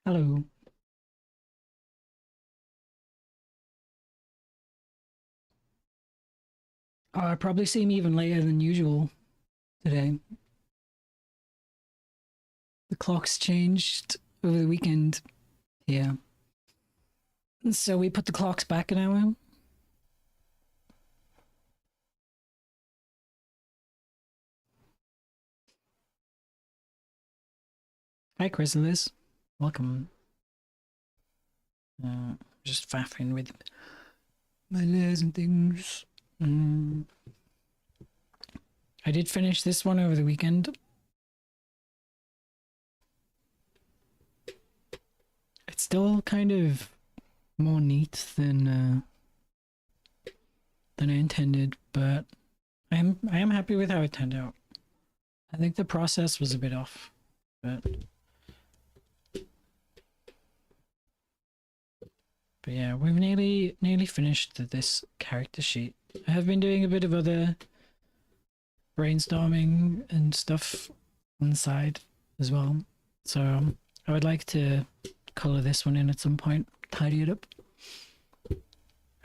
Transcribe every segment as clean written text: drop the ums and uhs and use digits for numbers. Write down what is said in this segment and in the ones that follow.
Hello. I probably seem even later than usual today. The clocks changed over the weekend. Yeah. So we put the clocks back an hour. Hi, Chrysalis. Welcome. Just faffing with my layers and things. Mm. I did finish this one over the weekend. It's still kind of more neat than I intended, but I am happy with how it turned out. I think the process was a bit off, but yeah, we've nearly finished this character sheet. I have been doing a bit of other brainstorming and stuff on the side as well. So I would like to color this one in at some point, tidy it up.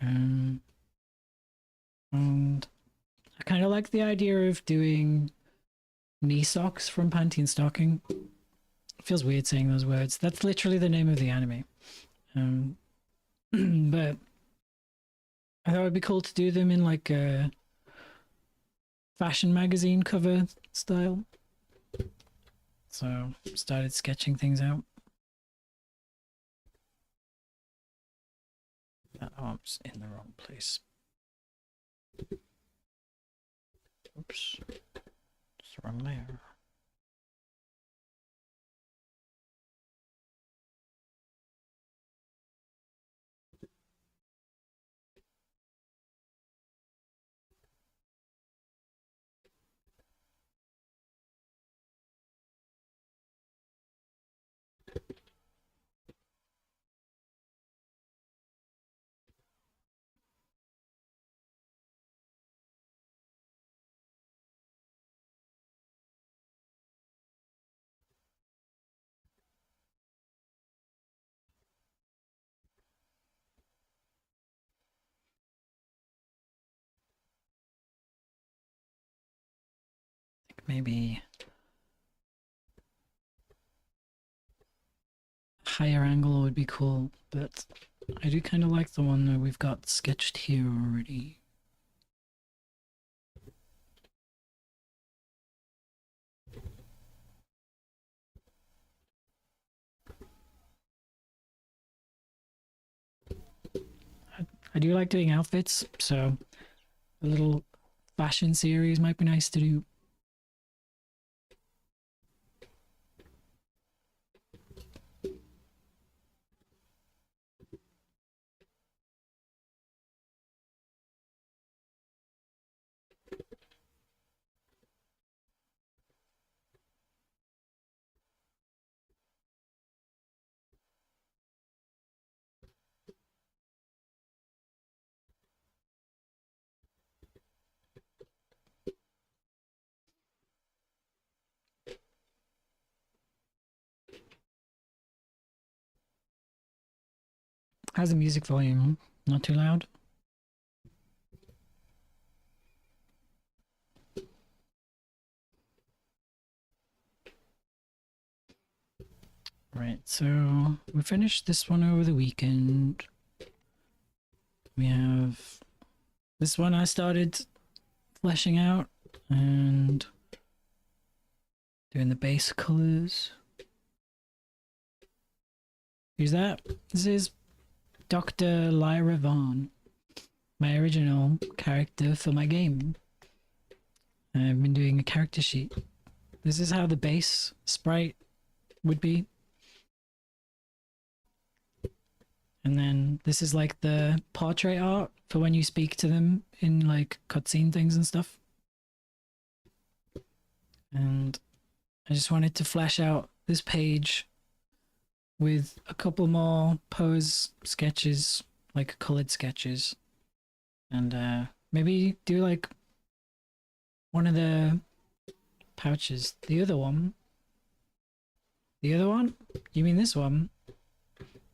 And I kind of like the idea of doing knee socks from Pantene Stocking. It feels weird saying those words. That's literally the name of the anime. Um, but I thought it'd be cool to do them in like a fashion magazine cover style. So started sketching things out. That arm's in the wrong place. Oops. It's the wrong layer. I think maybe higher angle would be cool, but I do kind of like the one that we've got sketched here already. I do like doing outfits, so a little fashion series might be nice to do. How's the music volume? Not too loud? Right, so we finished this one over the weekend. We have this one I started fleshing out and doing the base colors. Who's that? This is Dr. Lyra Vaughn, my original character for my game. I've been doing a character sheet. This is how the base sprite would be. And then this is like the portrait art for when you speak to them in like cutscene things and stuff. And I just wanted to flesh out this page with a couple more pose sketches, like colored sketches. And maybe do like one of the pouches. The other one The other one? You mean this one?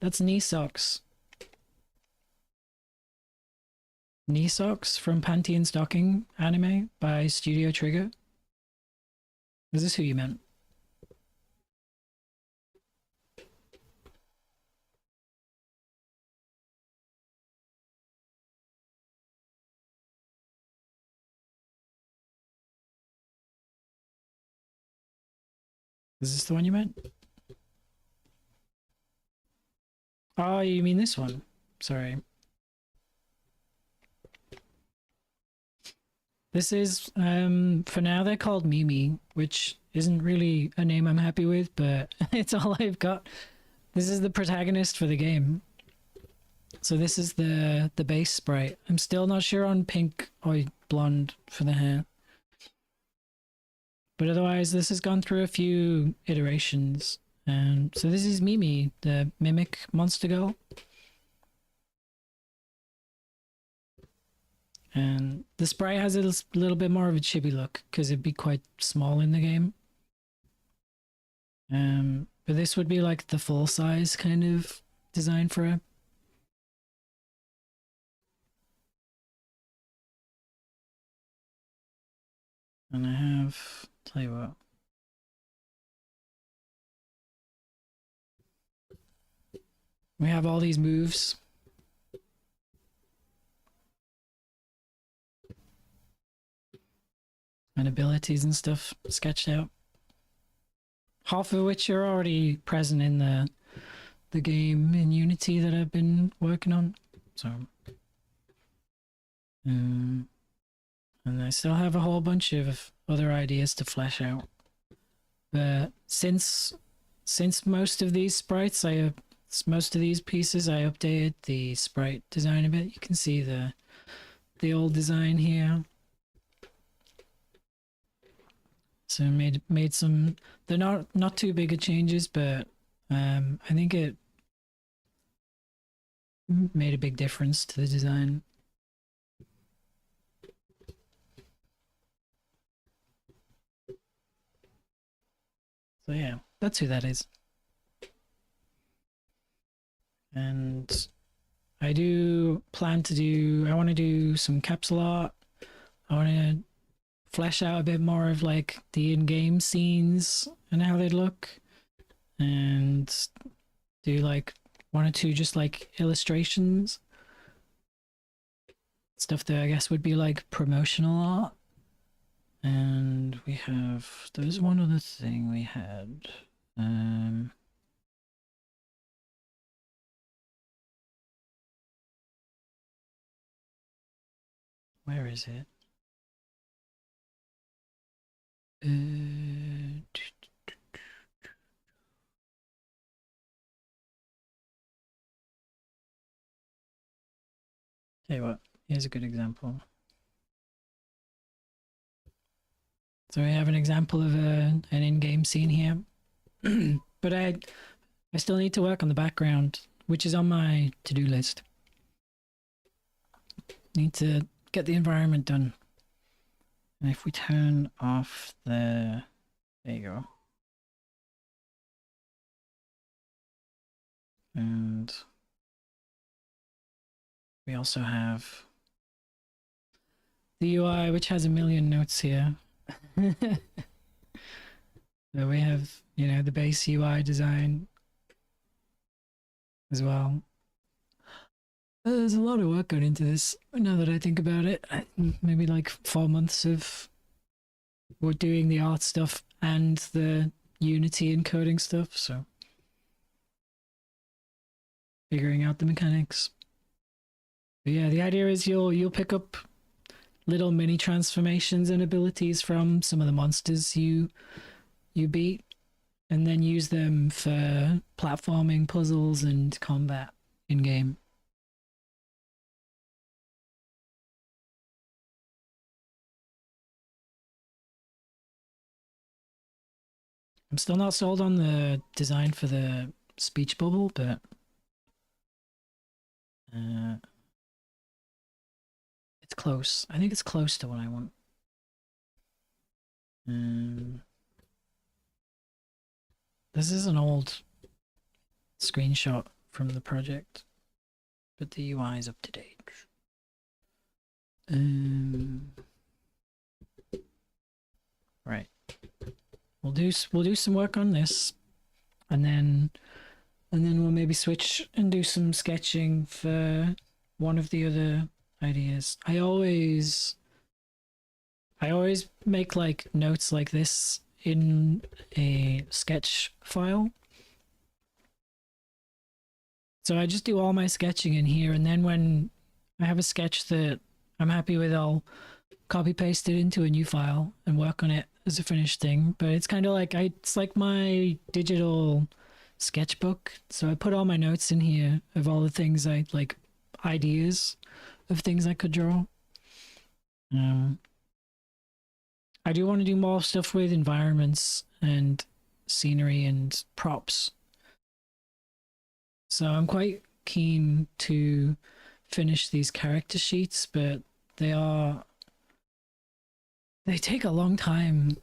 That's Knee Socks. Knee Socks from Panty and Stocking anime by Studio Trigger. Is this who you meant? Is this the one you meant? Oh, you mean this one? Sorry. This is, for now they're called Mimi, which isn't really a name I'm happy with, but it's all I've got. This is the protagonist for the game. So this is the base sprite. I'm still not sure on pink or blonde for the hair. But otherwise, this has gone through a few iterations. And so this is Mimi, the mimic monster girl. And the sprite has a little bit more of a chibi look because it'd be quite small in the game. But this would be like the full size kind of design for it. And I have, tell you what. We have all these moves. And abilities and stuff sketched out. Half of which are already present in the game in Unity that I've been working on. So, and I still have a whole bunch of other ideas to flesh out. But since most of these sprites, most of these pieces, I updated the sprite design a bit. You can see the old design here. So made some. They're not too big of changes, but I think it made a big difference to the design. So yeah, that's who that is. And I do plan to do. I want to do some capsule art. I want to flesh out a bit more of like the in-game scenes and how they look, and do like one or two just like illustrations, stuff that I guess would be like promotional art. And we have, there's one other thing we had. Where is it? Tell you what, here's a good example. So we have an example of an in-game scene here. But I still need to work on the background, which is on my to-do list. Need to get the environment done. And if we turn off the... There you go. And we also have the UI, which has a million notes here. So we have, you know, the base UI design as well. There's a lot of work going into this now that I think about it. Maybe like 4 months of we're doing the art stuff and the Unity encoding stuff, so figuring out the mechanics. But yeah, the idea is you'll pick up little mini transformations and abilities from some of the monsters you beat, and then use them for platforming, puzzles, and combat in game. I'm still not sold on the design for the speech bubble, but it's close. I think it's close to what I want. This is an old screenshot from the project, but the UI is up to date. Right. We'll do some work on this, and then we'll maybe switch and do some sketching for one of the other ideas. I always make like notes like this in a sketch file. So I just do all my sketching in here, and then when I have a sketch that I'm happy with, I'll copy paste it into a new file and work on it as a finished thing. But it's kind of like it's like my digital sketchbook. So I put all my notes in here of all the things I like, ideas of things I could draw. I do want to do more stuff with environments and scenery and props. So I'm quite keen to finish these character sheets, but they take a long time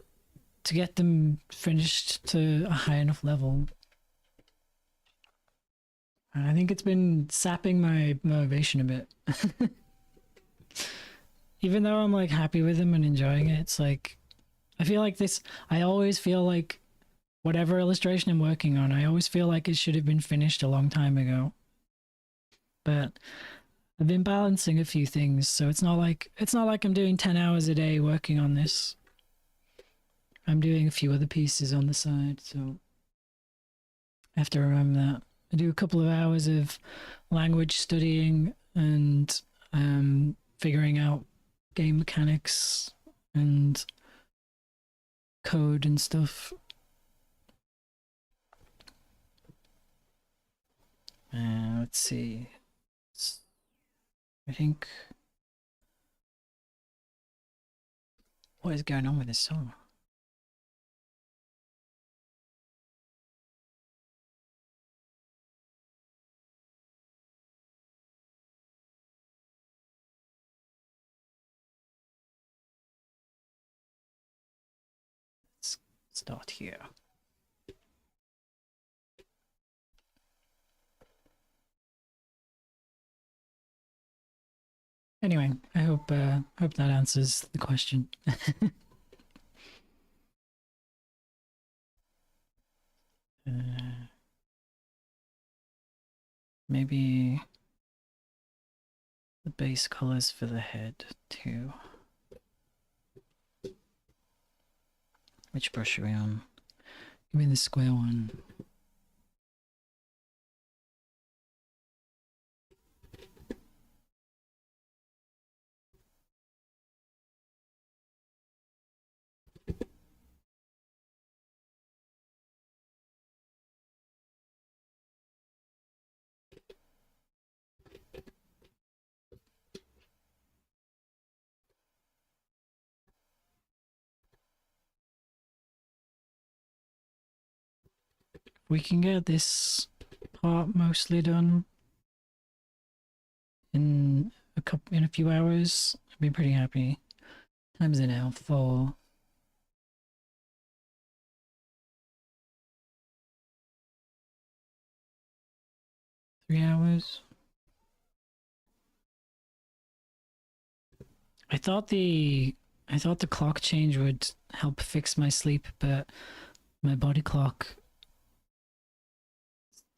to get them finished to a high enough level. And I think it's been sapping my motivation a bit. Even though I'm like happy with them and enjoying it, it's like I always feel like whatever illustration I'm working on, I always feel like it should have been finished a long time ago. But I've been balancing a few things, so it's not like I'm doing 10 hours a day working on this. I'm doing a few other pieces on the side, so I have to remember that. I do a couple of hours of language studying and figuring out game mechanics and code and stuff. Let's see. I think... What is going on with this song? Let's start here. Anyway, I hope that answers the question. Maybe the base colors for the head too. Which brush are we on? Give me the square one. We can get this part mostly done in a few hours. I'd be pretty happy. Time's it now? 4. Three hours. I thought the clock change would help fix my sleep, but my body clock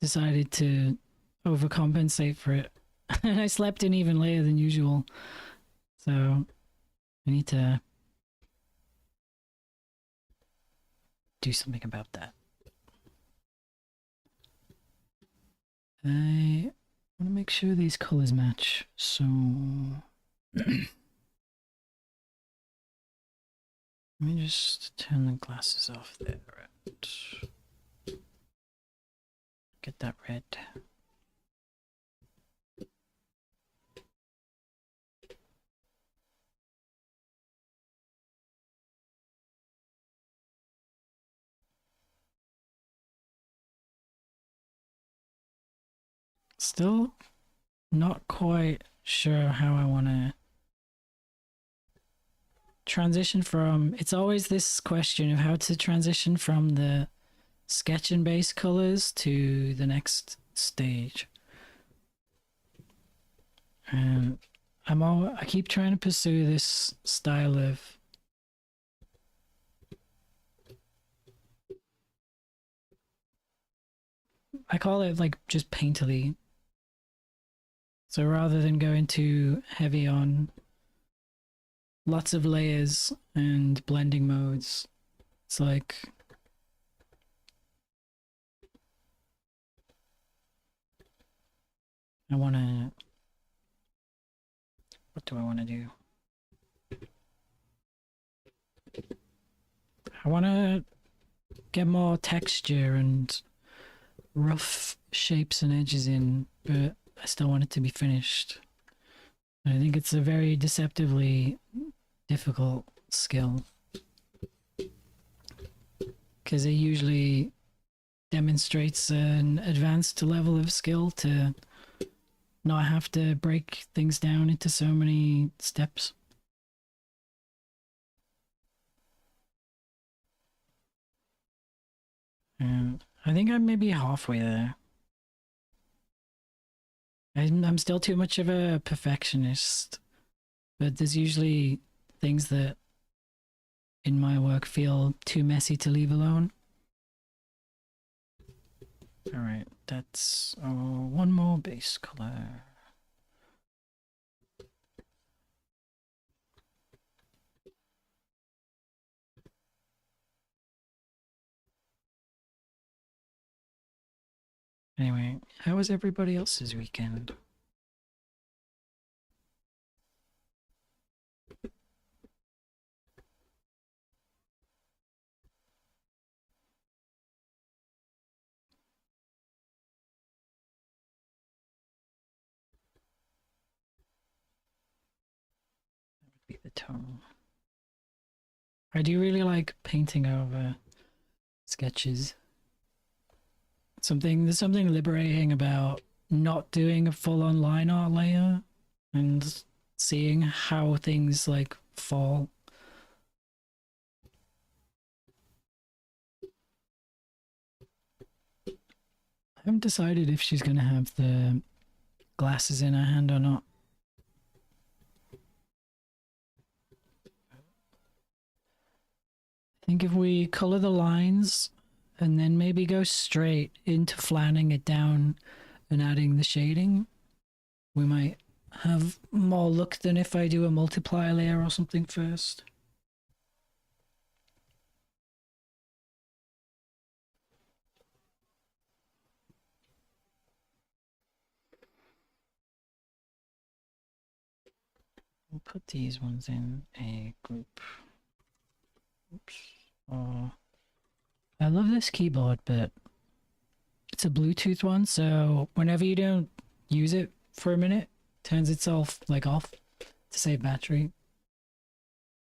decided to overcompensate for it. And I slept in even later than usual. So I need to do something about that. I want to make sure these colors match, so let me just turn the glasses off there. Get that red. Still not quite sure how I want to transition from... It's always this question of how to transition from the sketch and base colors to the next stage. And I keep trying to pursue this style of I call it like just painterly. So rather than going too heavy on lots of layers and blending modes, it's like I want to. What do I want to do? I want to get more texture and rough shapes and edges in, but I still want it to be finished. I think it's a very deceptively difficult skill because it usually demonstrates an advanced level of skill to not have to break things down into so many steps. And I think I'm maybe halfway there. I'm still too much of a perfectionist, but there's usually things that in my work feel too messy to leave alone. Alright, that's one more base color. Anyway, how was everybody else's weekend? That would be the tone. I do really like painting over sketches. There's something liberating about not doing a full-on line art layer and seeing how things like fall. I haven't decided if she's gonna have the glasses in her hand or not. I think if we color the lines and then maybe go straight into flanning it down and adding the shading, we might have more look than if I do a multiply layer or something first. We'll put these ones in a group. Oops. Oh, I love this keyboard, but it's a Bluetooth one, so whenever you don't use it for a minute, it turns itself like off to save battery.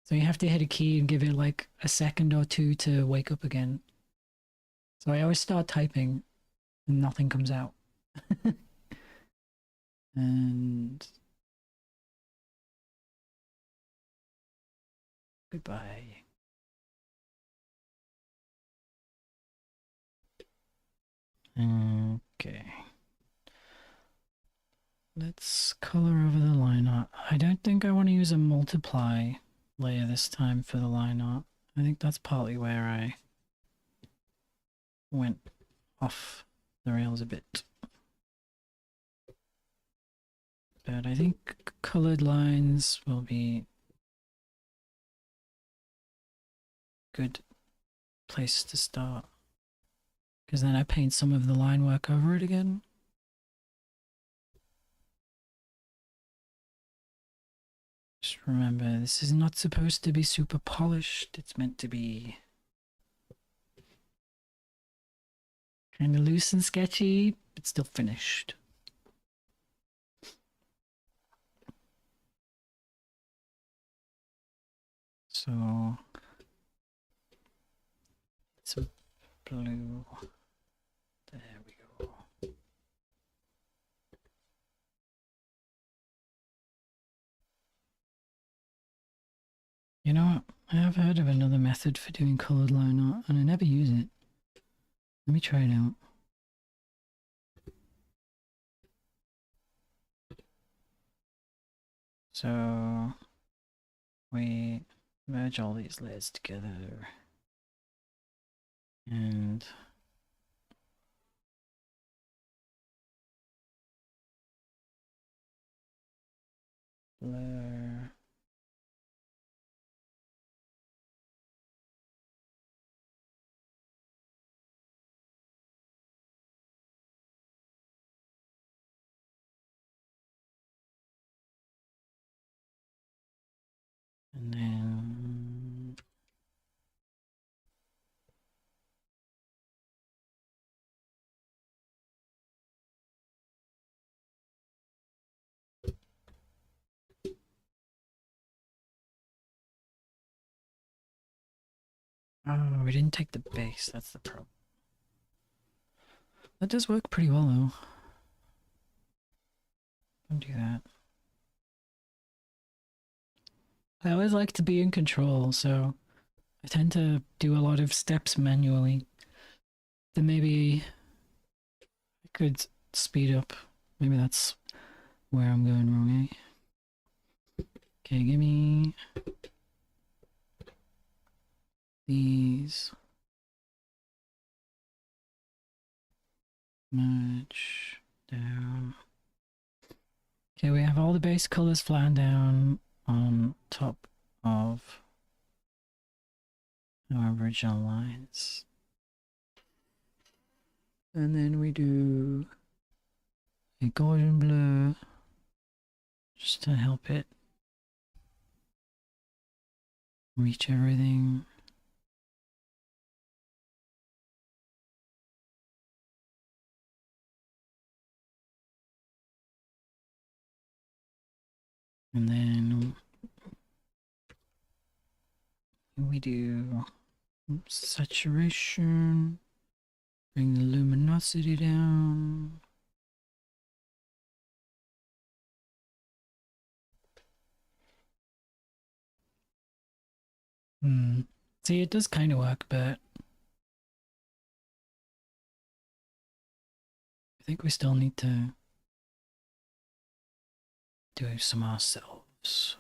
So you have to hit a key and give it like a second or two to wake up again. So I always start typing and nothing comes out. And goodbye. Okay. Let's color over the line art. I don't think I want to use a multiply layer this time for the line art. I think that's partly where I went off the rails a bit. But I think colored lines will be a good place to start. Because then I paint some of the line work over it again. Just remember, this is not supposed to be super polished. It's meant to be kind of loose and sketchy, but still finished. So it's a blue. There we go. You know what? I have heard of another method for doing colored line art, and I never use it. Let me try it out. So we merge all these layers together and blur. And then oh, we didn't take the base, that's the problem. That does work pretty well though. Don't do that. I always like to be in control, so I tend to do a lot of steps manually. Then maybe I could speed up. Maybe that's where I'm going wrong, eh? Okay, give me these. Merge down. Okay, we have all the base colors flying down on top of our original lines. And then we do a Gaussian blur just to help it reach everything. And then we do saturation, bring the luminosity down. See, it does kind of work, but I think we still need to do some ourselves.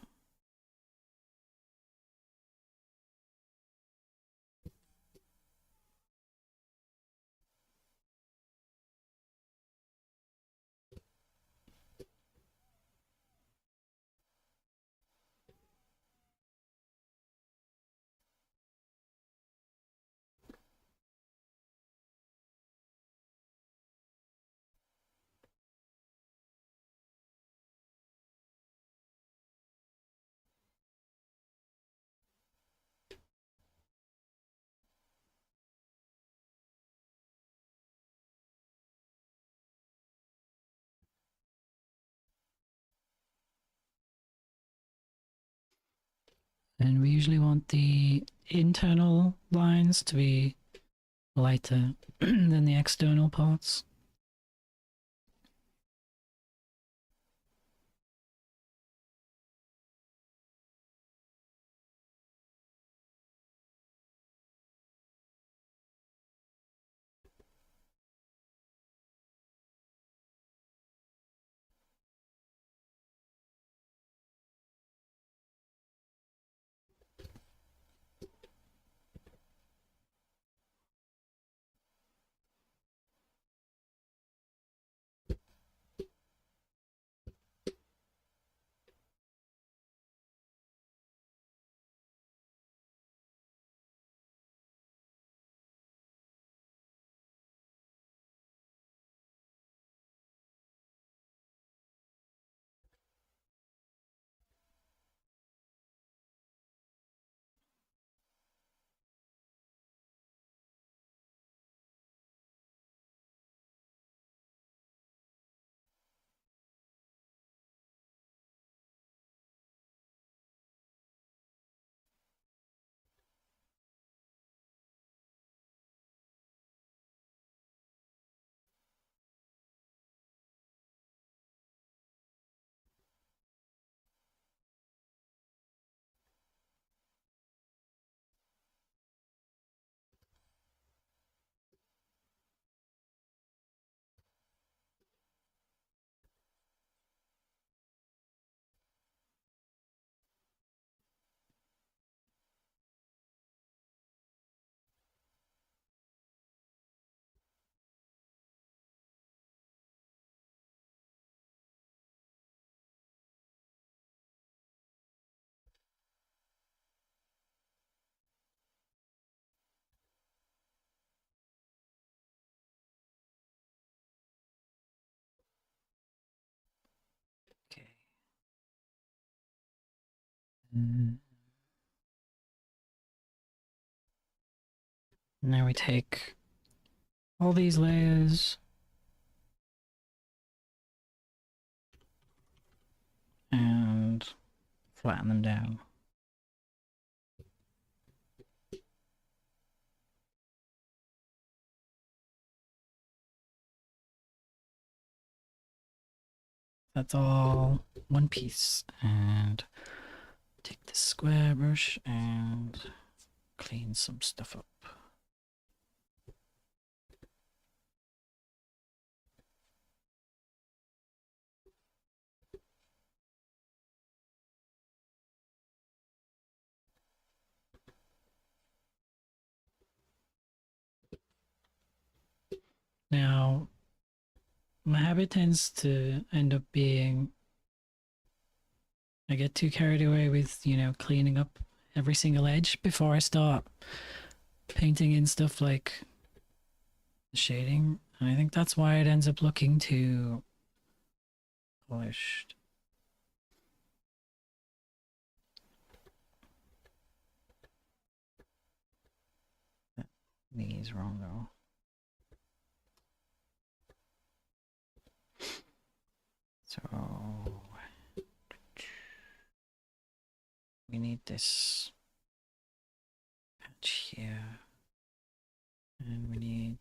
And we usually want the internal lines to be lighter than the external parts. Now we take all these layers and flatten them down. That's all one piece. And take the square brush and clean some stuff up. Now, my habit tends to end up being I get too carried away with, cleaning up every single edge before I start painting in stuff like shading. And I think that's why it ends up looking too polished. That knee is wrong though. So we need this patch here. And we need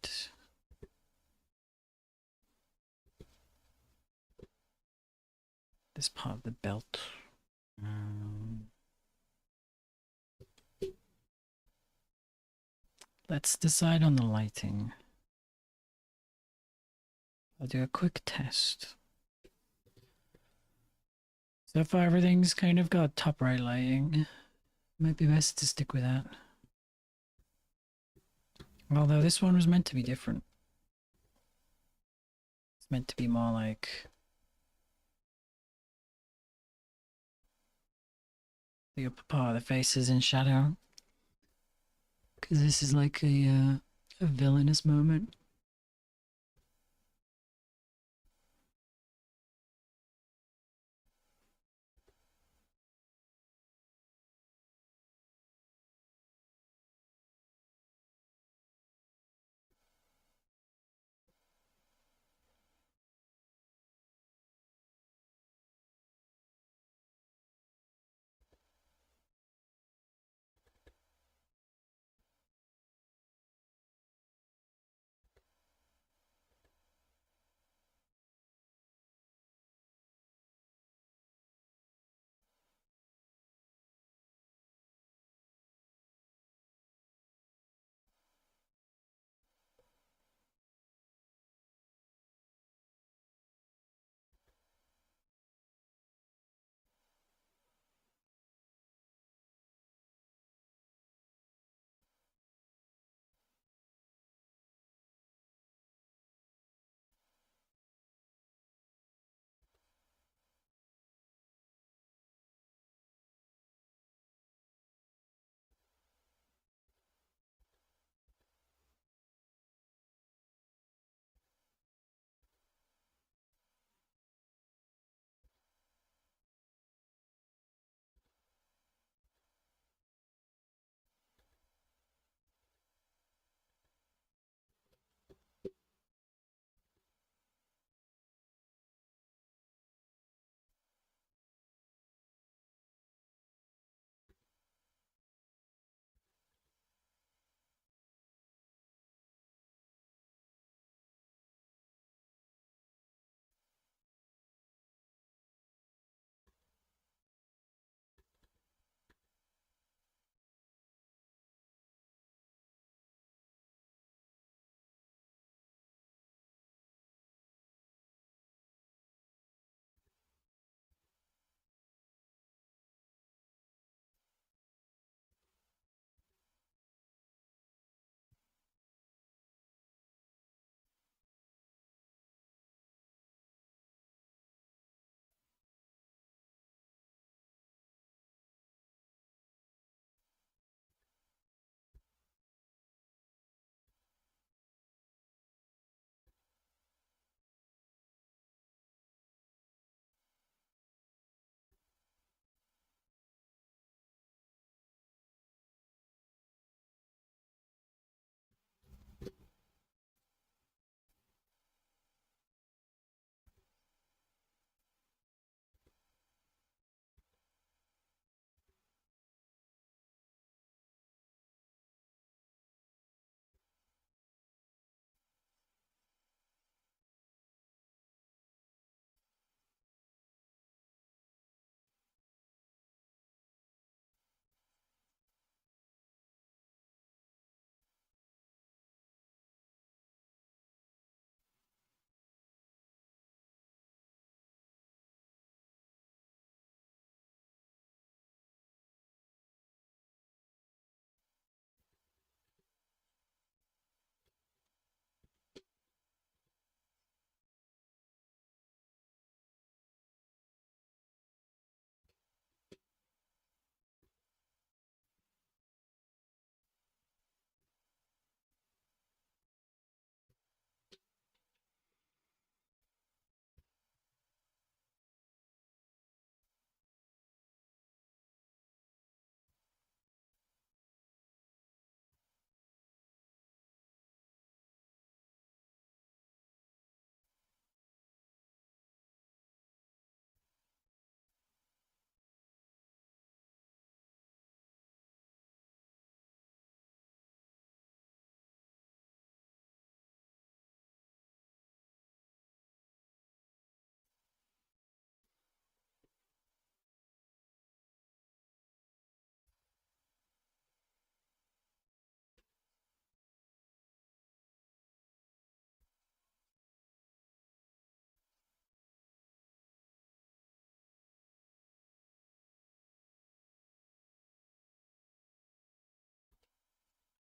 this part of the belt. Let's decide on the lighting. I'll do a quick test. So far everything's kind of got top right lighting. Might be best to stick with that. Although this one was meant to be different. It's meant to be more like the upper part of the face is in shadow. Because this is like a villainous moment.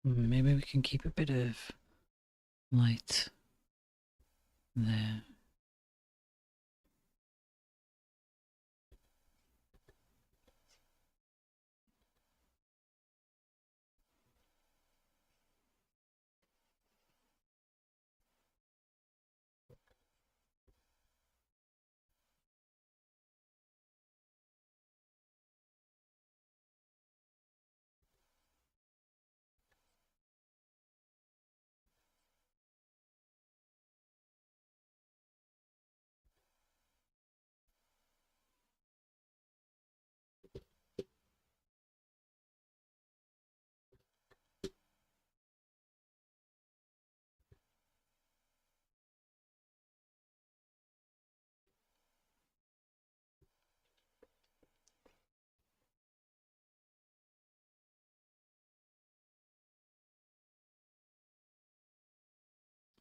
Maybe we can keep a bit of light there.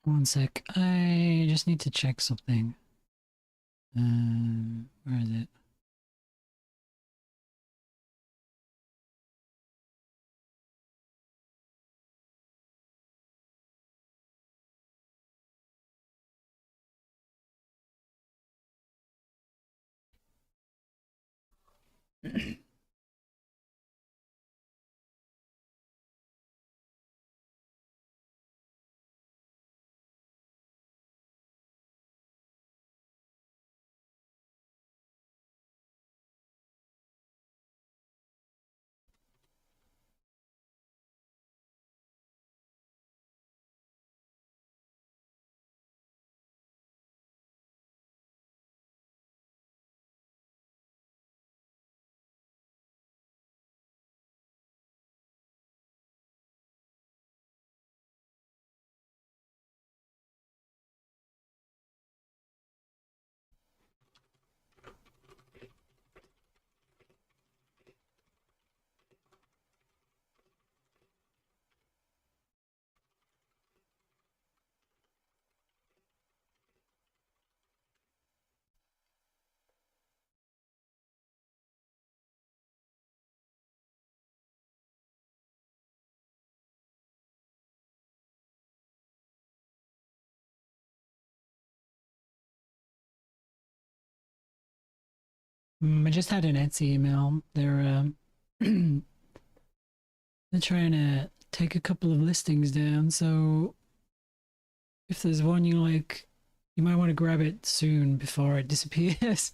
One sec. I just need to check something. Where is it? I just had an Etsy email. They're trying to take a couple of listings down. So if there's one you like, you might want to grab it soon before it disappears.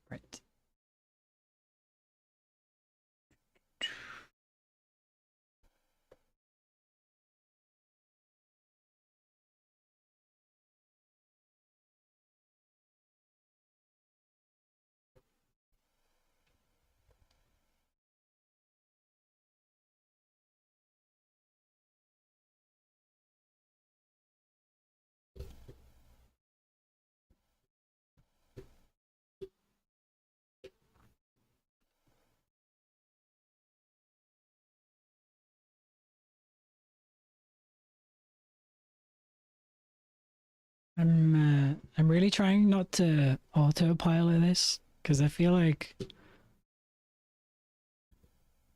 Right. I'm really trying not to autopilot this because I feel like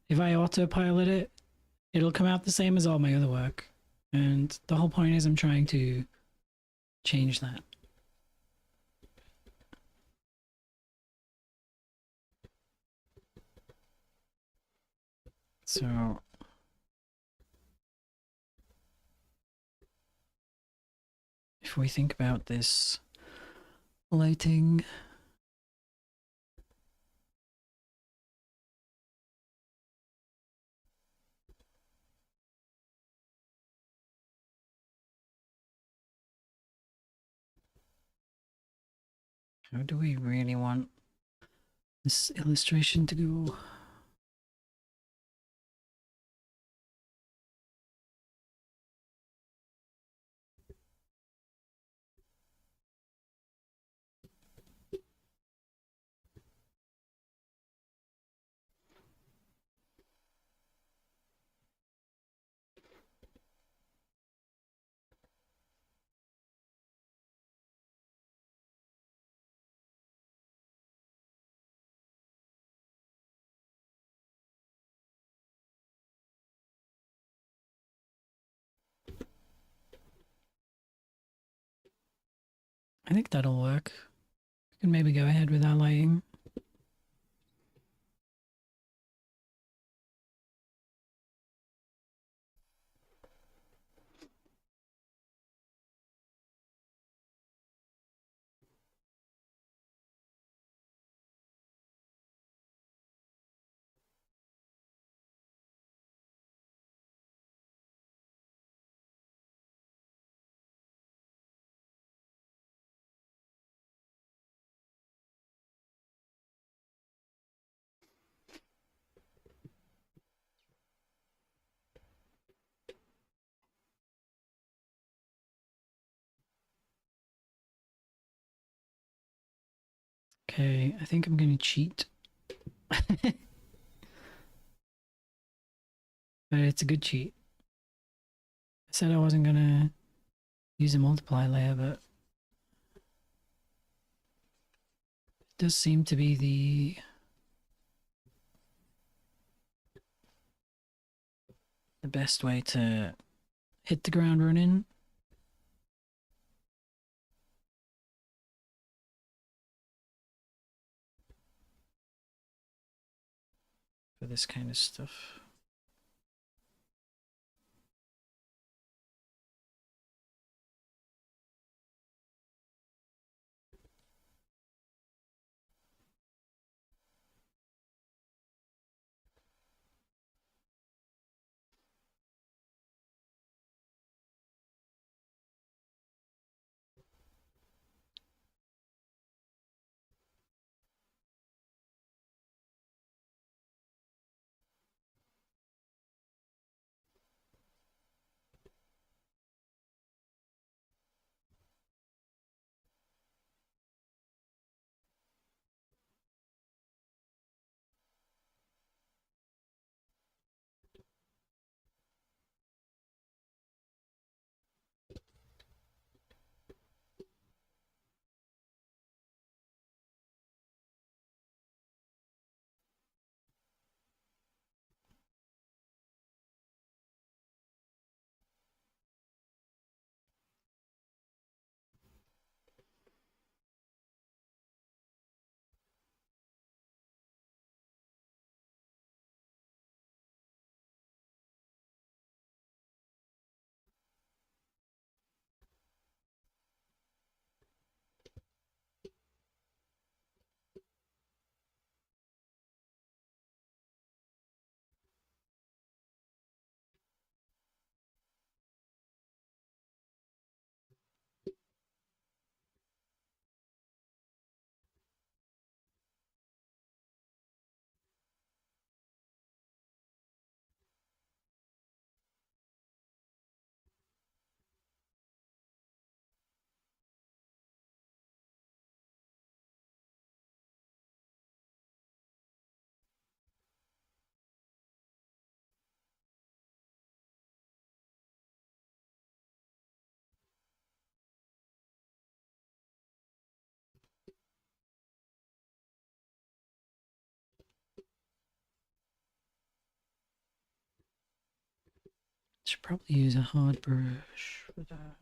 if I autopilot it, it'll come out the same as all my other work. And the whole point is I'm trying to change that. So before we think about this lighting. How do we really want this illustration to go? I think that'll work. We can maybe go ahead with our lighting. Okay, I think I'm gonna cheat. But it's a good cheat. I said I wasn't gonna use a multiply layer, but it does seem to be the best way to hit the ground running. For this kind of stuff. Should probably use a hard brush for that.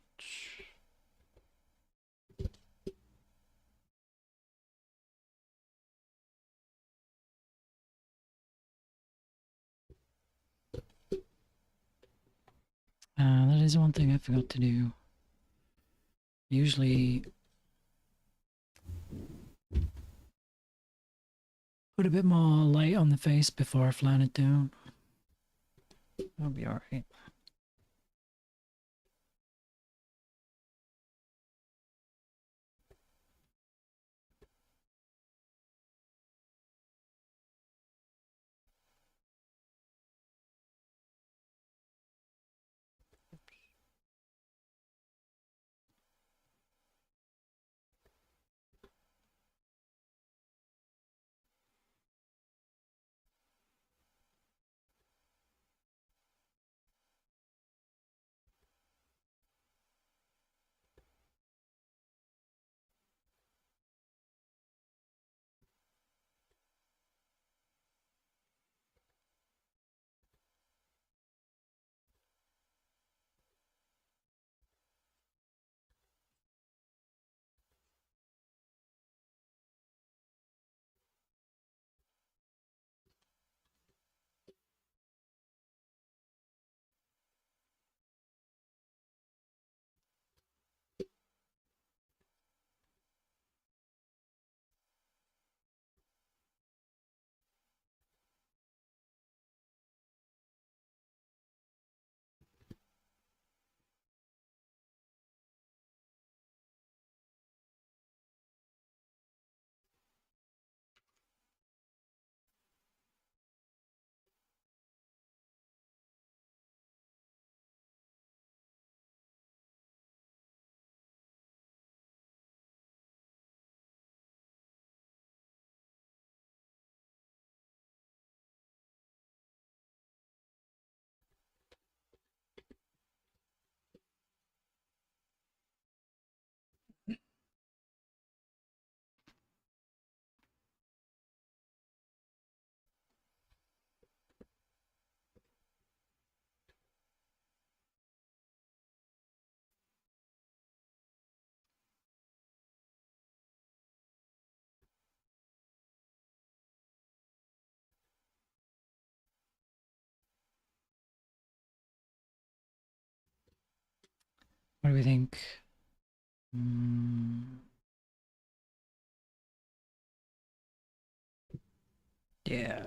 That is one thing I forgot to do. Usually put a bit more light on the face before I flat it down. That'll be alright. What do we think? Yeah.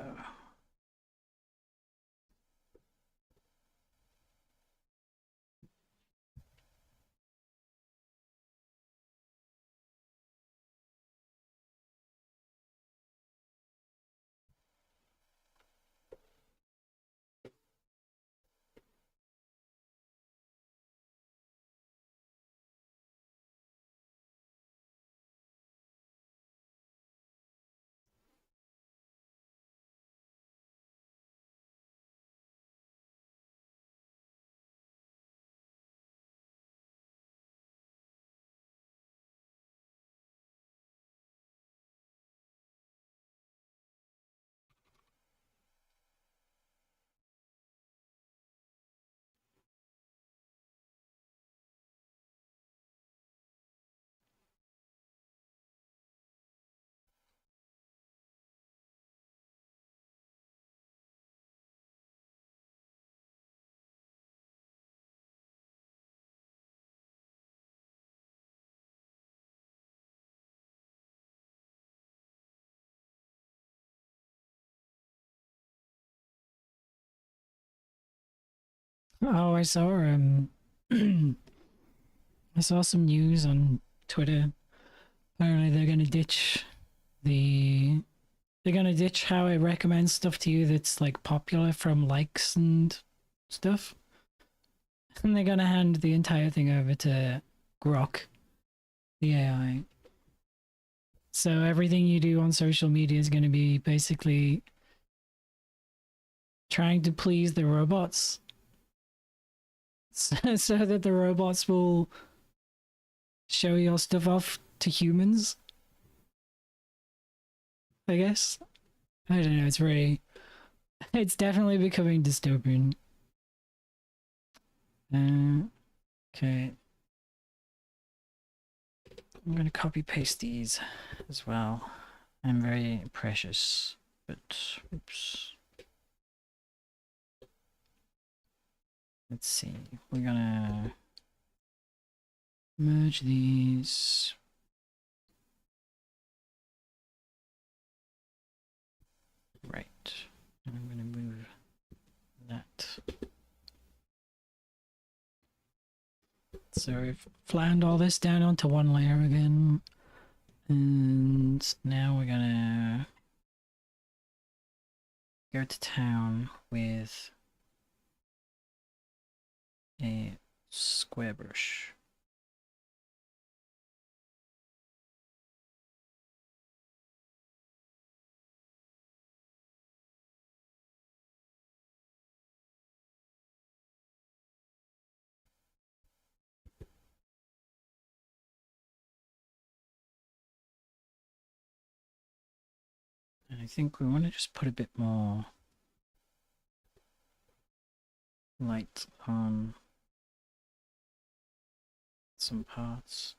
Oh, I saw I saw some news on Twitter. Apparently the they're gonna ditch how it recommends stuff to you that's like popular from likes and stuff. And they're gonna hand the entire thing over to Grok, the AI. So everything you do on social media is gonna be basically trying to please the robots. So that the robots will show your stuff off to humans. I guess. I don't know, it's definitely becoming dystopian. Okay. I'm gonna copy paste these as well. I'm very precious, but oops. Let's see. We're gonna Merge these. Right. And I'm going to move that. So we've flattened all this down onto one layer again. And now we're gonna go to town with a square brush. And I think we want to just put a bit more light on some parts.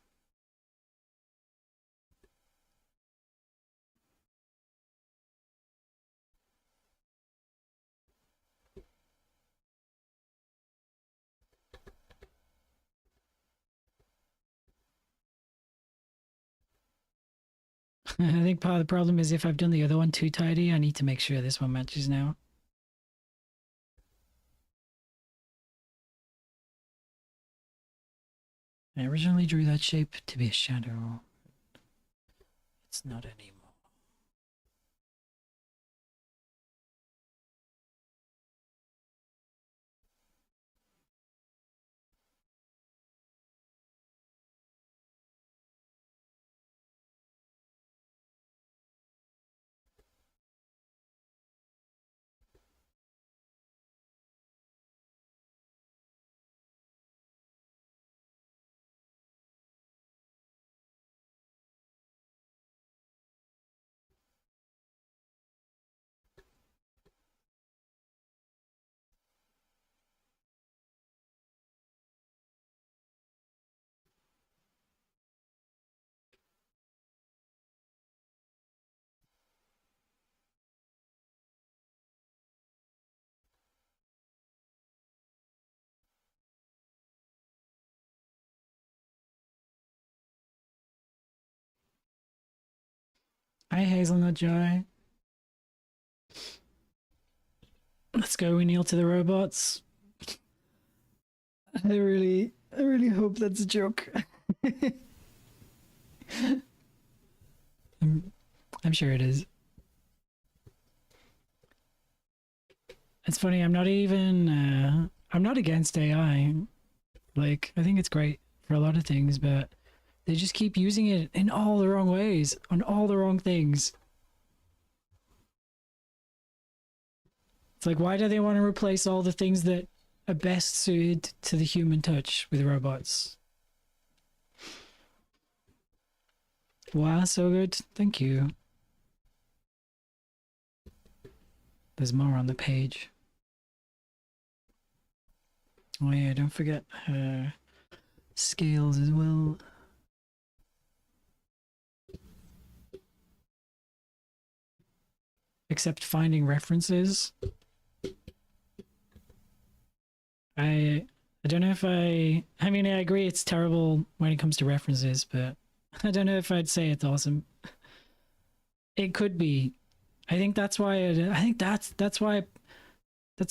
I think part of the problem is if I've done the other one too tidy, I need to make sure this one matches now. I originally drew that shape to be a shadow. It's not anymore. Hi, Hazelnut Joy. Let's go, we kneel to the robots. I really hope that's a joke. I'm sure it is. It's funny, I'm not even, I'm not against AI. Like, I think it's great for a lot of things, but they just keep using it in all the wrong ways, on all the wrong things. It's like, why do they want to replace all the things that are best suited to the human touch with robots? Wow, so good. Thank you. There's more on the page. Oh yeah, don't forget scales as well. Except finding references. I don't know if I mean I agree it's terrible when it comes to references, but I don't know if I'd say it's awesome. It could be. I think that's why that's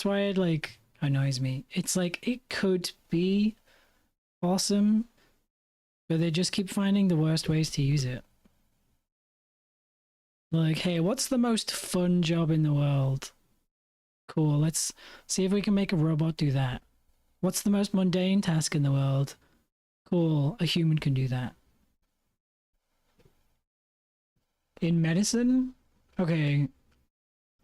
why it like annoys me. It's like it could be awesome, but they just keep finding the worst ways to use it. Like, hey, what's the most fun job in the world? Cool, let's see if we can make a robot do that. What's the most mundane task in the world? Cool, a human can do that. In medicine? Okay,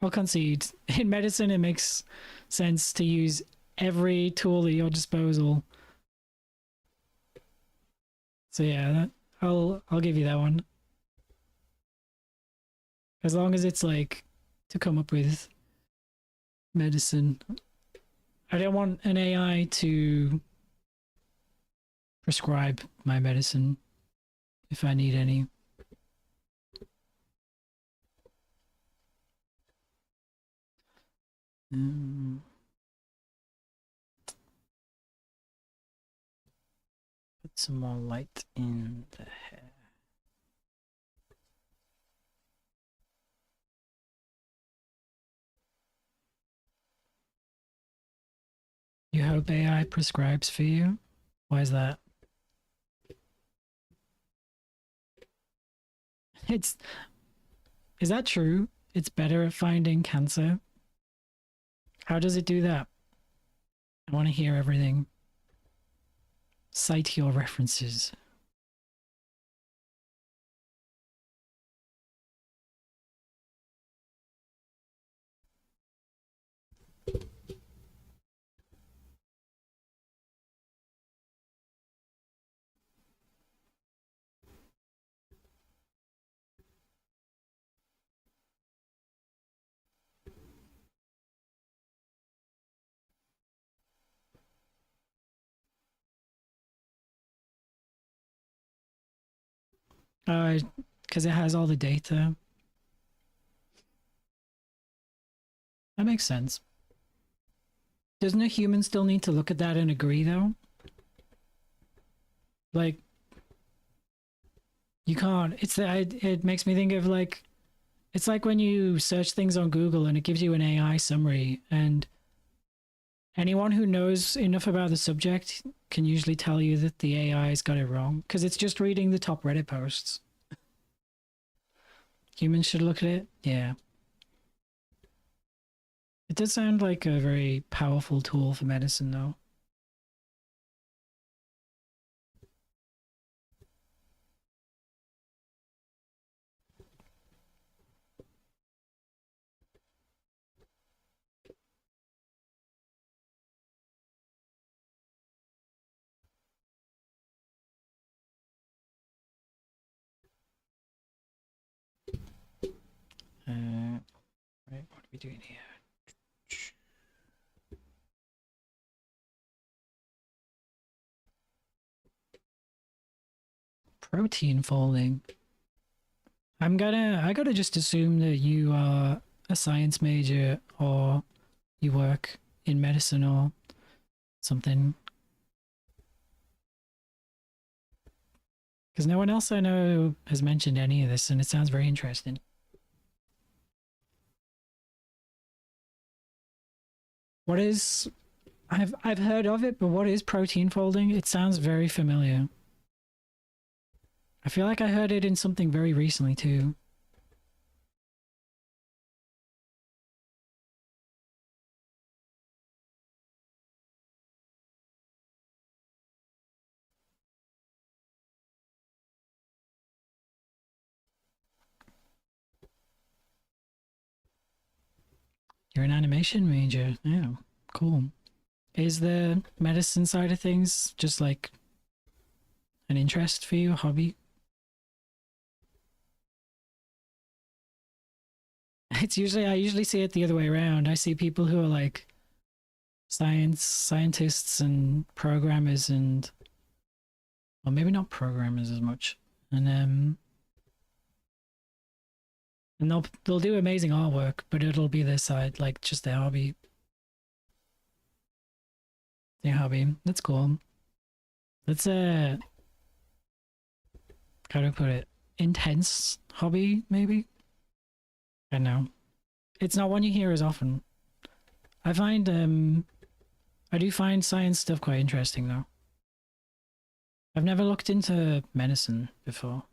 I'll concede. In medicine, it makes sense to use every tool at your disposal. So yeah, I'll give you that one. As long as it's like to come up with medicine. I don't want an AI to prescribe my medicine if I need any. Put some more light in the hair. You hope AI prescribes for you? Why is that? Is that true? It's better at finding cancer? How does it do that? I want to hear everything. Cite your references. Because it has all the data. That makes sense. Doesn't a human still need to look at that and agree, though? Like, you can't. It makes me think of like, it's like when you search things on Google and it gives you an AI summary, and anyone who knows enough about the subject can usually tell you that the AI's got it wrong because it's just reading the top Reddit posts. Humans should look at it. Yeah. It does sound like a very powerful tool for medicine, though. Right, what are we doing here? Protein folding. I gotta just assume that you are a science major or you work in medicine or something. Because no one else I know has mentioned any of this, and it sounds very interesting. What is... I've heard of it, but what is protein folding? It sounds very familiar. I feel like I heard it in something very recently too. You're an animation major. Yeah, cool. Is the medicine side of things just like an interest for you, a hobby? I usually see it the other way around. I see people who are like scientists and programmers and, well, maybe not programmers as much. And they'll do amazing artwork, but it'll be their side, like just their hobby. Their hobby. That's cool. That's how do I put it? Intense hobby, maybe? I don't know. It's not one you hear as often. I do find science stuff quite interesting though. I've never looked into medicine before.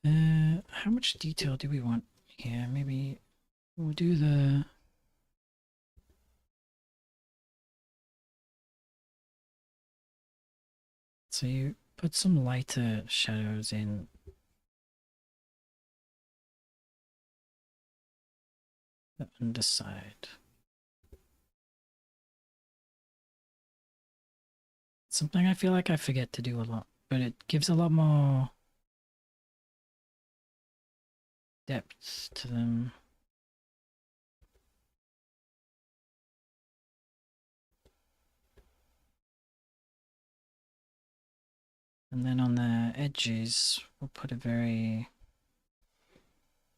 How much detail do we want here? Maybe we'll do the... So you put some lighter shadows in. The underside. Something I feel like I forget to do a lot, but it gives a lot more depth to them. And then on the edges, we'll put a very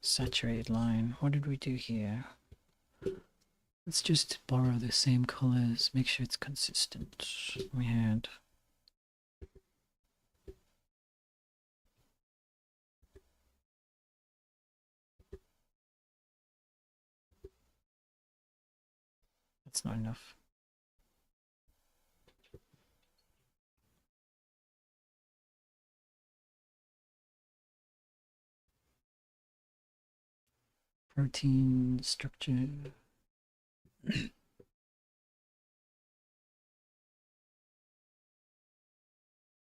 saturated line. What did we do here? Let's just borrow the same colors, make sure it's consistent. We had that's not enough. Protein structure.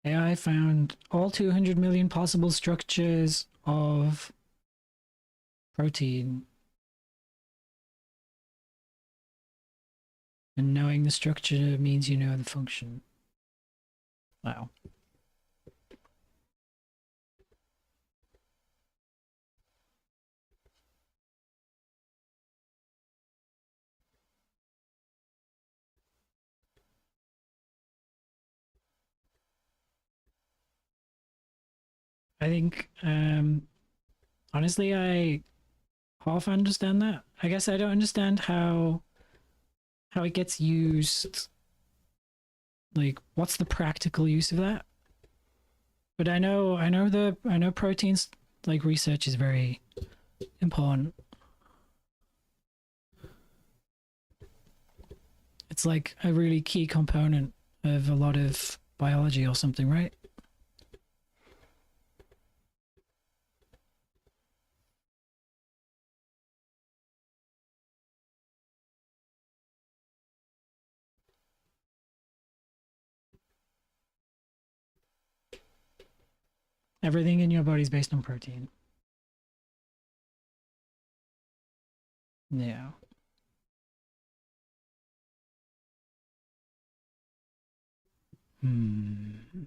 AI found all 200 million possible structures of protein. And knowing the structure means you know the function. Wow. I think, honestly, I half understand that. I guess I don't understand how it gets used. Like, what's the practical use of that? But I know proteins like research is very important. It's like a really key component of a lot of biology or something, right? Everything in your body is based on protein. Yeah. Hmm.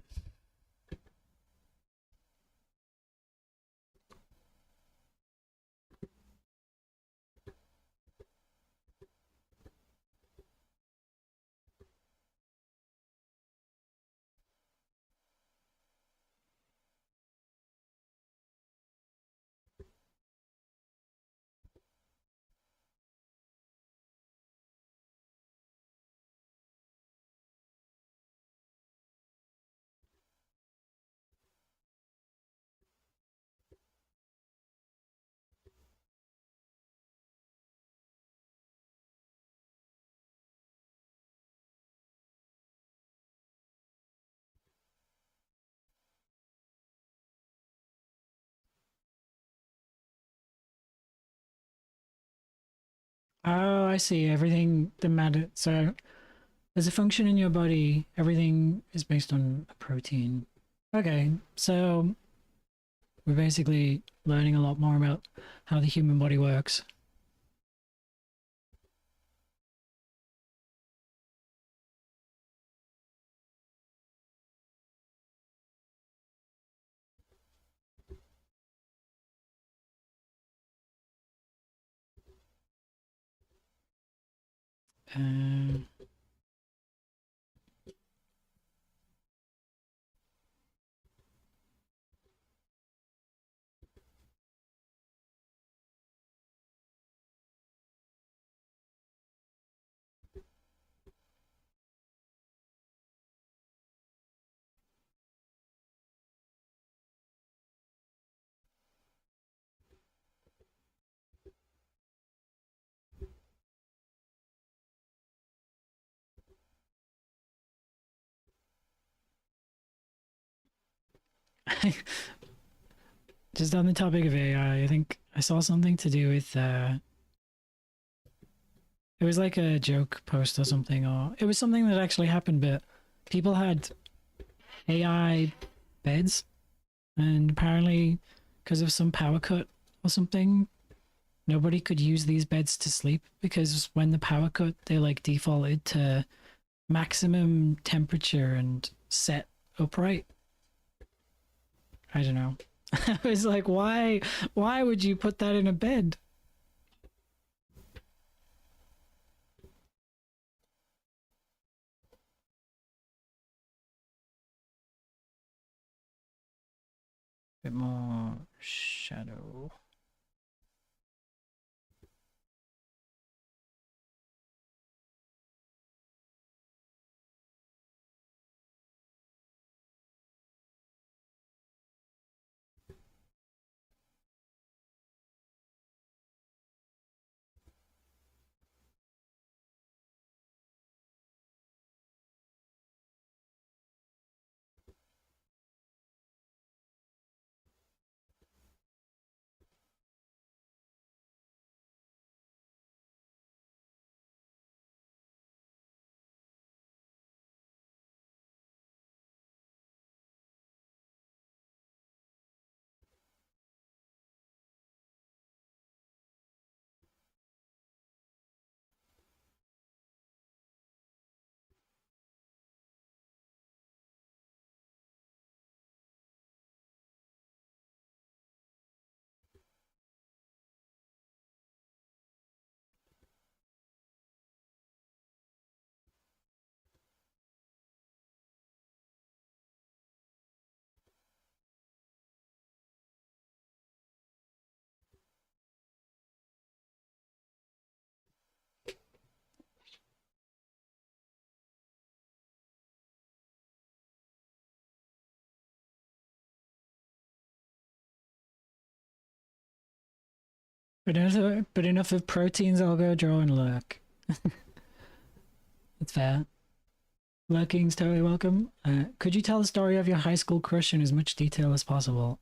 Oh, I see. Everything the matter. So there's a function in your body. Everything is based on a protein. Okay, so we're basically learning a lot more about how the human body works. Um, just on the topic of AI, I think I saw something to do with it was like a joke post or something, or it was something that actually happened, but people had AI beds, and apparently, because of some power cut or something, nobody could use these beds to sleep because when the power cut, they like defaulted to maximum temperature and set upright. I don't know. I was like, why would you put that in a bed? Bit more shadow. But enough of proteins, I'll go draw and lurk. That's fair. Lurking's totally welcome. Could you tell the story of your high school crush in as much detail as possible?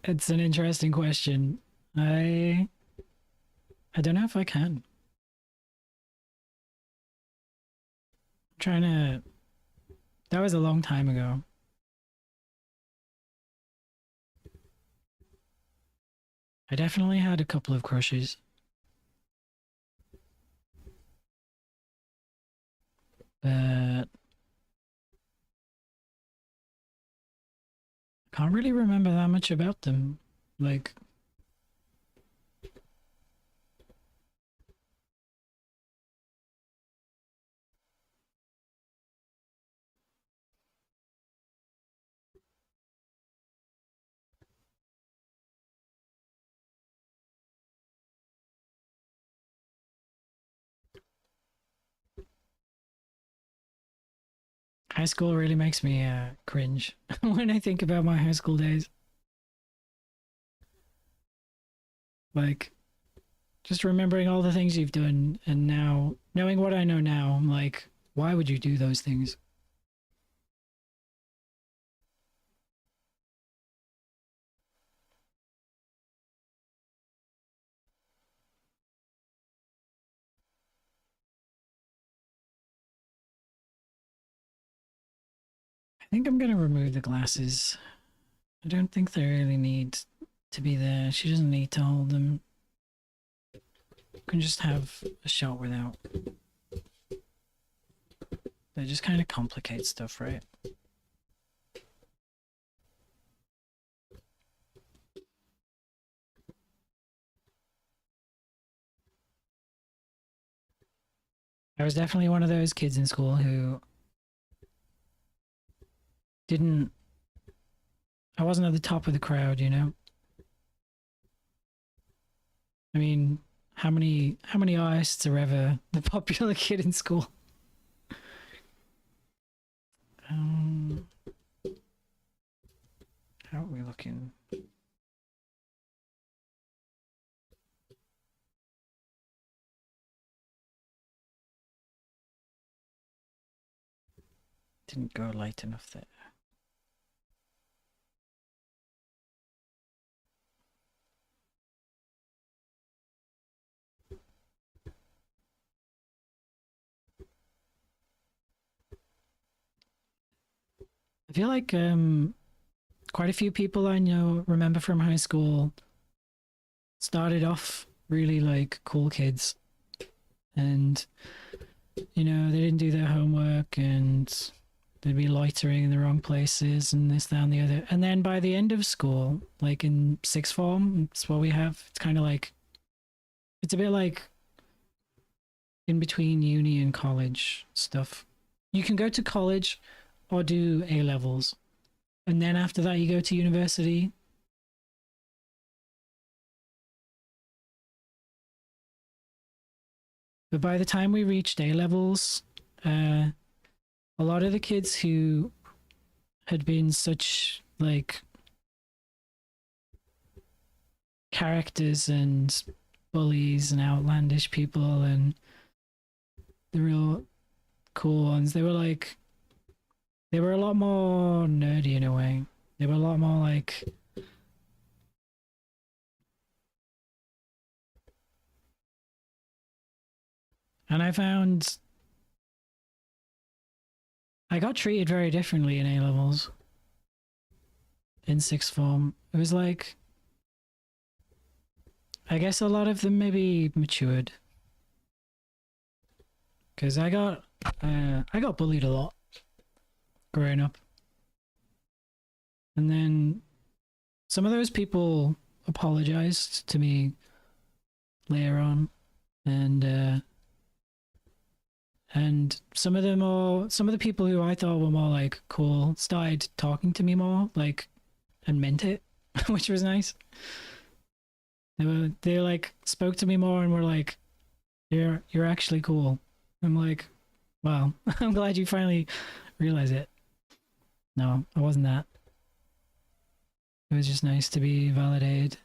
It's an interesting question. I don't know if I can. I'm trying to. That was a long time ago. I definitely had a couple of crushes, but I can't really remember that much about them. Like, high school really makes me cringe when I think about my high school days. Like, just remembering all the things you've done, and now knowing what I know now, I'm like, why would you do those things? I think I'm gonna remove the glasses. I don't think they really need to be there. She doesn't need to hold them. You can just have a shot without. They just kind of complicate stuff, right? I was definitely one of those kids in school who didn't. I wasn't at the top of the crowd, you know? I mean, how many artists are ever the popular kid in school? Um, how are we looking? Didn't go light enough there. I feel like quite a few people I know remember from high school started off really like cool kids, and you know they didn't do their homework and they'd be loitering in the wrong places and this, that, and the other. And then by the end of school, like in sixth form, it's what we have. It's kind of like it's a bit like in between uni and college stuff. You can go to college or do A levels, and then after that you go to university. But by the time we reached A levels, a lot of the kids who had been such like characters and bullies and outlandish people and the real cool ones, they were a lot more nerdy in a way. They were a lot more like and I found I got treated very differently in A levels in sixth form. It was like I guess a lot of them maybe matured because I got bullied a lot growing up, and then some of those people apologized to me later on, and some of the people who I thought were more like cool started talking to me more like and meant it, which was nice. They like spoke to me more and were like, you're actually cool. I'm like, wow, I'm glad you finally realize it. No, I wasn't that. It was just nice to be validated.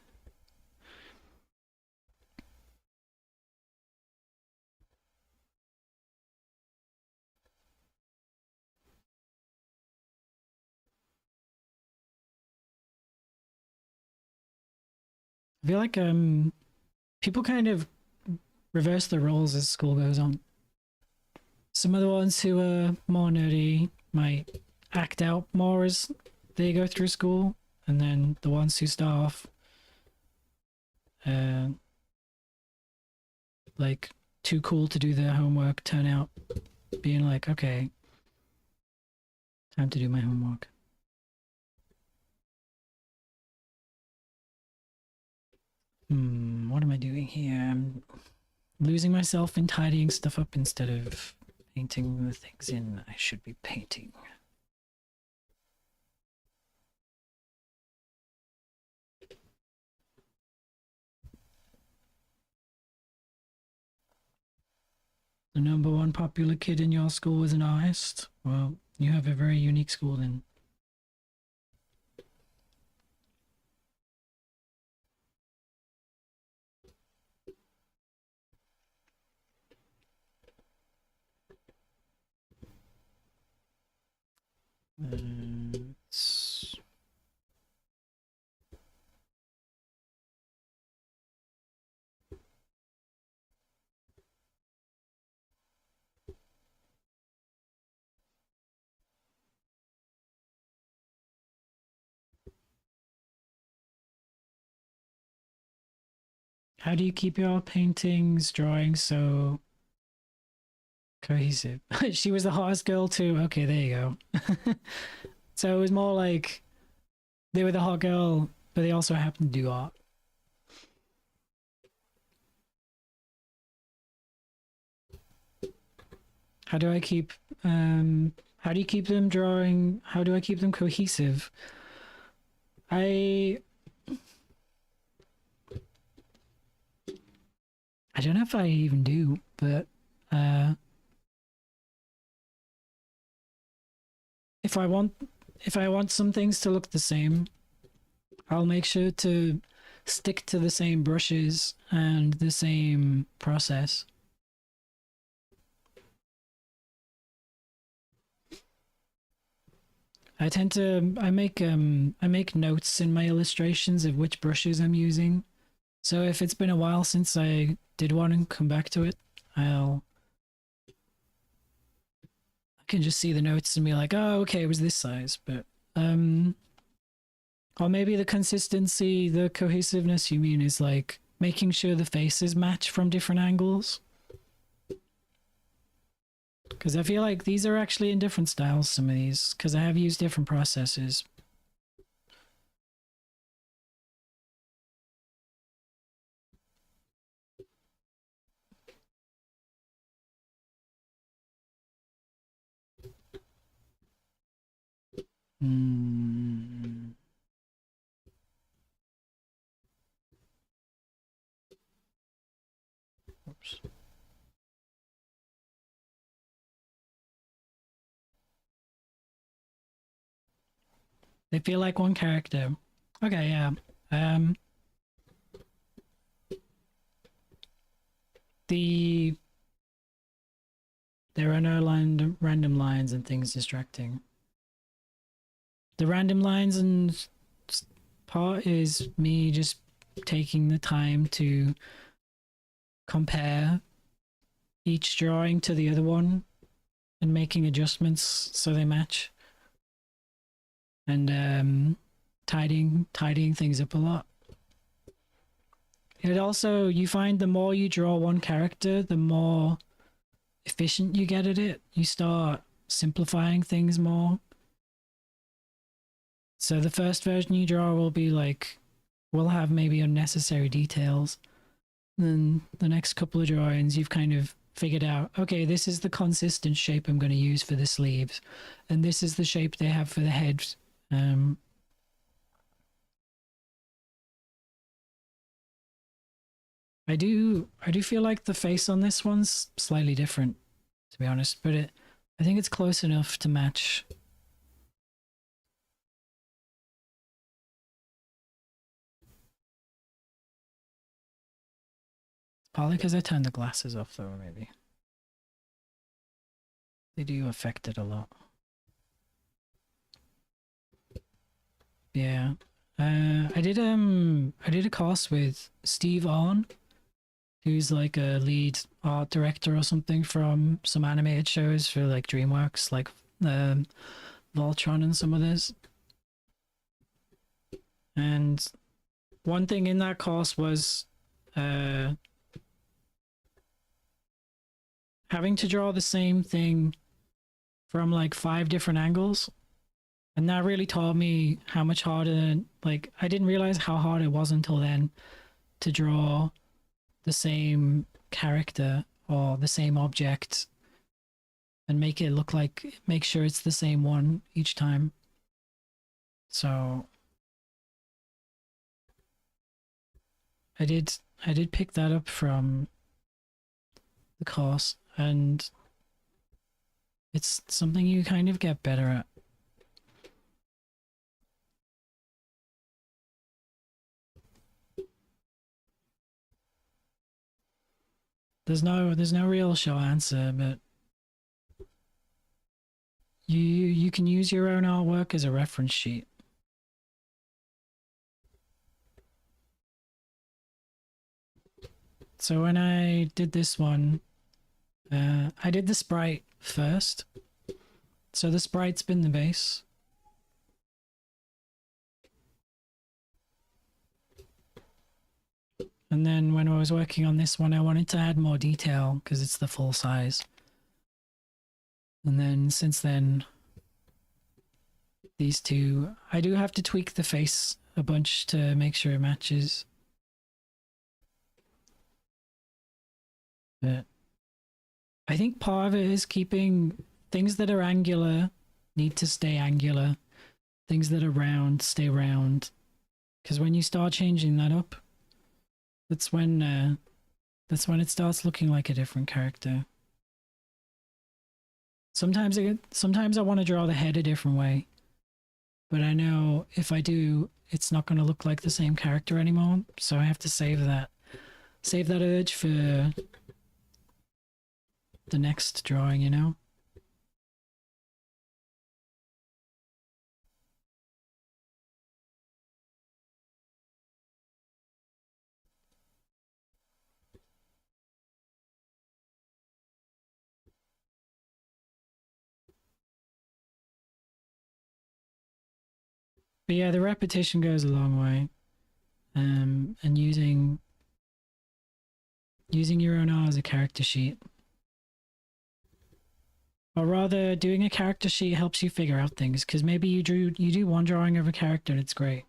I feel like people kind of reverse the roles as school goes on. Some of the ones who are more nerdy might act out more as they go through school, and then the ones who start off uh, like too cool to do their homework turn out being like, okay, time to do my homework. What am I doing here? I'm losing myself in tidying stuff up instead of painting the things in I should be painting. The number one popular kid in your school was an artist? Well, you have a very unique school then. It's... How do you keep your paintings, drawings so cohesive? She was the hottest girl too. Okay, there you go. So it was more like they were the hot girl, but they also happened to do art. How do I keep how do you keep them drawing? How do I keep them cohesive? I don't know if I even do, but if I want some things to look the same, I'll make sure to stick to the same brushes and the same process. I make notes in my illustrations of which brushes I'm using. So if it's been a while since I did one and come back to it, I can just see the notes and be like, oh, okay, it was this size. But or maybe the consistency, the cohesiveness you mean is like making sure the faces match from different angles. Because I feel like these are actually in different styles, some of these, because I have used different processes. Mm. Oops. They feel like one character. Okay, yeah. The There are no random lines and things distracting. The random lines and part is me just taking the time to compare each drawing to the other one and making adjustments so they match, and tidying things up a lot. It also, you find the more you draw one character, the more efficient you get at it. You start simplifying things more. So the first version you draw will be like, will have maybe unnecessary details. Then the next couple of drawings, you've kind of figured out, okay, this is the consistent shape I'm going to use for the sleeves, and this is the shape they have for the heads. I do feel like the face on this one's slightly different, to be honest, but I think it's close enough to match. Probably because I turned the glasses off though, maybe. They do affect it a lot. Yeah. I did a course with Steve Arn, who's like a lead art director or something from some animated shows for like DreamWorks, like Voltron and some others. And one thing in that course was having to draw the same thing from like 5 different angles. And that really taught me how much harder, like, I didn't realize how hard it was until then to draw the same character or the same object and make sure it's the same one each time. So I did pick that up from the course, and it's something you kind of get better at. There's no real short answer, but you can use your own artwork as a reference sheet. So when I did this one, I did the sprite first. So the sprite's been the base. And then when I was working on this one, I wanted to add more detail because it's the full size. And then since then, these two, I do have to tweak the face a bunch to make sure it matches. But I think part of it is keeping things that are angular need to stay angular. Things that are round stay round. Because when you start changing that up, that's when it starts looking like a different character. Sometimes I want to draw the head a different way, but I know if I do, it's not going to look like the same character anymore. So I have to save that urge for the next drawing, you know? But yeah, the repetition goes a long way. And using your own art as a character sheet. Or rather, doing a character sheet helps you figure out things, because maybe you do one drawing of a character and it's great.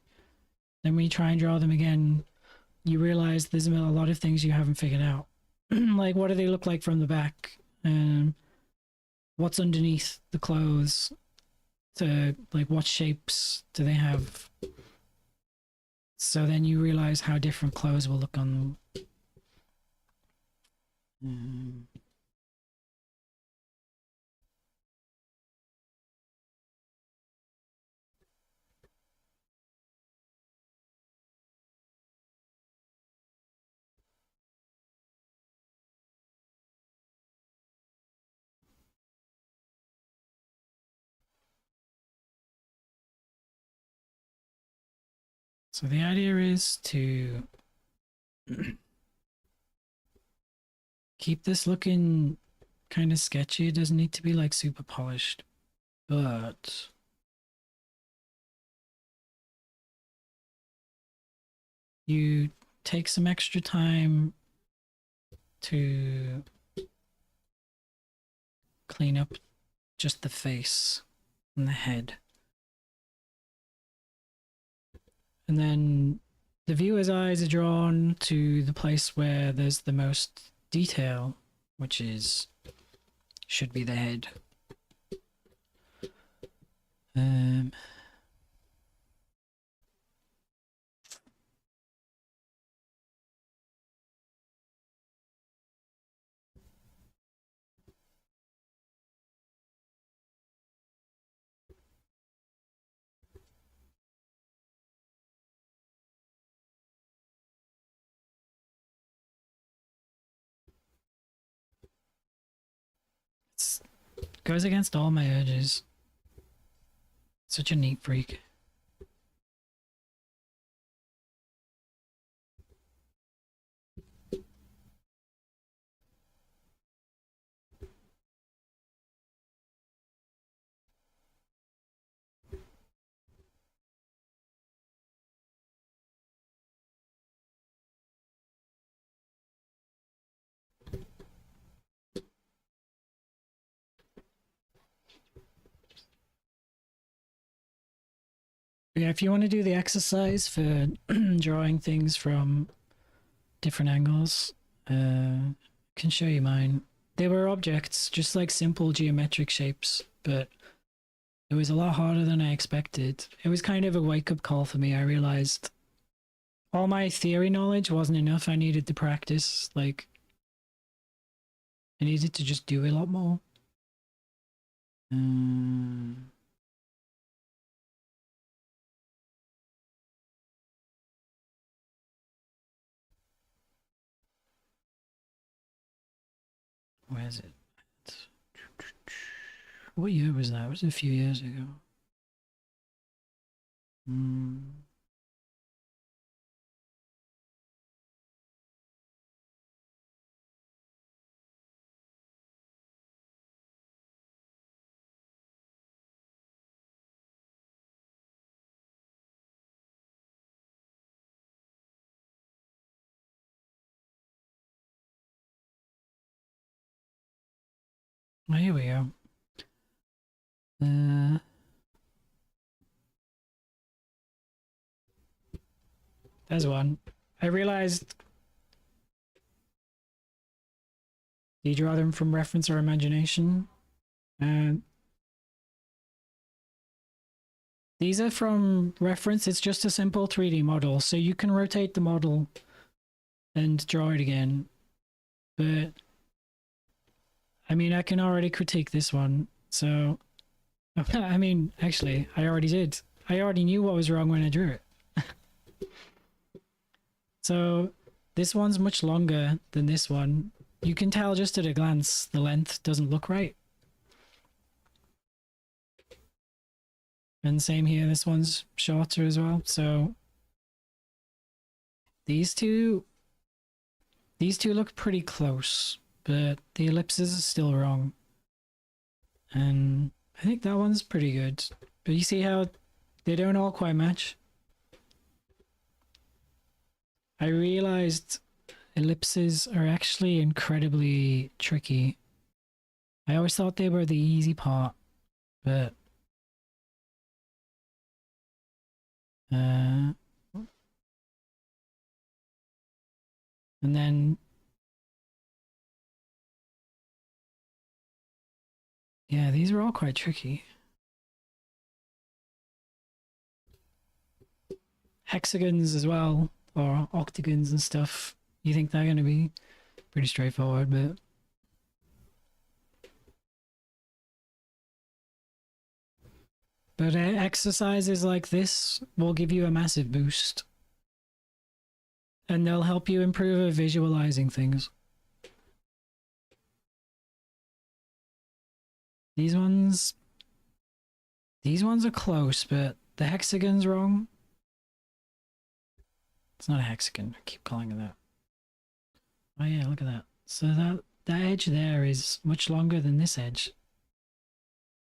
Then when you try and draw them again, you realize there's a lot of things you haven't figured out. Like, what do they look like from the back? What's underneath the clothes? Like, what shapes do they have? So then you realize how different clothes will look on them. So the idea is to keep this looking kind of sketchy. It doesn't need to be like super polished, but you take some extra time to clean up just the face and the head. And then the viewer's eyes are drawn to the place where there's the most detail, which should be the head. Goes against all my urges. Such a neat freak. Yeah, if you want to do the exercise for drawing things from different angles, I can show you mine. They were objects, just like simple geometric shapes, but it was a lot harder than I expected. It was kind of a wake-up call for me. I realized all my theory knowledge wasn't enough. I needed to practice. Like, I needed to just do a lot more. Where is it? What year was that? It was a few years ago. Oh, here we go. There's one. I realized. Do you draw them from reference or imagination? These are from reference. It's just a simple 3D model, so you can rotate the model and draw it again. But I mean, I can already critique this one. So, I mean, actually, I already did. I already knew what was wrong when I drew it. So, this one's much longer than this one. You can tell just at a glance the length doesn't look right. And same here, this one's shorter as well. So, these two look pretty close, but the ellipses are still wrong. And I think that one's pretty good. But you see how they don't all quite match? I realized ellipses are actually incredibly tricky. I always thought they were the easy part, but and then yeah, these are all quite tricky. Hexagons as well, or octagons and stuff. You think they're going to be pretty straightforward, but exercises like this will give you a massive boost. And they'll help you improve at visualizing things. These ones are close, but the hexagon's wrong. It's not a hexagon. I keep calling it that. Oh yeah, look at that. So that edge there is much longer than this edge.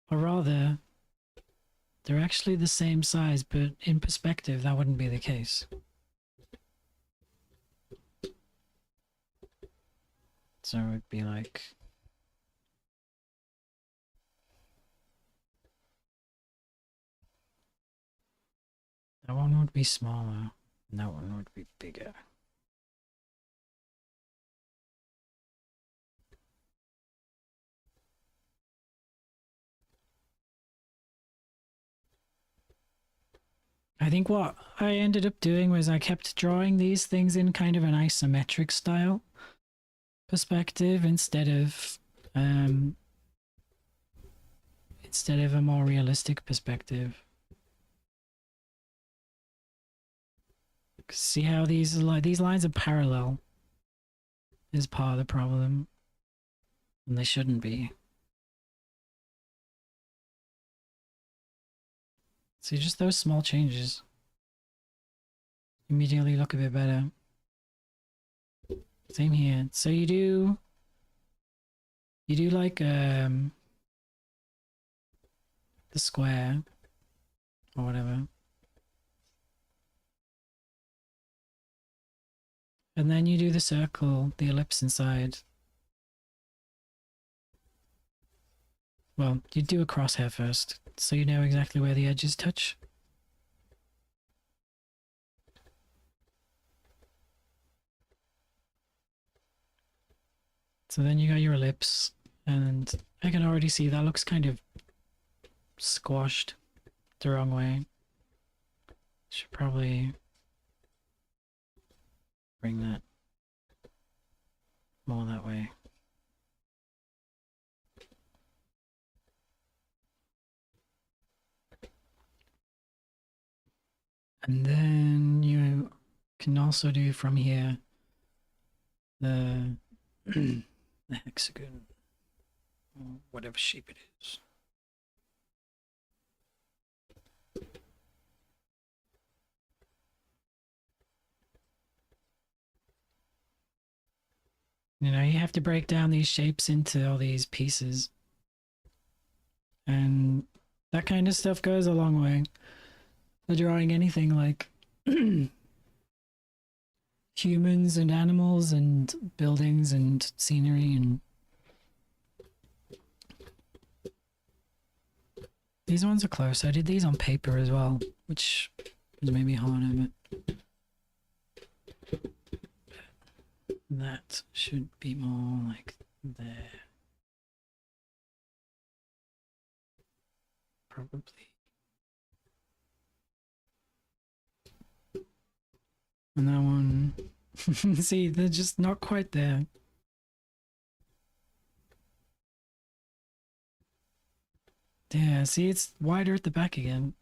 Or rather, they're actually the same size, but in perspective, that wouldn't be the case. So it'd be like... that one would be smaller, and that one would be bigger. I think what I ended up doing was I kept drawing these things in kind of an isometric style perspective instead of a more realistic perspective. See how these lines are parallel is part of the problem, and they shouldn't be. See, just those small changes immediately look a bit better. Same here. So you do like the square or whatever. And then you do the circle, the ellipse inside. Well, you do a crosshair first, so you know exactly where the edges touch. So then you got your ellipse, and I can already see that looks kind of squashed the wrong way. Should probably bring that more that way. And then you can also do from here the the hexagon, or whatever shape it is. You know, you have to break down these shapes into all these pieces. And that kind of stuff goes a long way. The drawing anything like humans and animals and buildings and scenery, and these ones are close. I did these on paper as well, which is maybe harder, but that should be more like there. Probably. And that one, see, they're just not quite there. Yeah, see, it's wider at the back again.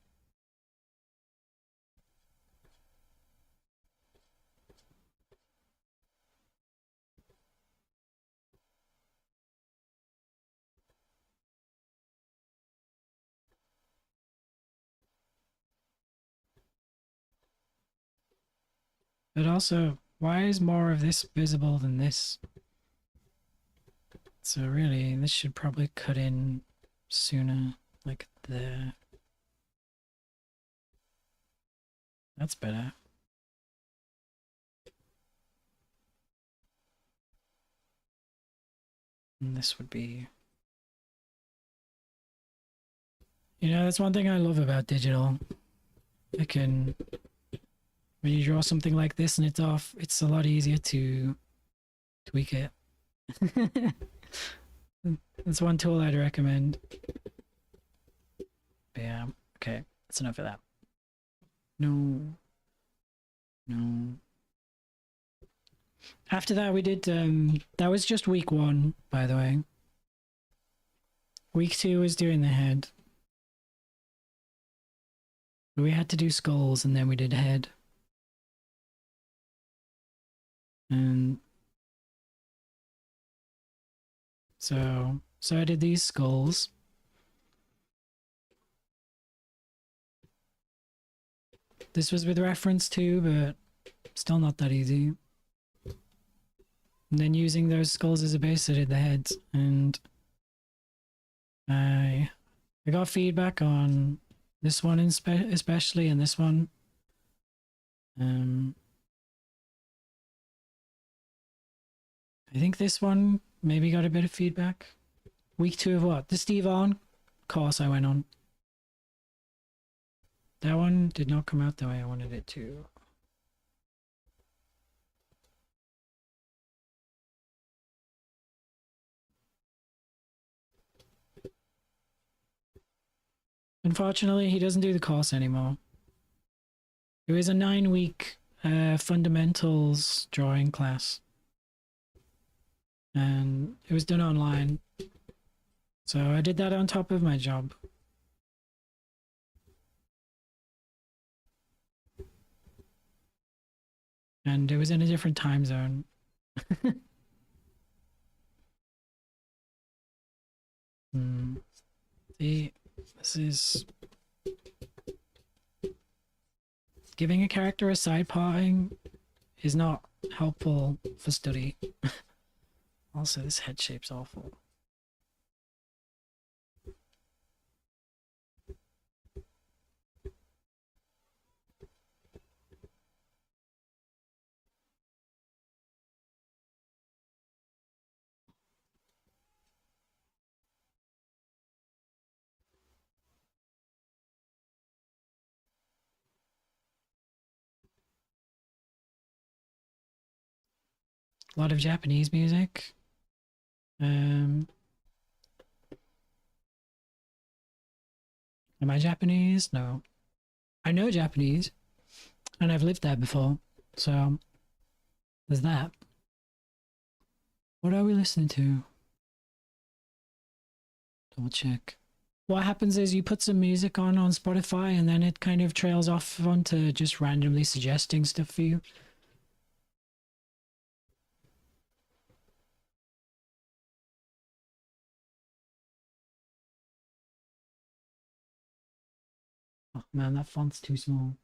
But also, why is more of this visible than this? So really, this should probably cut in sooner, like there. That's better. And this would be... You know, that's one thing I love about digital. I can... When you draw something like this and it's off, it's a lot easier to tweak it. That's one tool I'd recommend. But yeah, okay, that's enough of that. No. No. After that, we did, that was just week 1, by the way. Week 2 was doing the head. We had to do skulls and then we did head. And so I did these skulls. This was with reference to, but still not that easy. And then using those skulls as a base, I did the heads, and I got feedback on this one especially, and this one. I think this one maybe got a bit of feedback. Week 2 of what? The Steve On course I went on. That one did not come out the way I wanted it to. Unfortunately, he doesn't do the course anymore. It was a 9-week fundamentals drawing class. And it was done online. So I did that on top of my job. And it was in a different time zone. See, this is Giving a character a side parting is not helpful for study. Also, this head shape's awful. A lot of Japanese music. Am I Japanese? No. I know Japanese, and I've lived there before, so there's that. What are we listening to? Double check. What happens is you put some music on Spotify, and then it kind of trails off onto just randomly suggesting stuff for you. Oh man, that font's too small.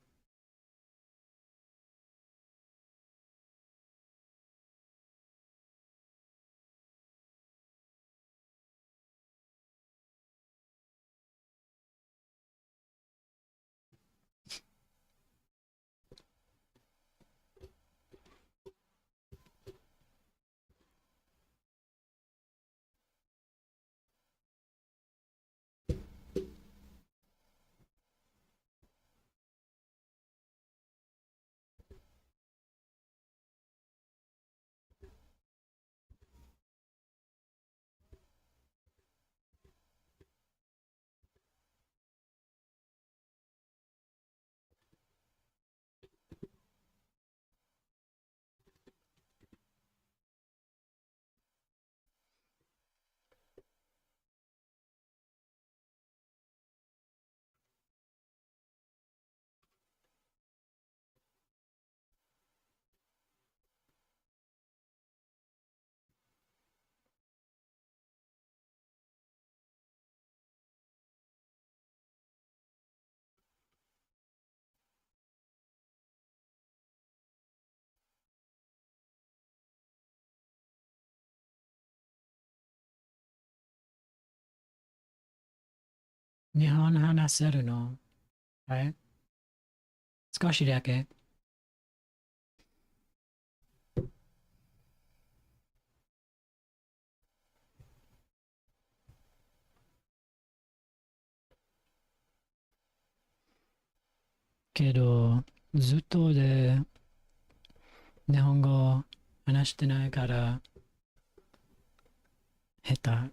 Nihon hanaseru no. Right? 少しだけ。けど、ずっとで日本語話してないから、下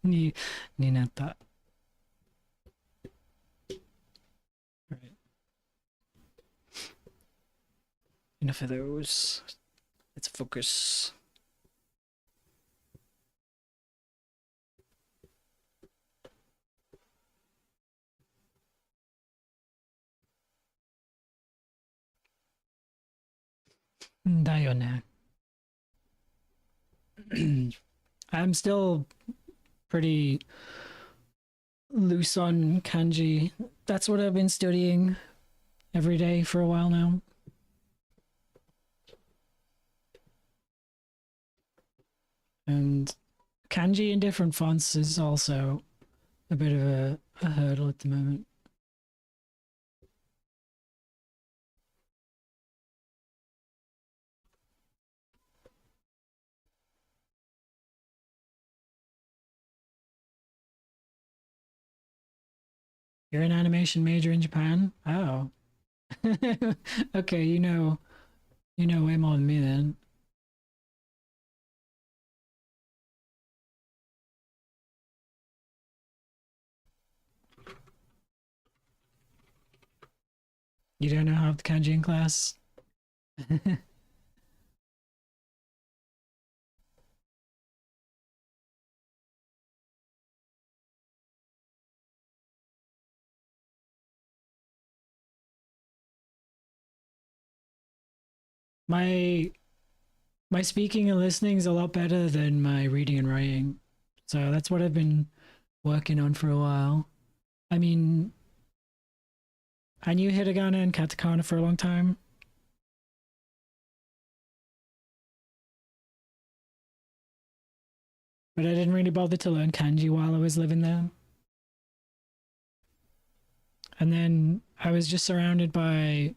手になった。Right. Enough of those. Let's focus. Da yo ne. I'm still pretty loose on kanji. That's what I've been studying every day for a while now. And kanji in different fonts is also a bit of a hurdle at the moment. You're an animation major in Japan? Oh. Okay, you know way more than me then. You don't know how the kanji in class? my my speaking and listening is a lot better than my reading and writing. So that's what I've been working on for a while. I mean, I knew hiragana and katakana for a long time. But I didn't really bother to learn kanji while I was living there. And then I was just surrounded by,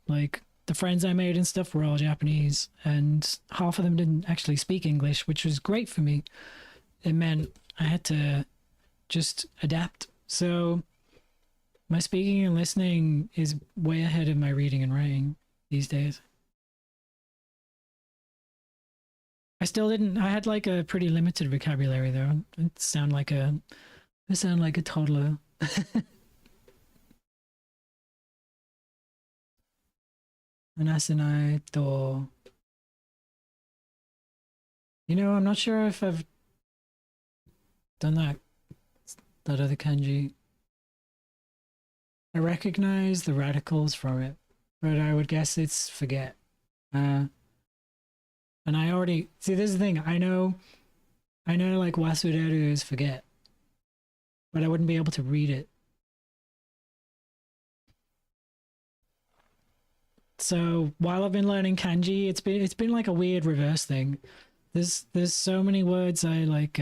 like, the friends I made and stuff were all Japanese, and half of them didn't actually speak English, which was great for me. It meant I had to just adapt. So my speaking and listening is way ahead of my reading and writing these days. I still didn't. I had like a pretty limited vocabulary though. I sound like a toddler. Anasanai to. You know, I'm not sure if I've done that other kanji. I recognize the radicals from it, but I would guess it's forget. And I already see. This is the thing. I know like wasuderu is forget, but I wouldn't be able to read it. So while I've been learning kanji, it's been like a weird reverse thing. There's so many words I like.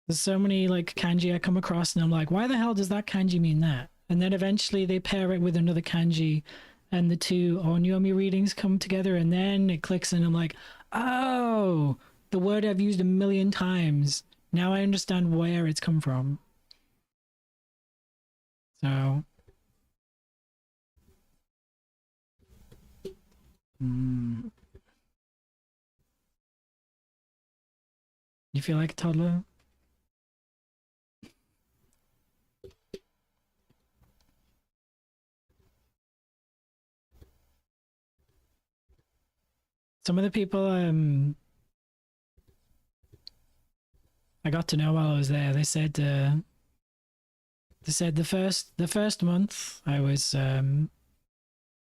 There's so many like kanji I come across, and I'm like, why the hell does that kanji mean that? And then eventually they pair it with another kanji, and the two onyomi readings come together, and then it clicks, and I'm like, oh, the word I've used a million times. Now I understand where it's come from. So. You feel like a toddler? Some of the people I got to know while I was there, they said the first month I was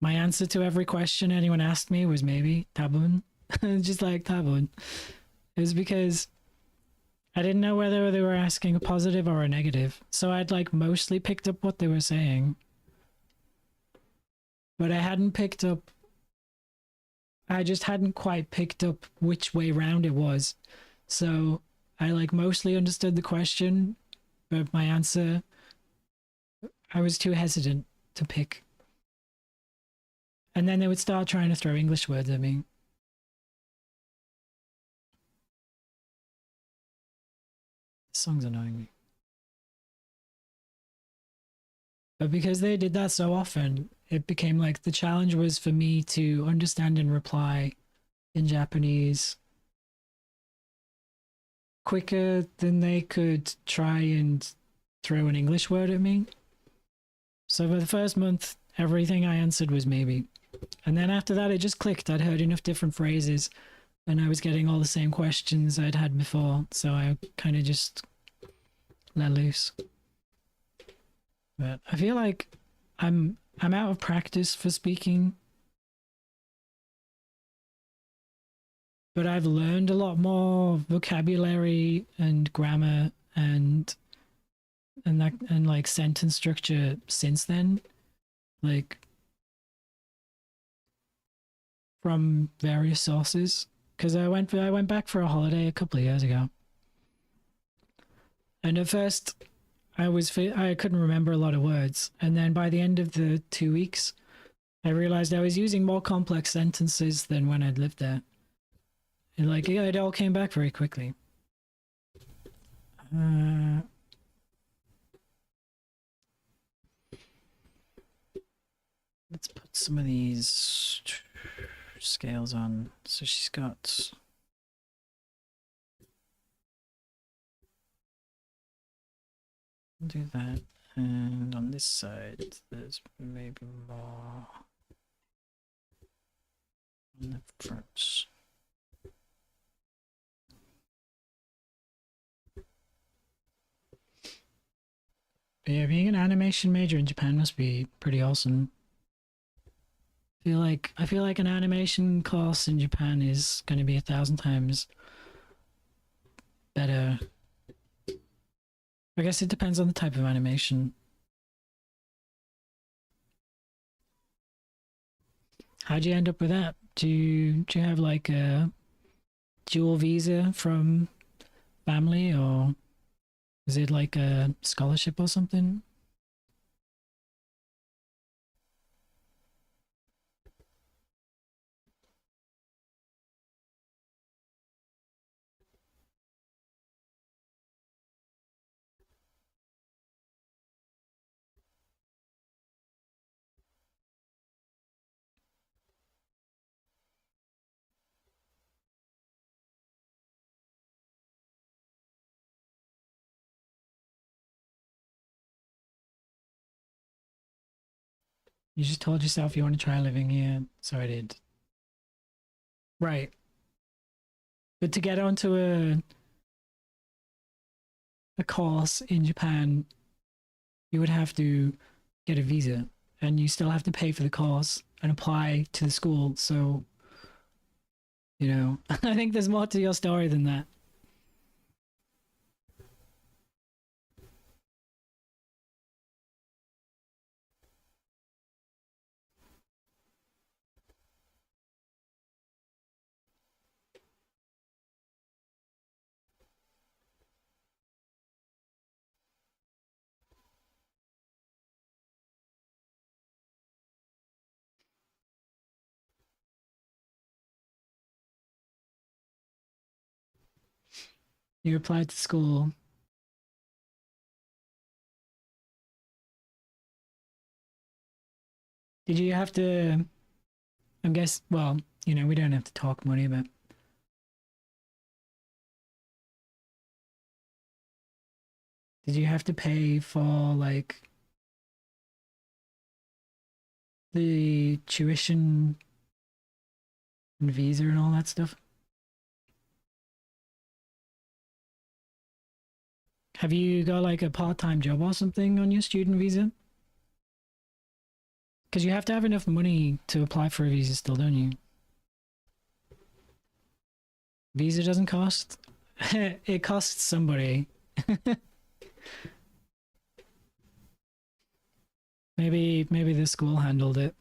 my answer to every question anyone asked me was maybe tabun. Just like tabun. It was because I didn't know whether they were asking a positive or a negative. So I'd like mostly picked up what they were saying. But I just hadn't quite picked up which way round it was. So I like mostly understood the question, but my answer, I was too hesitant to pick. And then they would start trying to throw English words at me. This song's annoying me. But because they did that so often, it became like the challenge was for me to understand and reply in Japanese quicker than they could try and throw an English word at me. So for the first month, everything I answered was maybe. And then after that, it just clicked. I'd heard enough different phrases and I was getting all the same questions I'd had before. So I kind of just let loose. But I feel like I'm out of practice for speaking. But I've learned a lot more vocabulary and grammar and like sentence structure since then. Like from various sources. Because I went back for a holiday a couple of years ago. And at first I couldn't remember a lot of words, and then by the end of the 2 weeks, I realized I was using more complex sentences than when I'd lived there. And like, yeah, it all came back very quickly. Let's put some of these scales on. So she's got. Do that, and on this side there's maybe more on the front. But yeah, being an animation major in Japan must be pretty awesome. I feel like an animation course in Japan is going to be 1,000 times better. I guess it depends on the type of animation. How'd you end up with that? Do you have like a dual visa from family, or is it like a scholarship or something? You just told yourself you want to try living here, so I did. Right. But to get onto a course in Japan, you would have to get a visa, and you still have to pay for the course and apply to the school. So, I think there's more to your story than that. You applied to school. Did you have to? I guess. Well, we don't have to talk money, but did you have to pay for like the tuition and visa and all that stuff? Have you got like a part-time job or something on your student visa? Because you have to have enough money to apply for a visa still, don't you? Visa doesn't cost. It costs somebody. Maybe the school handled it.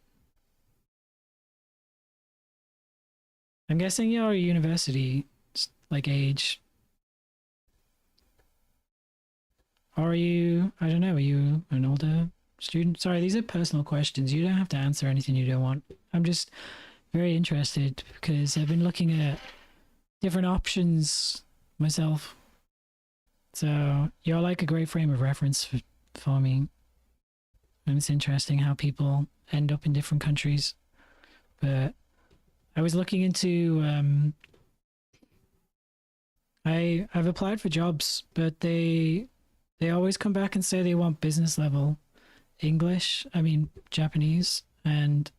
I'm guessing you're a university like age. Or are you, I don't know, are you an older student? Sorry, these are personal questions. You don't have to answer anything you don't want. I'm just very interested because I've been looking at different options myself. So you're like a great frame of reference for me. And it's interesting how people end up in different countries. But I was looking into I've applied for jobs, but they always come back and say they want business level English, I mean Japanese, and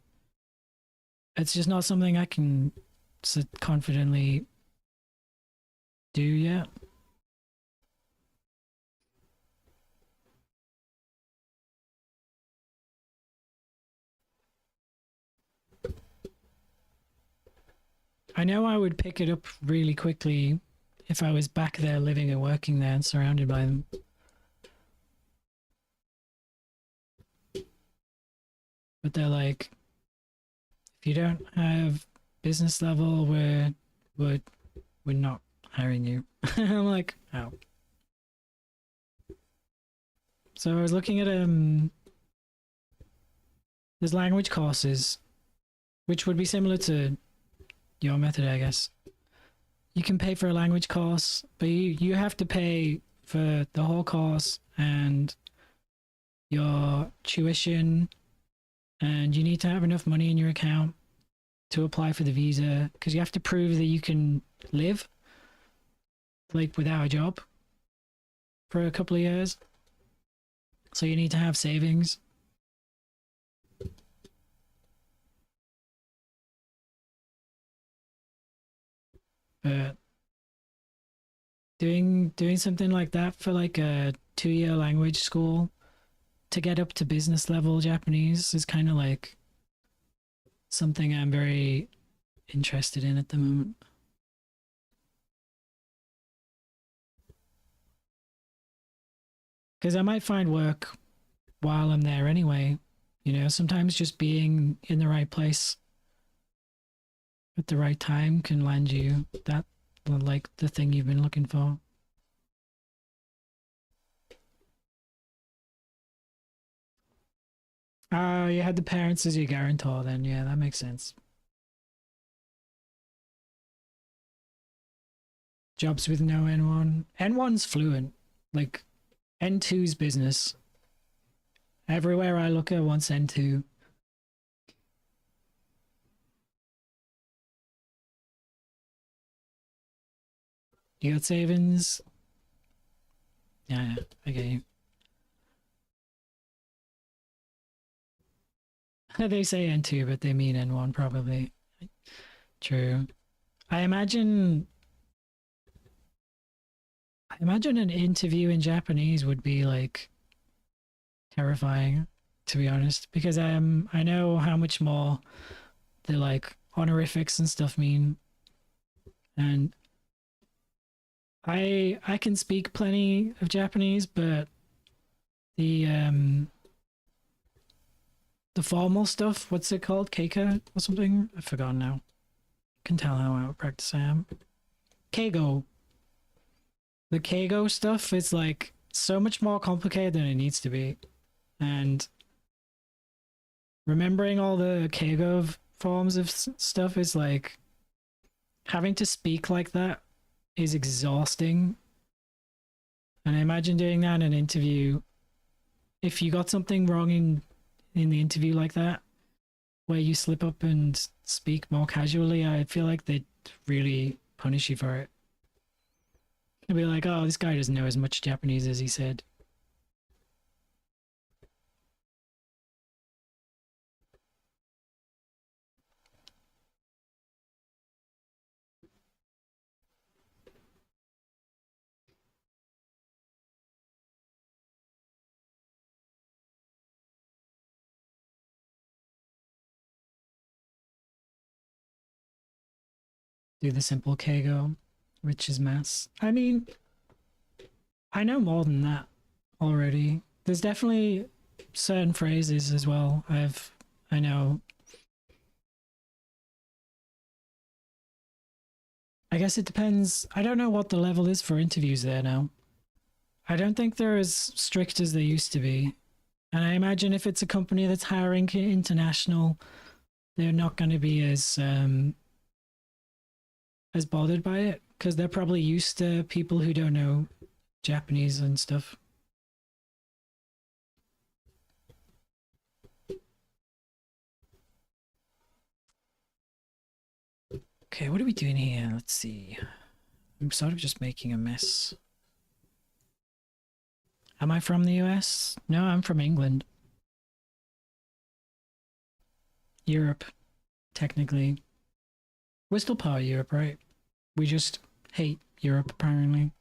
it's just not something I can confidently do yet. I know I would pick it up really quickly if I was back there living and working there and surrounded by them. But they're like, if you don't have business level, we're we're not hiring you. I'm like, oh. So I was looking at there's language courses, which would be similar to your method, I guess. You can pay for a language course, but you have to pay for the whole course and your tuition, and you need to have enough money in your account to apply for the visa because you have to prove that you can live like without a job for a couple of years. So you need to have savings. But doing something like that for like a 2-year language school to get up to business level Japanese is kind of like something I'm very interested in at the moment. Because I might find work while I'm there anyway. You know, sometimes just being in the right place at the right time can land you that, like, the thing you've been looking for. You had the parents as your guarantor then. Yeah, that makes sense. Jobs with no N1. N1's fluent. Like, N2's business. Everywhere I look at wants N2. You got savings? Yeah, I get you. They say N2, but they mean N1 probably. True. I imagine an interview in Japanese would be like terrifying, to be honest, because I know how much more the like honorifics and stuff mean, and I can speak plenty of Japanese, but the the formal stuff, what's it called? Keika or something? I've forgotten now. Can tell how out of practice I am. Keigo. The Keigo stuff is like so much more complicated than it needs to be. And remembering all the Keigo forms of stuff is like having to speak like that is exhausting. And I imagine doing that in an interview. If you got something wrong in the interview like that, where you slip up and speak more casually, I feel like they'd really punish you for it. They'd be like, "Oh, this guy doesn't know as much Japanese as he said." Do the simple Keigo, which is mass. I mean, I know more than that already. There's definitely certain phrases as well. I know. I guess it depends. I don't know what the level is for interviews there now. I don't think they're as strict as they used to be. And I imagine if it's a company that's hiring international, they're not going to be as bothered by it because they're probably used to people who don't know Japanese and stuff. Okay, what are we doing here? Let's see. I'm sort of just making a mess. Am I from the US? No, I'm from England. Europe, technically. We're still part of Europe, right? We just hate Europe, apparently.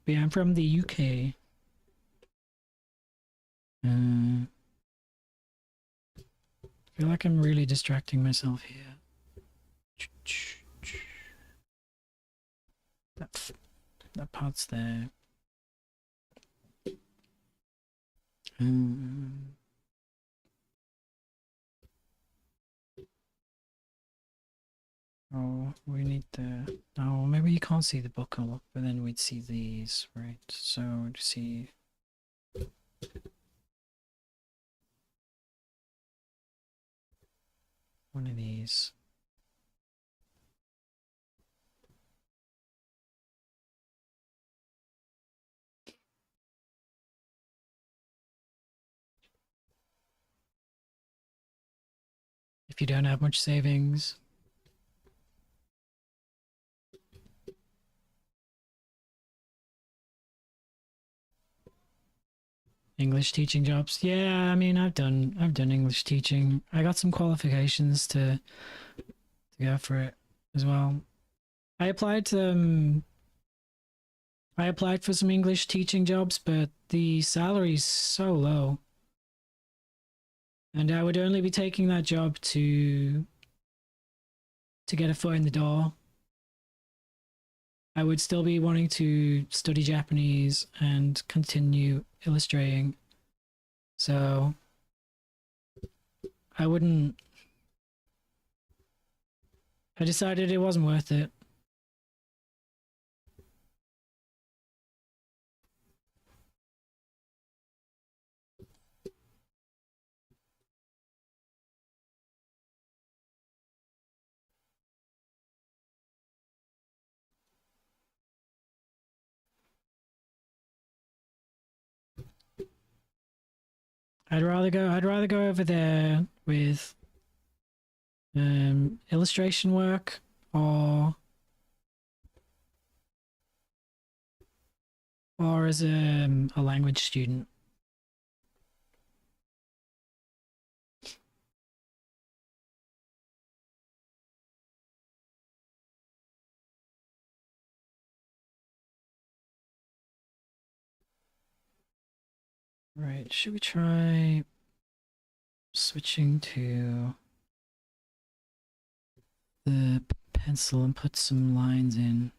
But yeah, I'm from the UK. I feel like I'm really distracting myself here. That part's there. Oh, we need the. Oh, maybe you can't see the book a lot, but then we'd see these, right? So to see. One of these. If you don't have much savings. English teaching jobs. Yeah, I mean, I've done English teaching. I got some qualifications to go for it as well. I applied to I applied for some English teaching jobs, but the salary's so low. And I would only be taking that job to get a foot in the door. I would still be wanting to study Japanese and continue illustrating. So I wouldn't. I decided it wasn't worth it. I'd rather go over there with illustration work or as a language student. Right, should we try switching to the pencil and put some lines in?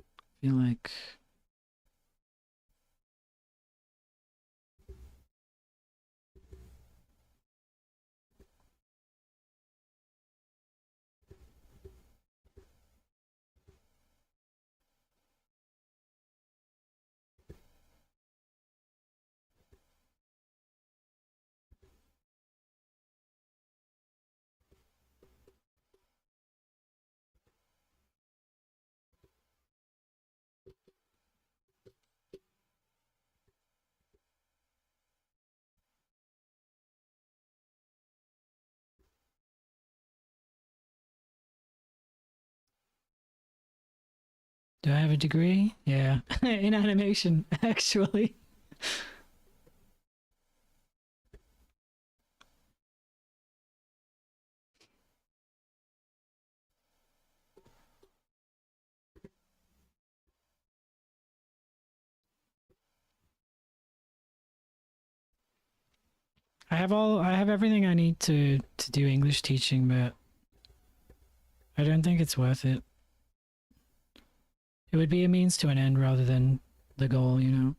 I feel like do I have a degree? Yeah, in animation, actually. I have everything I need to do English teaching, but I don't think it's worth it. It would be a means to an end rather than the goal, you know.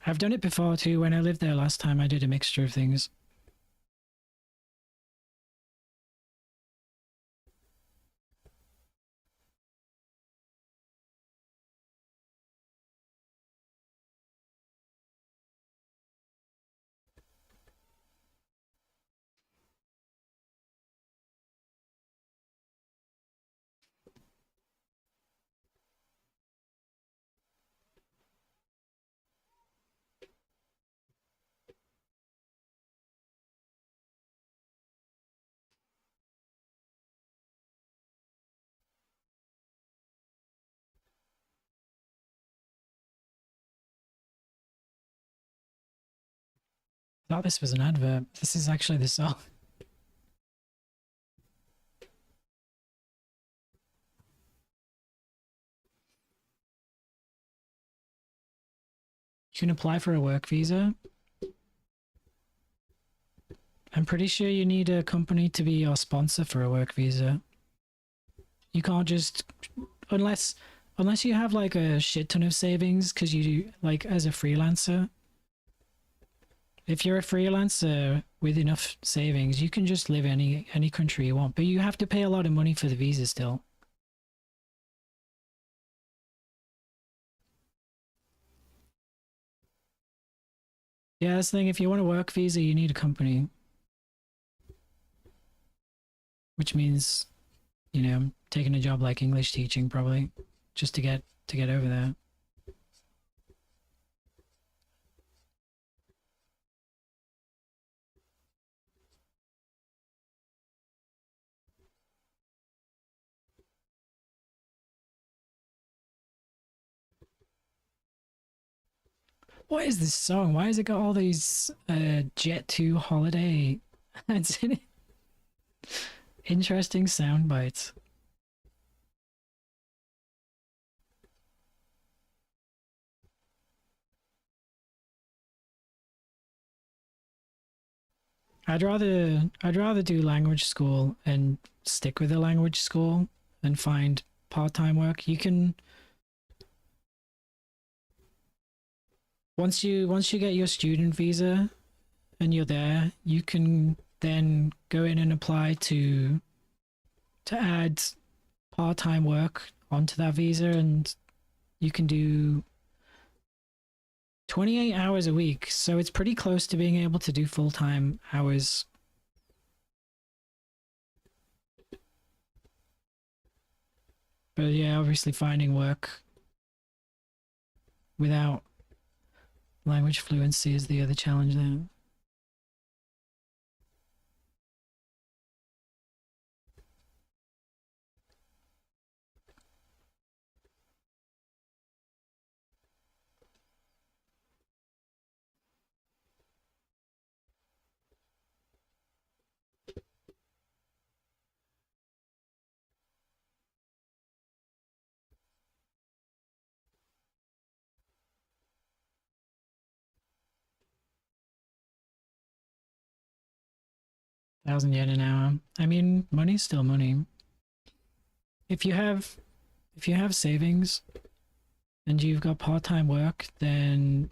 I've done it before too. When I lived there last time, I did a mixture of things. I thought this was an advert. This is actually the song. You can apply for a work visa. I'm pretty sure you need a company to be your sponsor for a work visa. You can't just unless you have like a shit ton of savings because you do like as a freelancer. If you're a freelancer with enough savings, you can just live any country you want, but you have to pay a lot of money for the visa still. Yeah, that's the thing. If you want a work visa, you need a company, which means, you know, taking a job like English teaching probably just to get over there. What is this song? Why has it got all these Jet 2 holiday ads in it? Interesting sound bites. I'd rather do language school and stick with the language school than find part-time work. once you get your student visa and you're there, you can then go in and apply to add part-time work onto that visa, and you can do 28 hours a week. So it's pretty close to being able to do full-time hours. But yeah, obviously finding work without language fluency is the other challenge there. yen an hour. I mean, money's still money. If you have savings and you've got part-time work, then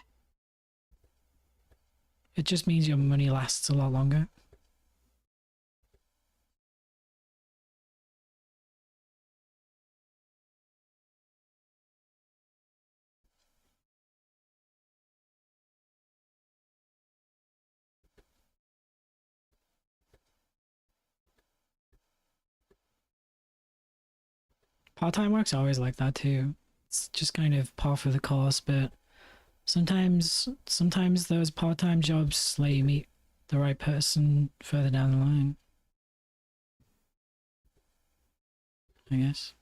it just means your money lasts a lot longer. Part-time work's always like that too. It's just kind of par for the course, but sometimes those part-time jobs let you meet the right person further down the line, I guess.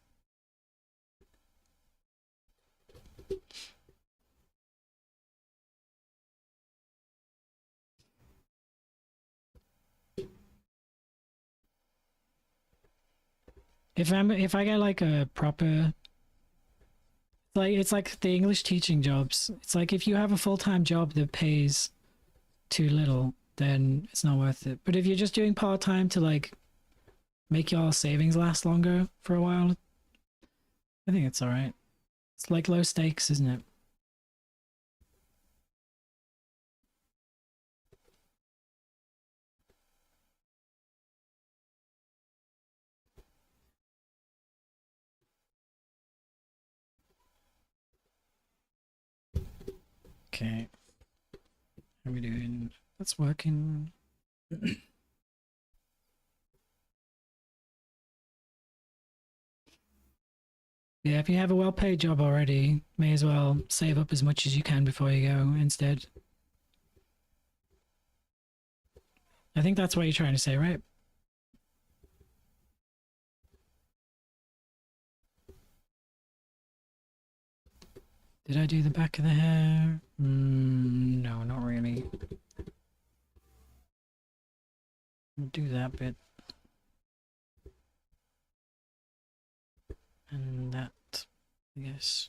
If I get like a proper, like, it's like the English teaching jobs. It's like if you have a full-time job that pays too little, then it's not worth it. But if you're just doing part-time to like make your savings last longer for a while, I think it's all right. It's like low stakes, isn't it? Okay. How are we doing? That's working. Yeah, if you have a well-paid job already, may as well save up as much as you can before you go instead. I think that's what you're trying to say, right? Did I do the back of the hair? No, not really. I'll do that bit. And that, I guess.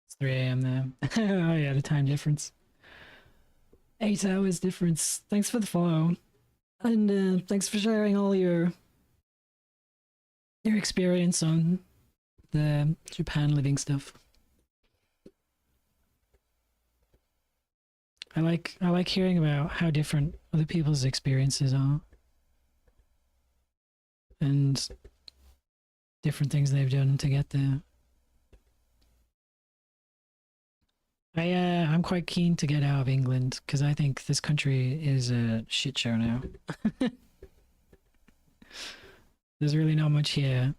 It's 3 a.m. there. Oh yeah, the time difference. 8 hours difference. Thanks for the follow. And thanks for sharing all your experience on the Japan living stuff. I like hearing about how different other people's experiences are and different things they've done to get there. I'm quite keen to get out of England because I think this country is a shit show now. There's really not much here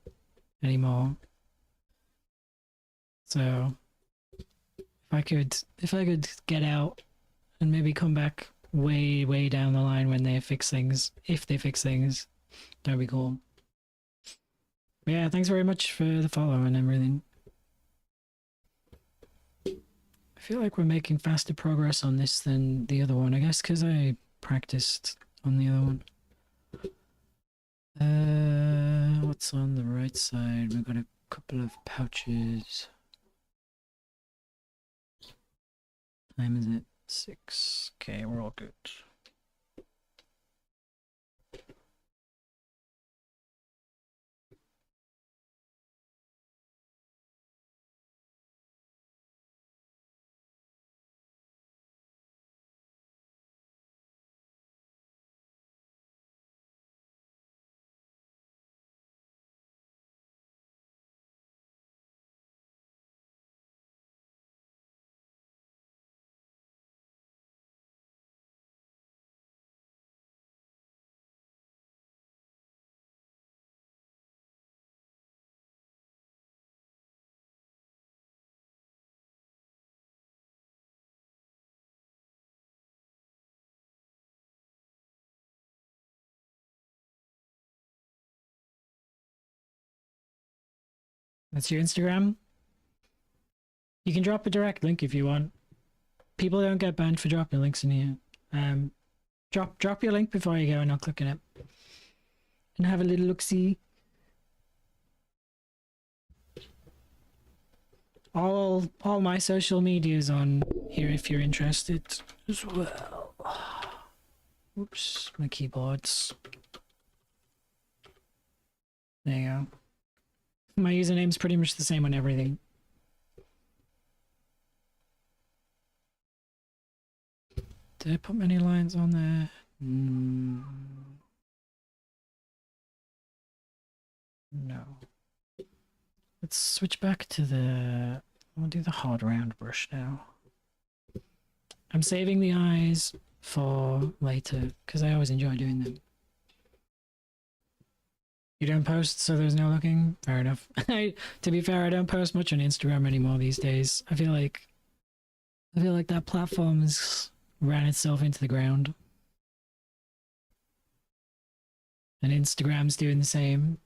anymore. So if I could get out and maybe come back way down the line when they fix things, if they fix things, that'd be cool. But yeah, thanks very much for the follow and everything. I feel like we're making faster progress on this than the other one. I guess because I practiced on the other one. What's on the right side? We've got a couple of pouches. Time is it? 6. Okay, we're all good. That's your Instagram. You can drop a direct link if you want. People don't get banned for dropping links in here. Drop your link before you go, and I'll click on it and have a little look see. All my social medias on here if you're interested as well. Oops, my keyboards. There you go. My username's pretty much the same on everything. Did I put many lines on there? No. Let's switch back to the... I'll do the hard round brush now. I'm saving the eyes for later, because I always enjoy doing them. You don't post, so there's no looking? Fair enough. To be fair, I don't post much on Instagram anymore these days. I feel like that platform has ran itself into the ground. And Instagram's doing the same.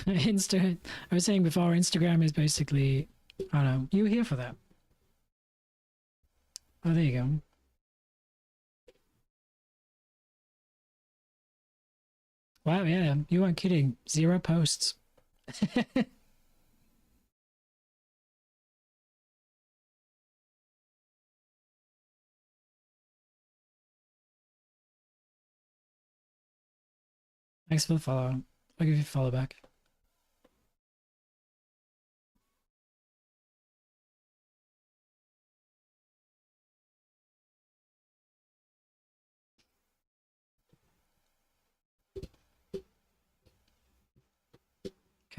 I was saying before, Instagram is basically, I don't know, you were here for that. Oh, there you go. Wow, yeah, you weren't kidding. 0 posts. Thanks for the follow. I'll give you a follow back.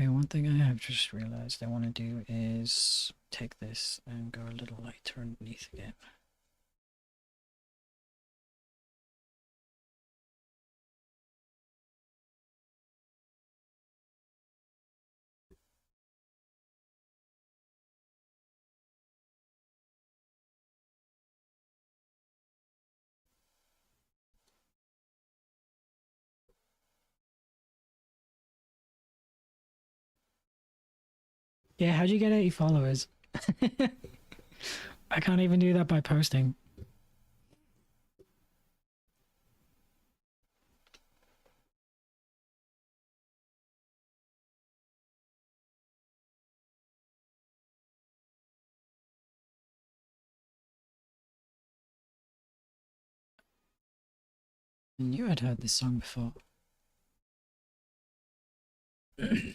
Okay, one thing I have just realized I want to do is take this and go a little lighter underneath again. Yeah, how'd you get 80 followers? I can't even do that by posting. I knew I'd heard this song before. I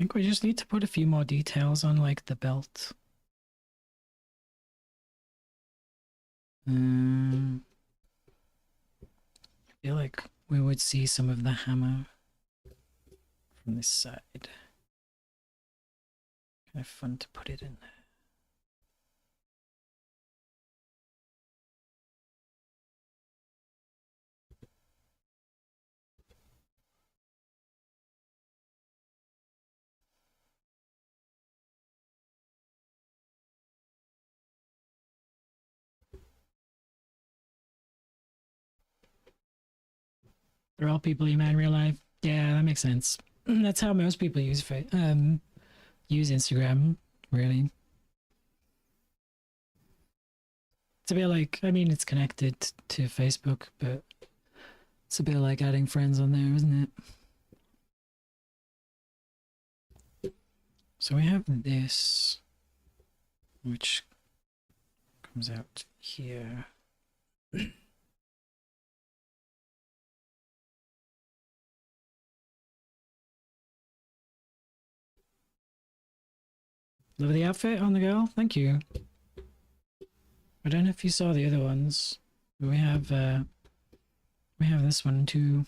think we just need to put a few more details on, like, the belt. I feel like we would see some of the hammer from this side. Kind of fun to put it in there. They're all people you met in real life. Yeah, that makes sense. That's how most people use Instagram, really. It's a bit like, I mean, it's connected to Facebook, but it's a bit like adding friends on there, isn't it? So we have this, which comes out here. Love the outfit on the girl. Thank you. I don't know if you saw the other ones. But we have this one too,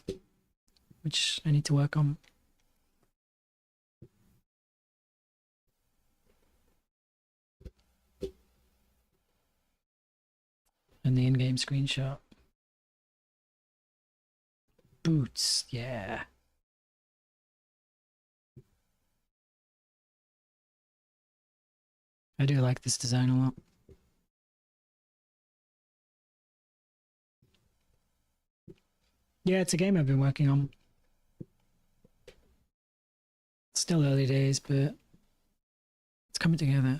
which I need to work on. And the in-game screenshot. Boots, yeah. I do like this design a lot. Yeah, it's a game I've been working on. It's still early days, but it's coming together.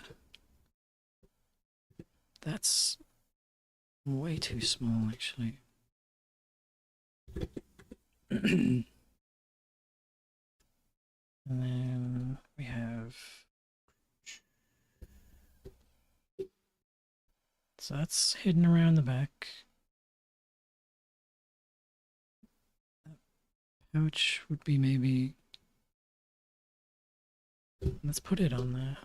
That's way too small, actually. And then we have... So that's hidden around the back. Pouch would be maybe... Let's put it on there.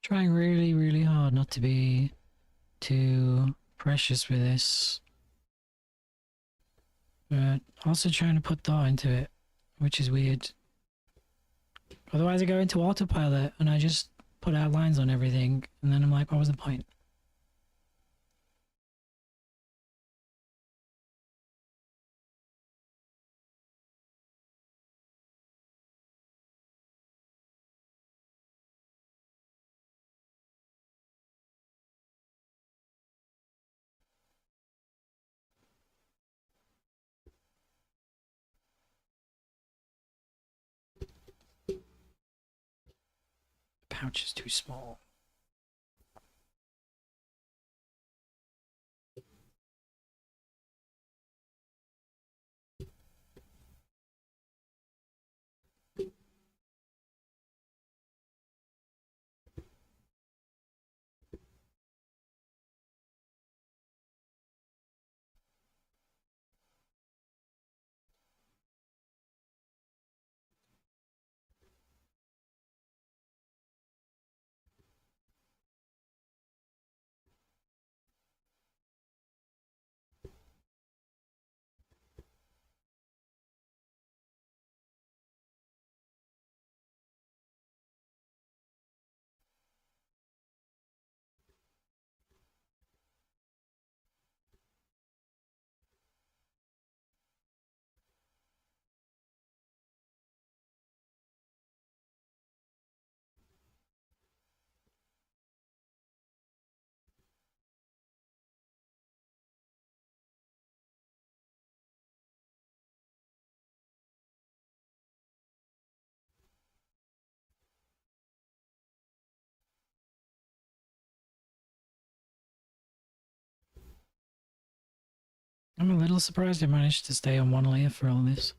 Trying really, really hard not to be too precious with this. But also trying to put thought into it, which is weird. Otherwise I go into autopilot and I just put outlines on everything and then I'm like, what was the point? The pouch is too small. I'm a little surprised I managed to stay on one layer for all this.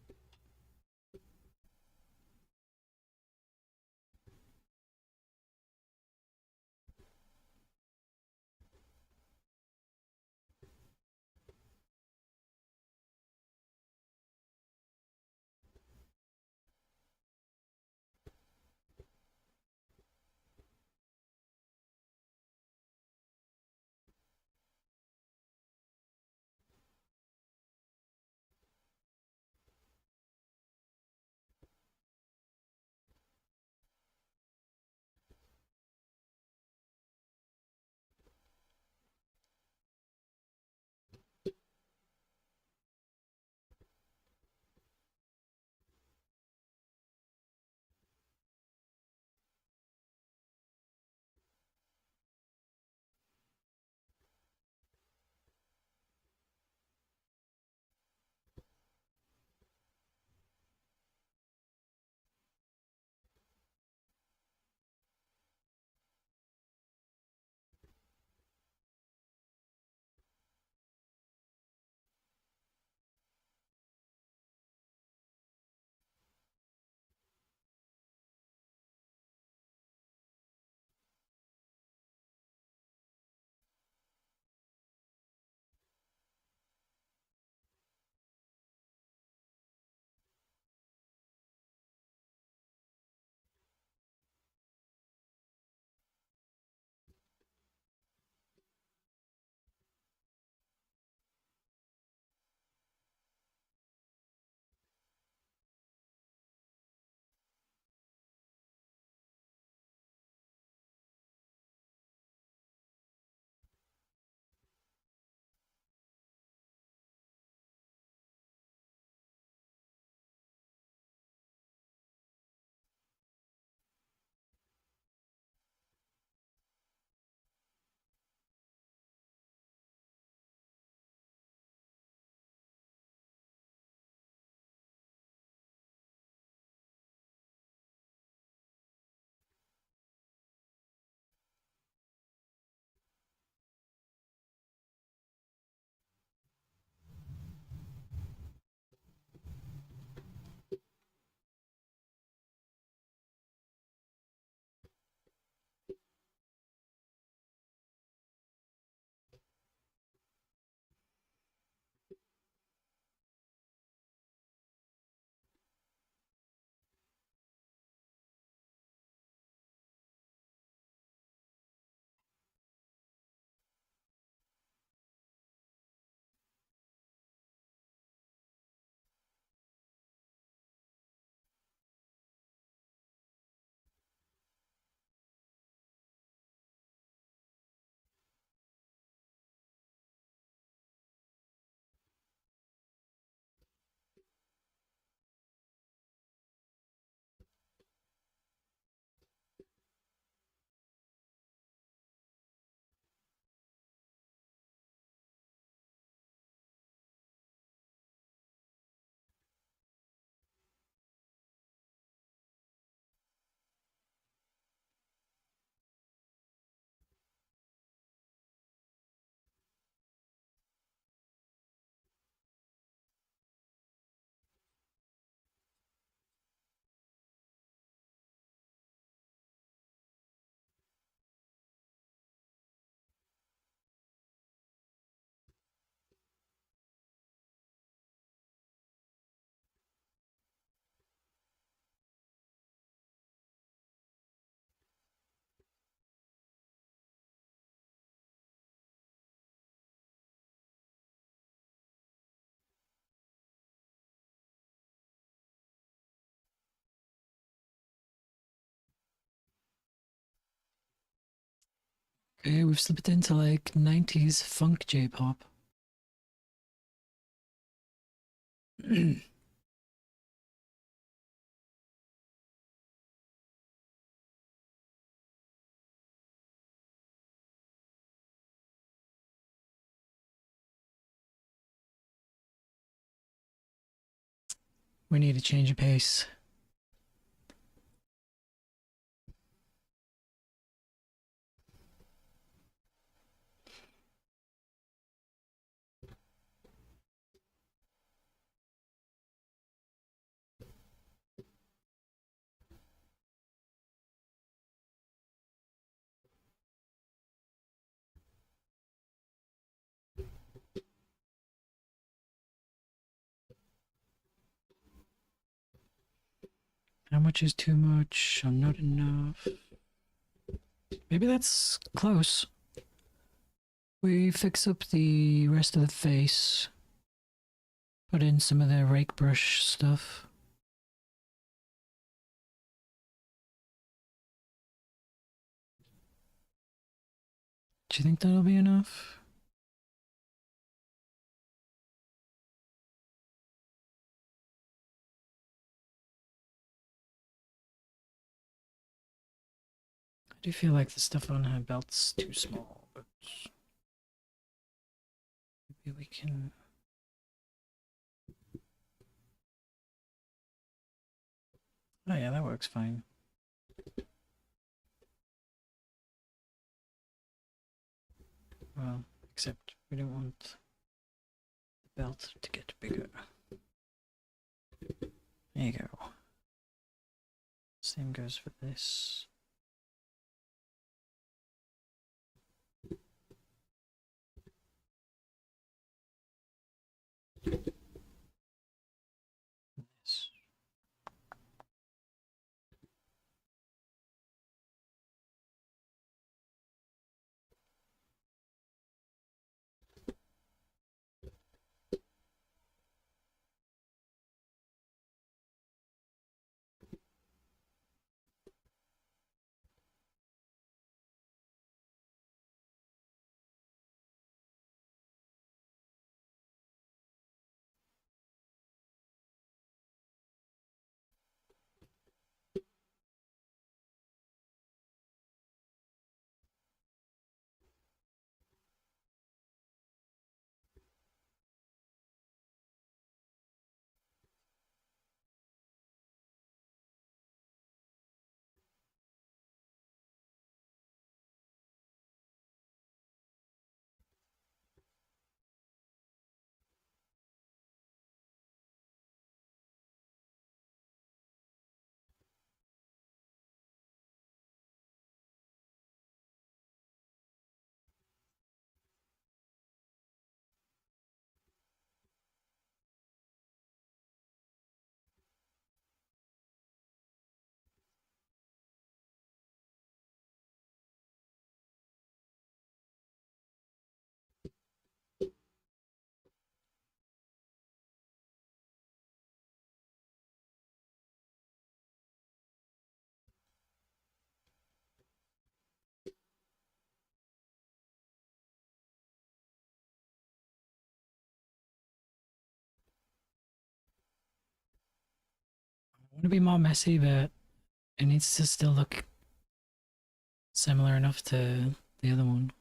Okay, we've slipped into like 90s funk J-pop. We need to change of pace. How much is too much? I'm not enough. Maybe that's close. We fix up the rest of the face. Put in some of the rake brush stuff. Do you think that'll be enough? I do feel like the stuff on her belt's too small, but maybe we can... Oh yeah, that works fine. Well, except we don't want the belt to get bigger. There you go. Same goes for this. This. I want to be more messy, but it needs to still look similar enough to the other one.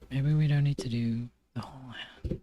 Maybe we don't need to do the whole hand.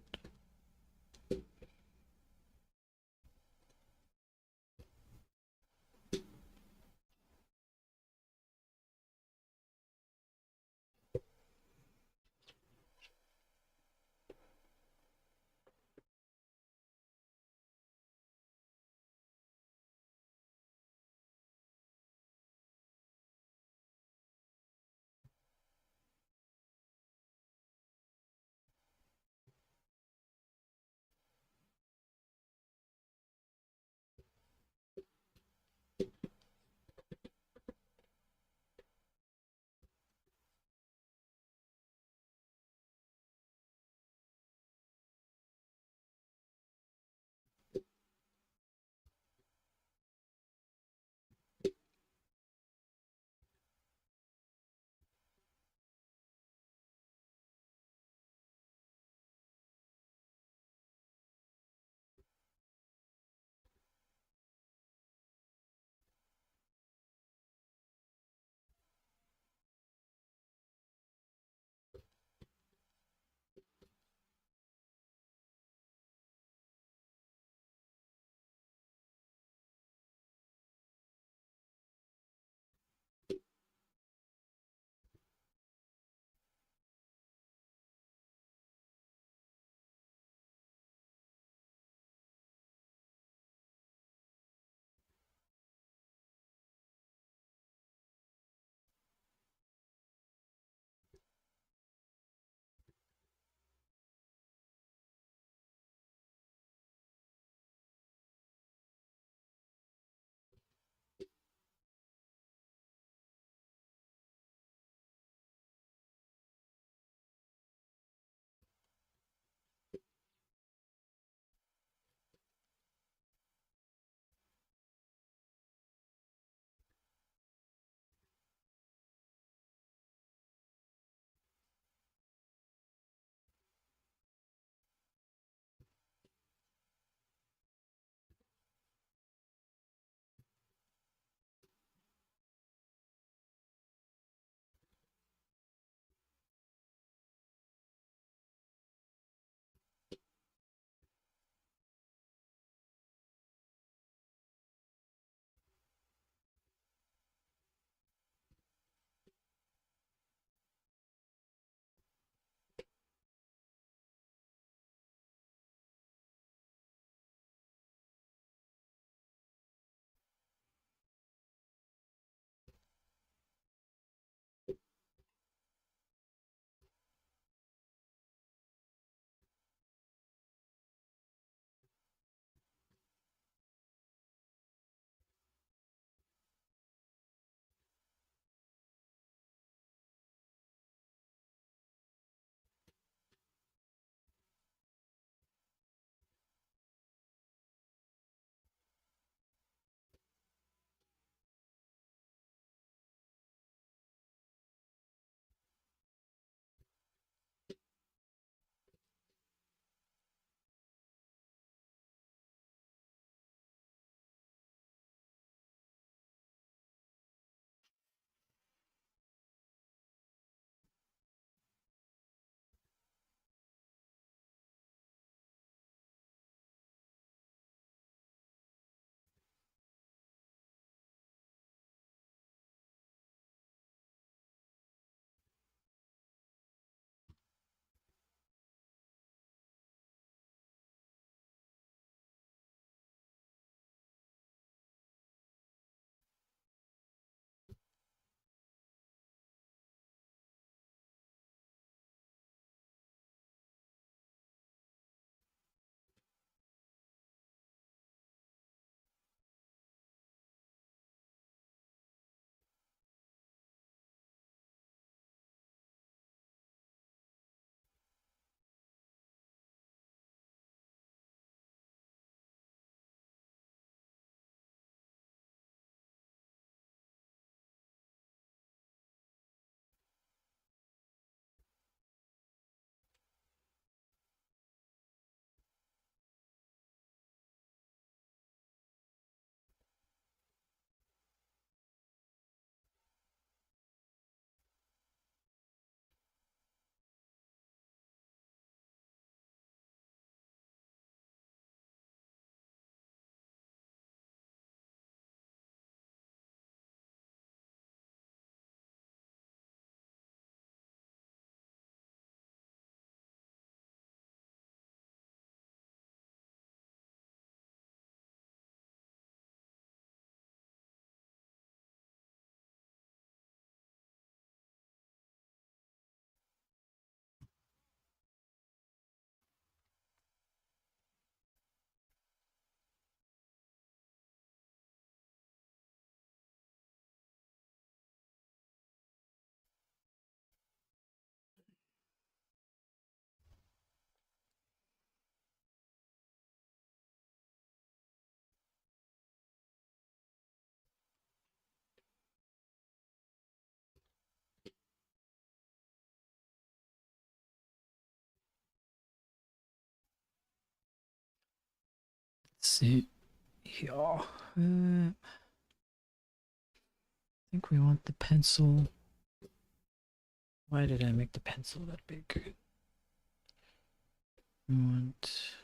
see here. I think we want the pencil. Why did I make the pencil that big? We want.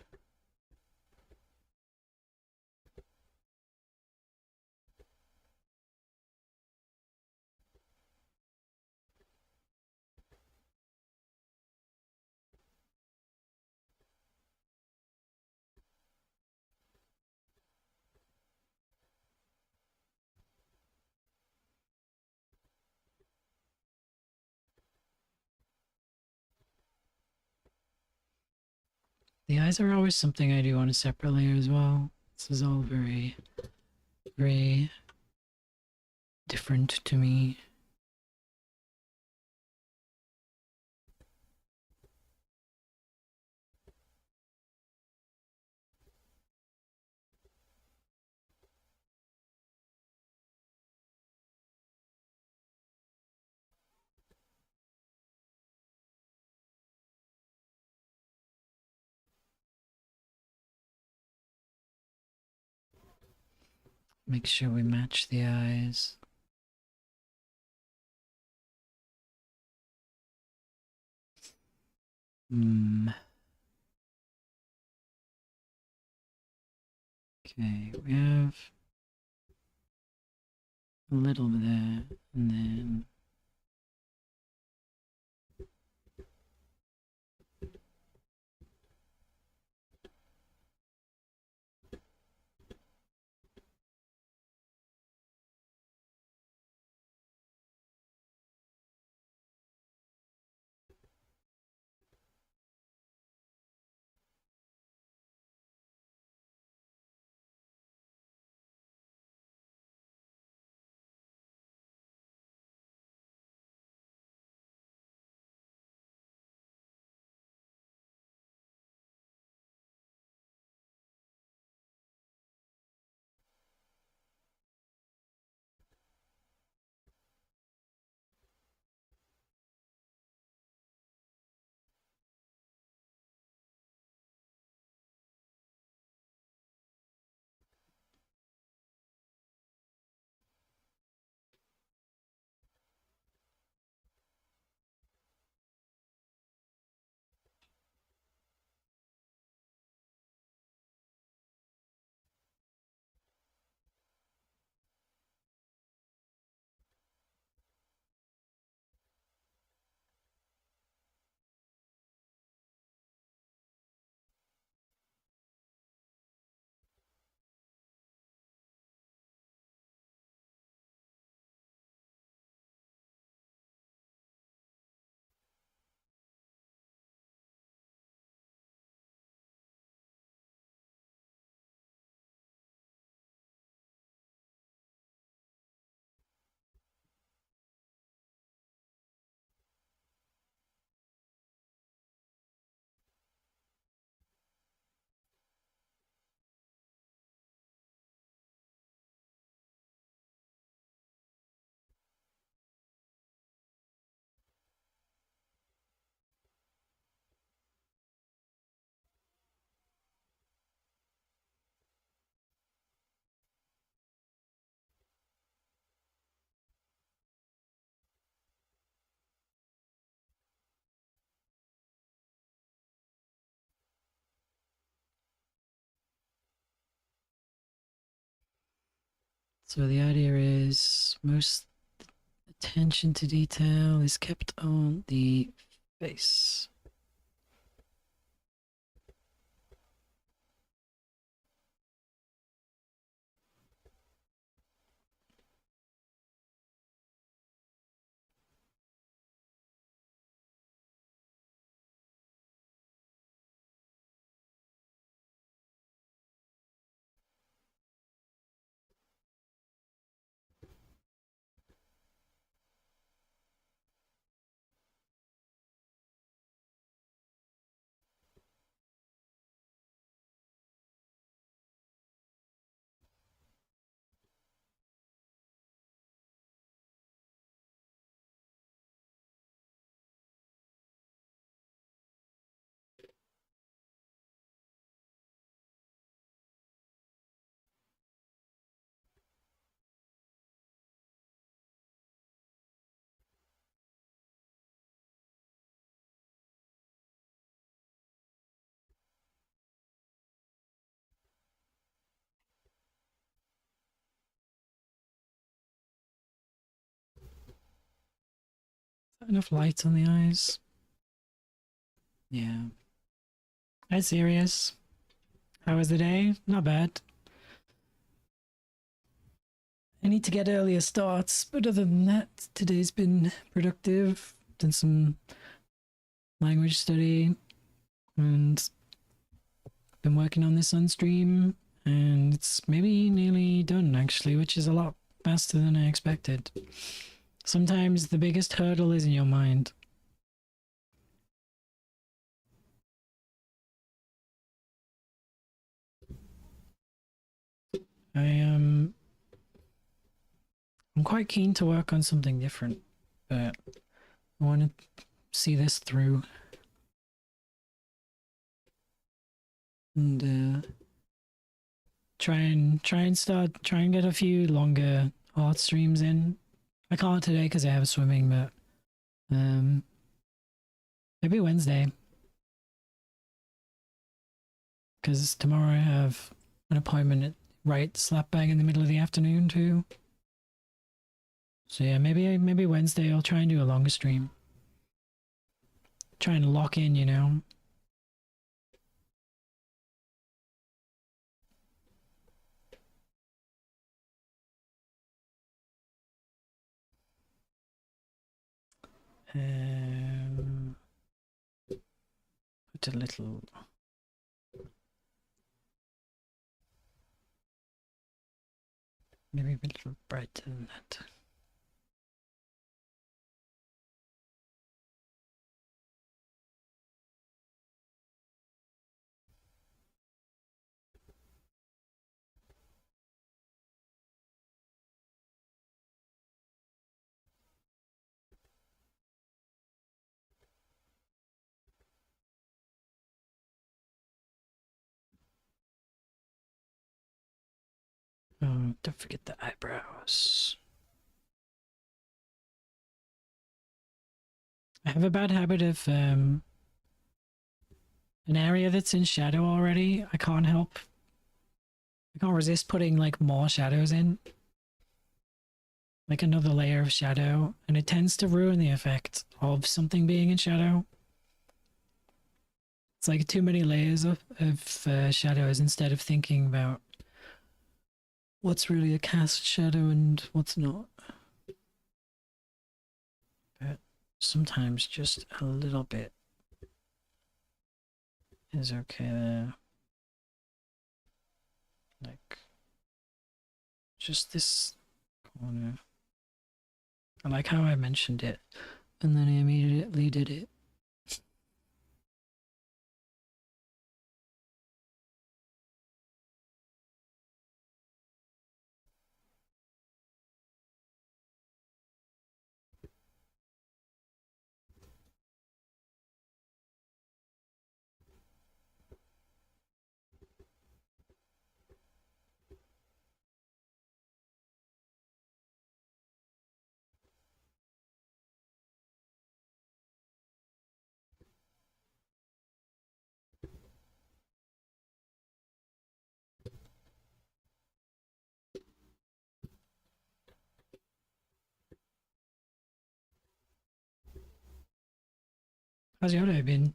The eyes are always something I do on a separate layer as well. This is all very, very different to me. Make sure we match the eyes. Okay, we have a little bit there, and then so the idea is most attention to detail is kept on the face. enough light on the eyes. Yeah. Hi, Sirius. How was the day? Not bad. I need to get earlier starts, but other than that, today's been productive. Done some language study and been working on this on stream, and it's maybe nearly done actually, which is a lot faster than I expected. Sometimes the biggest hurdle is in your mind. I'm quite keen to work on something different, but I want to see this through. And try and get a few longer art streams in. I can't today because I have swimming, but maybe Wednesday. Because tomorrow I have an appointment at right slap bang in the middle of the afternoon too. So yeah, maybe Wednesday I'll try and do a longer stream. Try and lock in, you know. Put a little. Maybe a little brighter than that. Oh, don't forget the eyebrows. I have a bad habit of an area that's in shadow already. I can't resist putting like more shadows in. Like another layer of shadow, and it tends to ruin the effect of something being in shadow. It's like too many layers of shadows instead of thinking about what's really a cast shadow and what's not. But sometimes just a little bit is okay there. Like just this corner. I like how I mentioned it and then I immediately did it. How's your day been?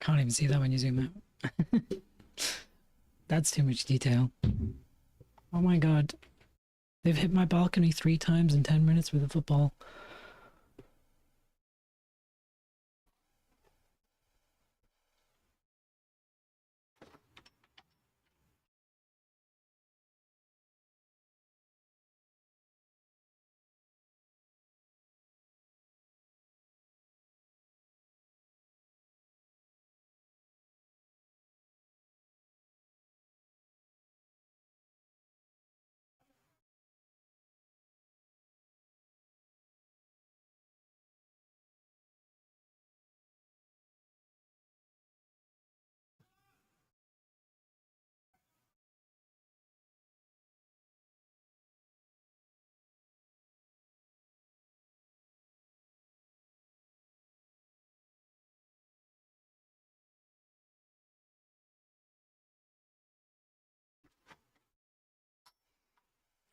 can't even see that when you zoom out. That's too much detail. Oh my god. They've hit my balcony 3 times in 10 minutes with a football.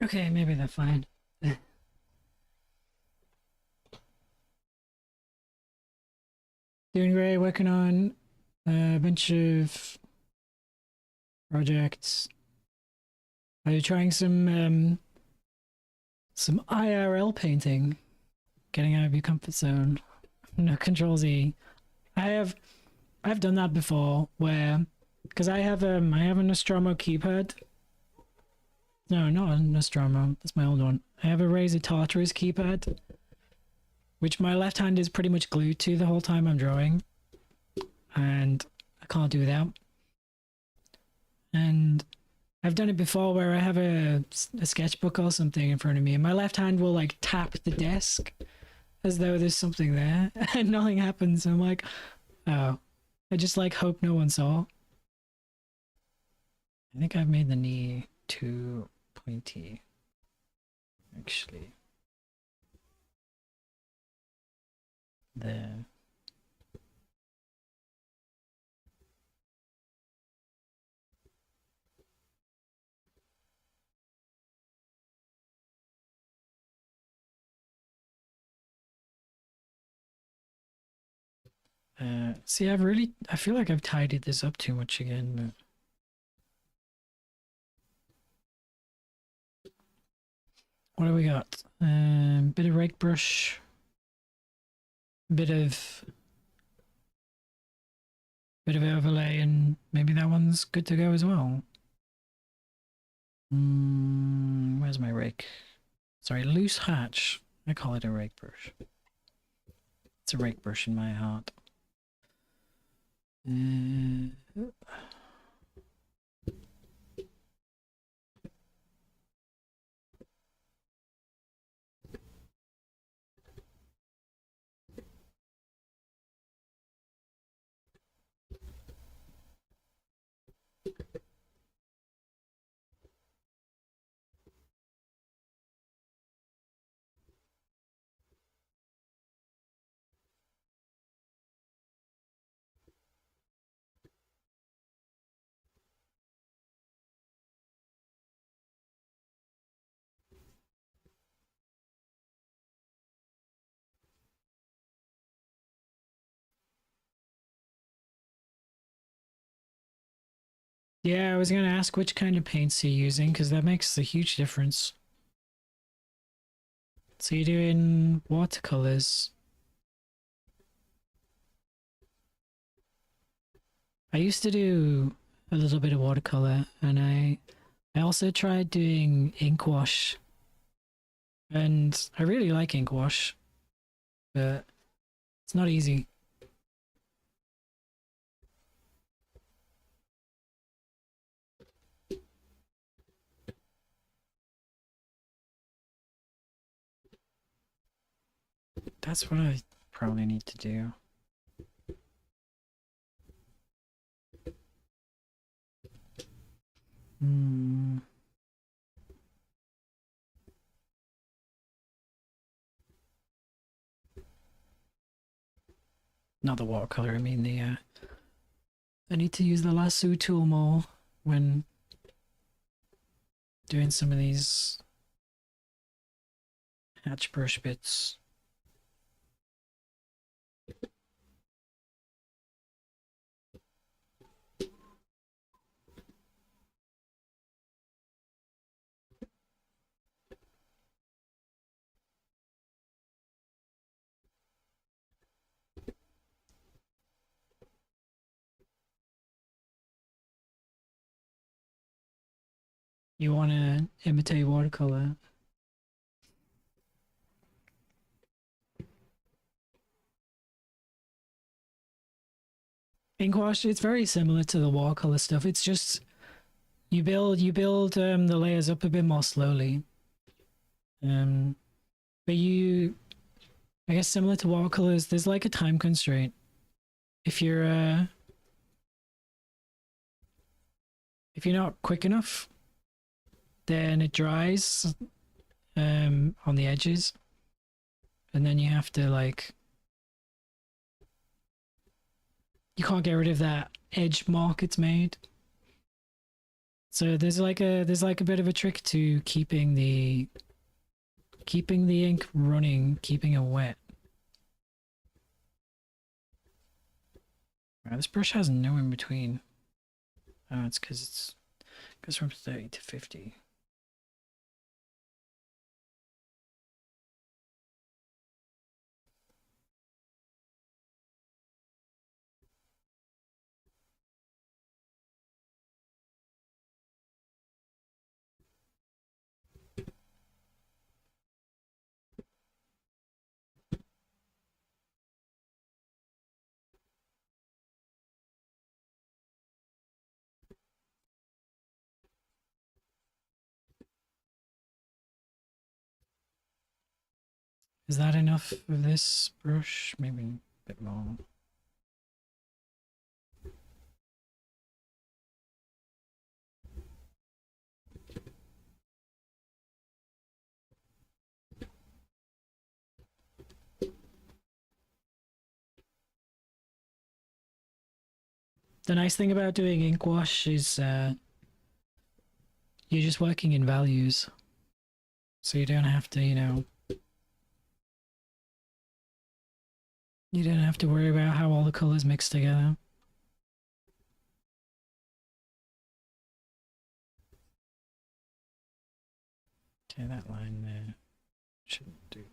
Okay, maybe they're fine. Doing great, working on a bunch of projects. Are you trying some IRL painting? Getting out of your comfort zone. No, Control Z. I've done that before where because I have a Nostromo keypad. No, not a Nostromo. That's my old one. I have a Razer Tartarus keypad, which my left hand is pretty much glued to the whole time I'm drawing, and I can't do without. And I've done it before where I have a sketchbook or something in front of me, and my left hand will like tap the desk as though there's something there, and nothing happens. I'm like, oh, I just like hope no one saw. I think I've made the knee too pointy, actually. There. See, I feel like I've tidied this up too much again, but what do we got? Bit of rake brush, bit of overlay, and maybe that one's good to go as well. Where's my rake? Sorry, loose hatch. I call it a rake brush. It's a rake brush in my heart. Yeah, I was gonna ask which kind of paints you're using because that makes a huge difference. So you're doing watercolors. I used to do a little bit of watercolor, and I also tried doing ink wash, and I really like ink wash, but it's not easy. That's what I probably need to do. Not the watercolor, I mean the I need to use the lasso tool more when doing some of these hatch brush bits. You want to imitate watercolor. Ink wash, it's very similar to the watercolor stuff. It's just you build the layers up a bit more slowly. Um, but I guess similar to watercolors, there's like a time constraint. If you're if you're not quick enough, then it dries on the edges, and then you have to like you can't get rid of that edge mark it's made. So there's like a bit of a trick to keeping the ink running, keeping it wet. Wow, this brush has no in between. Oh, it's because it goes from 30 to 50. Is that enough of this brush? Maybe a bit more. The nice thing about doing ink wash is you're just working in values. So you don't have to, you don't have to worry about how all the colors mix together. Okay, that line there shouldn't do.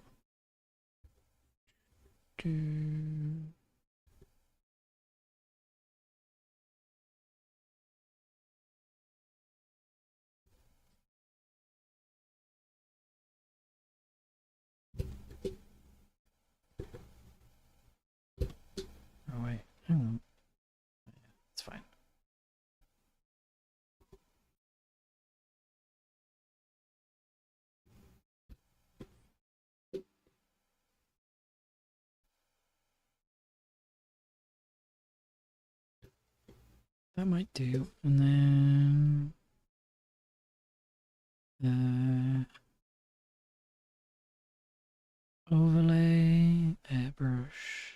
Oh wait, hang on. It's fine. That might do. And then overlay, airbrush.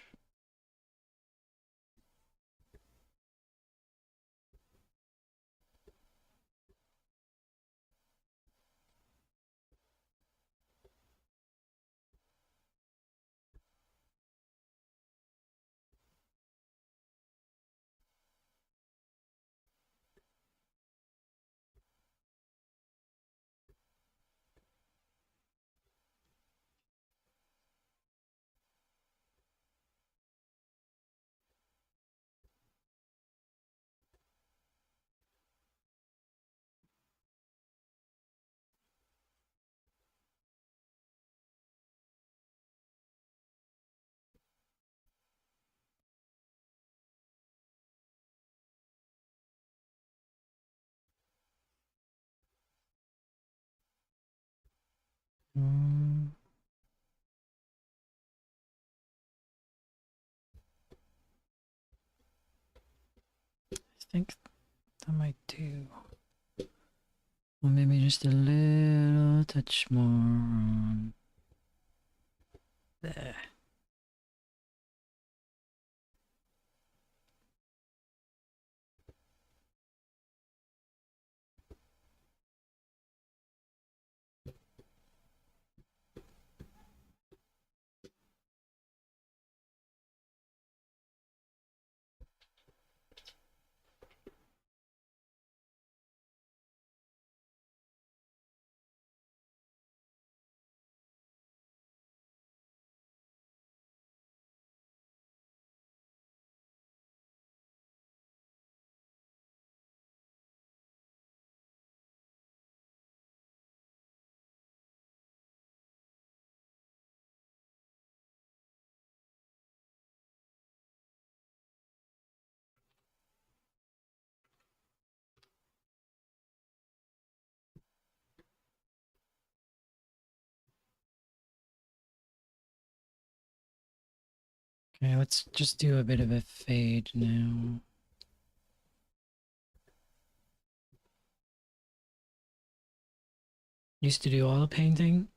Mm, I think that might do. Or maybe just a little touch more on there. Okay, let's just do a bit of a fade now. Used to do oil painting.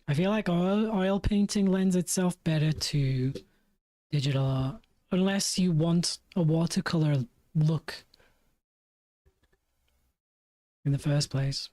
I feel like oil painting lends itself better to digital art, unless you want a watercolor look in the first place.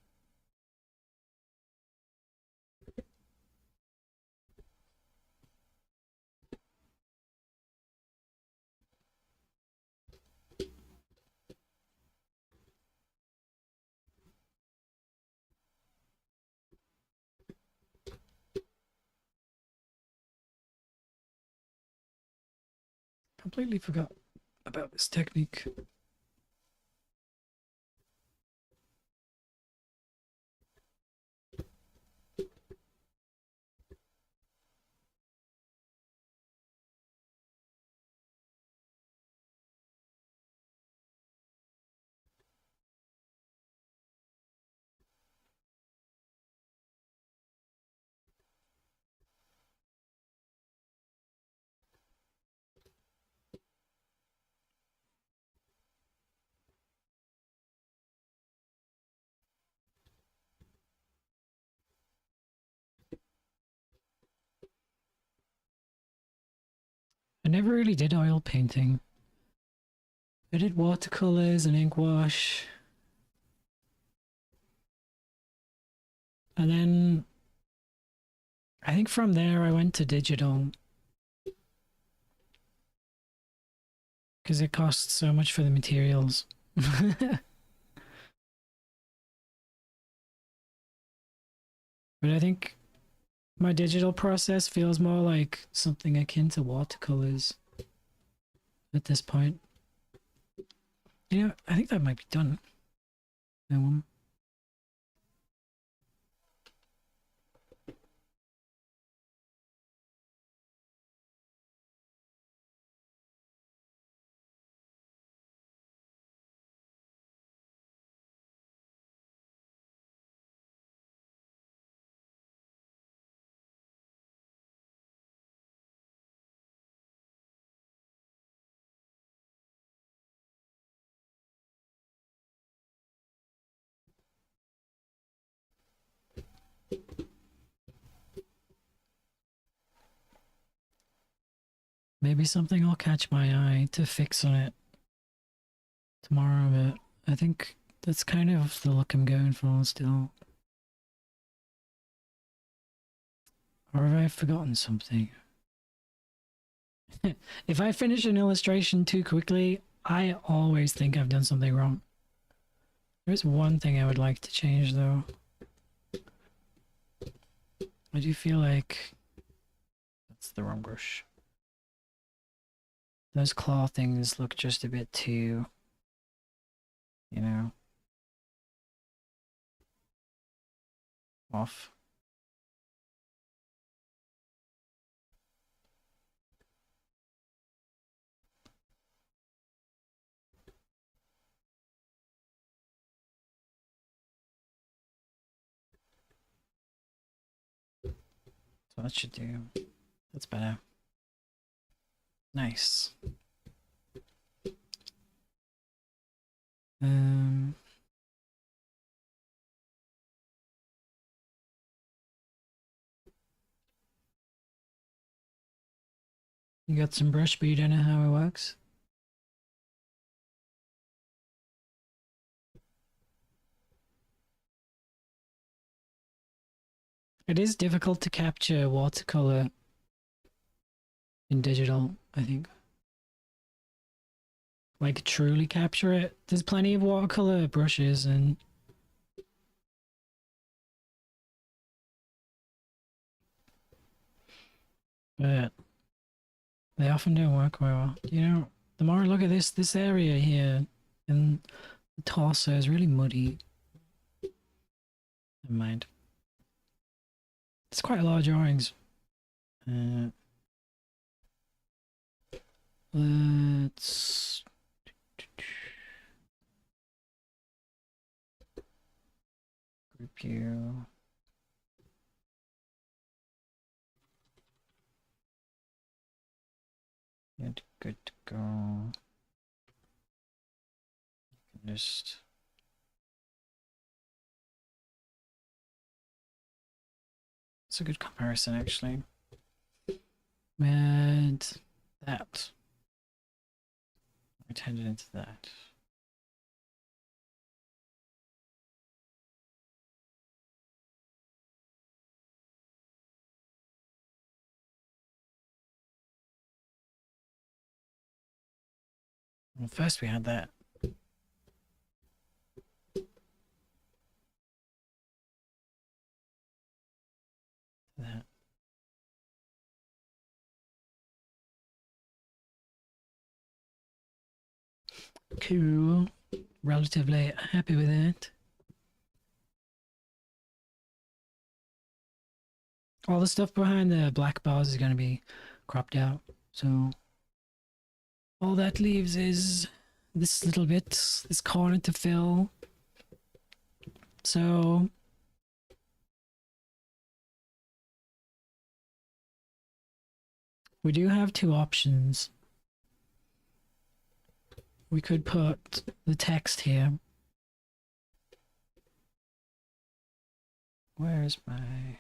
Completely forgot about this technique. I never really did oil painting. I did watercolors and ink wash. And then I think from there I went to digital. Because it costs so much for the materials. But I think my digital process feels more like something akin to watercolors at this point. You know, I think that might be done. That one. Maybe something will catch my eye to fix on it tomorrow, but I think that's kind of the look I'm going for still. Or have I forgotten something? If I finish an illustration too quickly, I always think I've done something wrong. There's one thing I would like to change though. I do feel like that's the wrong brush. Those claw things look just a bit too, you know, off. So that should do. That's better. Nice. Um, you got some brush speed, I know how it works. It is difficult to capture watercolor in digital, I think. Like truly capture it. There's plenty of watercolor brushes and but they often don't work very well. You know, the more I look at this area here and the torso is really muddy. Never mind. It's quite a lot of drawings. Let's group you. Good to go. Just it's a good comparison actually. And that I turned it into that. Well, first we had that. That. Cool. Relatively happy with it. All the stuff behind the black bars is going to be cropped out. So all that leaves is this little bit, this corner to fill. So we do have two options. We could put the text here. Where's my...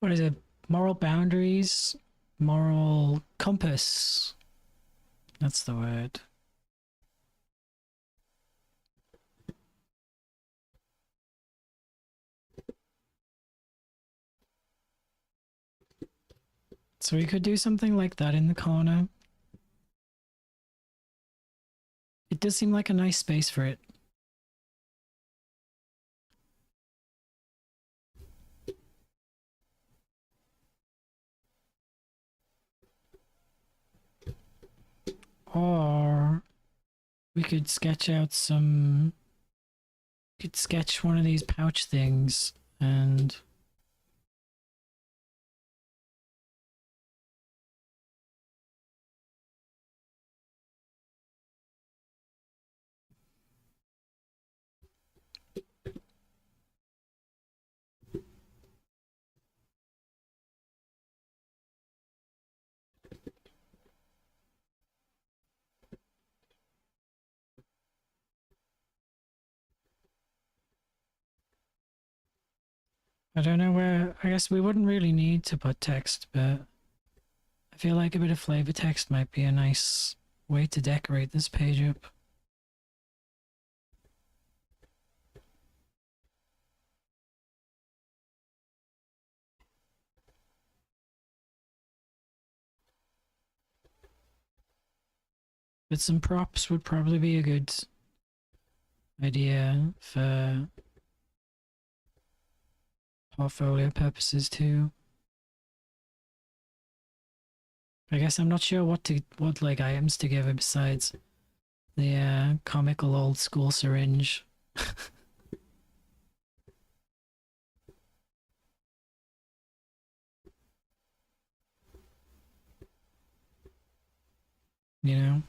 What is it? Moral boundaries? Moral compass. That's the word. So we could do something like that in the corner. It does seem like a nice space for it. Or we could sketch out some... We could sketch one of these pouch things and... I don't know where... I guess we wouldn't really need to put text, but... I feel like a bit of flavor text might be a nice way to decorate this page up. But some props would probably be a good idea for portfolio purposes too. I guess I'm not sure what like items to give her besides the comical old school syringe. You know?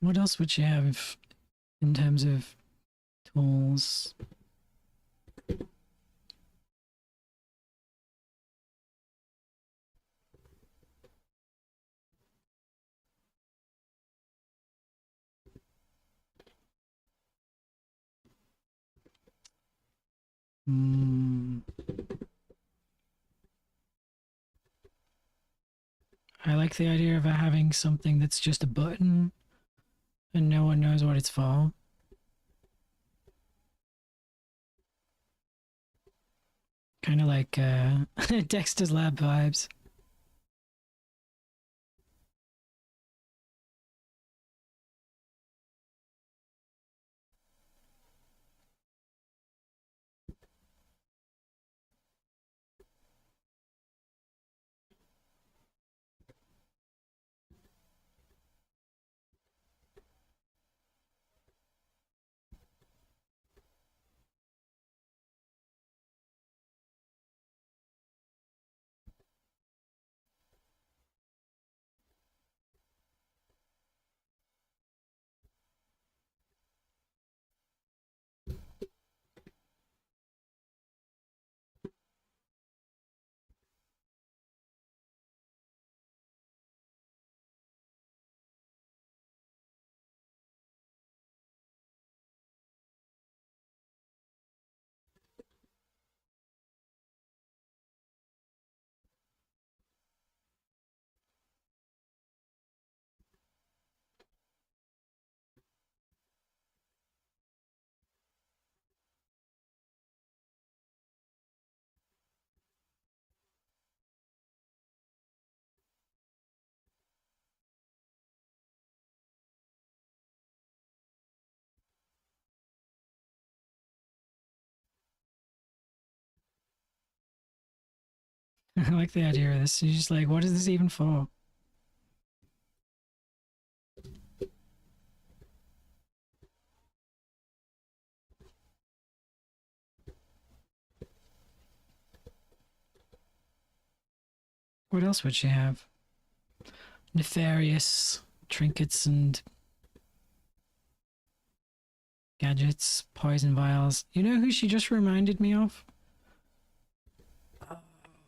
What else would she have in terms of tools? Hmm. I like the idea of having something that's just a button and no one knows what it's for. Kind of like Dexter's Lab vibes. I like the idea of this. You're just like, what is this even for? What else would she have? Nefarious trinkets and gadgets, poison vials. You know who she just reminded me of?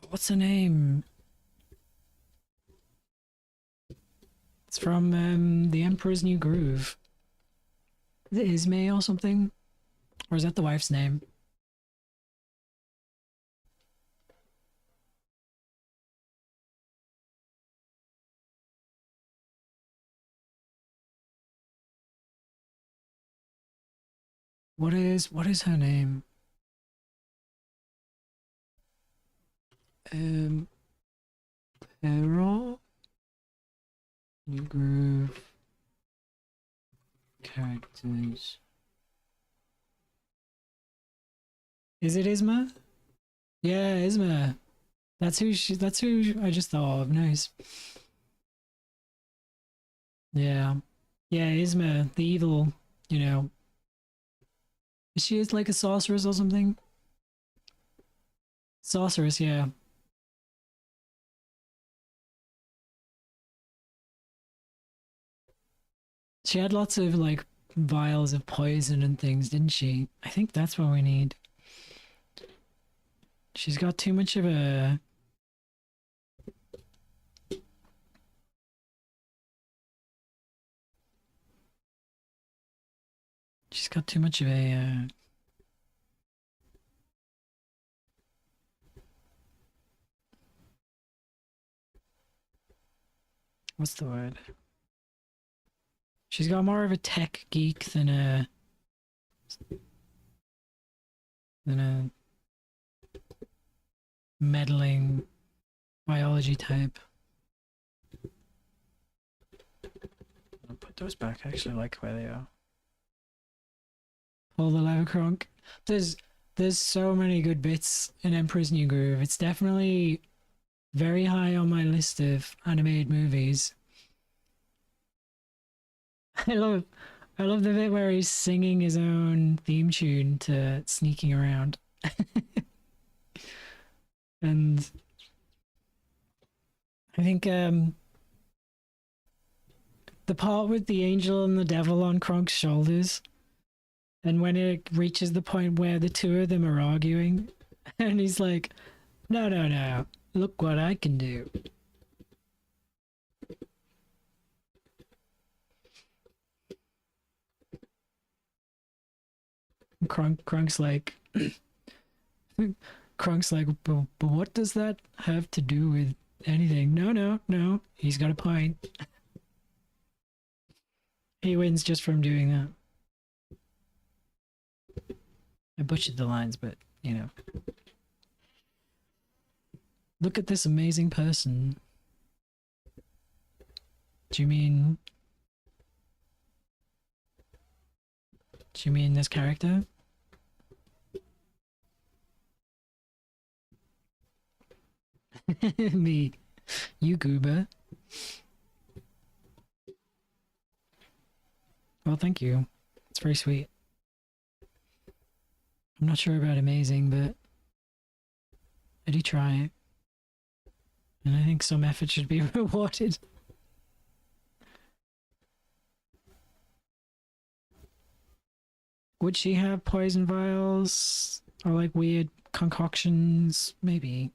What's her name? It's from The Emperor's New Groove. Is it Ismay or something? Or is that the wife's name? What is her name? Um Errol? New Groove characters. Is it Isma? Yeah, Isma. That's who I just thought of. Nice. Yeah. Yeah, Isma, the evil, you know. She is like a sorceress or something. Sorceress, yeah. She had lots of like vials of poison and things, didn't she? I think that's what we need. She's got too much of a. She's got too much of a. What's the word? She's got more of a tech geek than a meddling biology type. I'll put those back. I actually like where they are. Pull the lever, Kronk. There's there's so many good bits in Emperor's New Groove. It's definitely very high on my list of animated movies. I love I love the bit where he's singing his own theme tune to Sneaking Around. And I think the part with the angel and the devil on Kronk's shoulders, and when it reaches the point where the two of them are arguing, and he's like, "No, no, no! Look what I can do." Kronk's like, Kronk's like, but what does that have to do with anything? No, no, no. He's got a point. He wins just from doing that. I butchered the lines, but you know. Look at this amazing person. Do you mean? Do you mean this character? Me. You goober. Well, thank you. It's very sweet. I'm not sure about amazing, but I do try. And I think some effort should be rewarded. Would she have poison vials? Or like weird concoctions? Maybe.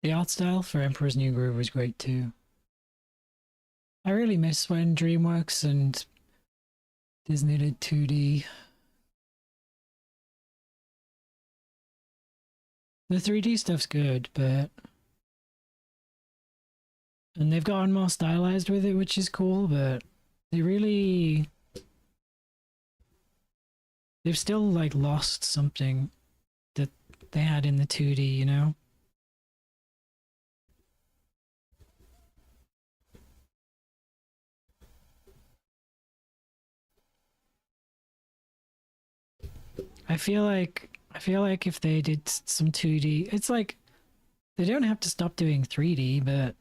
The art style for Emperor's New Groove was great too. I really miss when DreamWorks and Disney did 2D. The 3D stuff's good, but and they've gotten more stylized with it, which is cool, but they really they've still like lost something that they had in the 2D, you know? I feel like if they did some 2D, it's like they don't have to stop doing 3D, but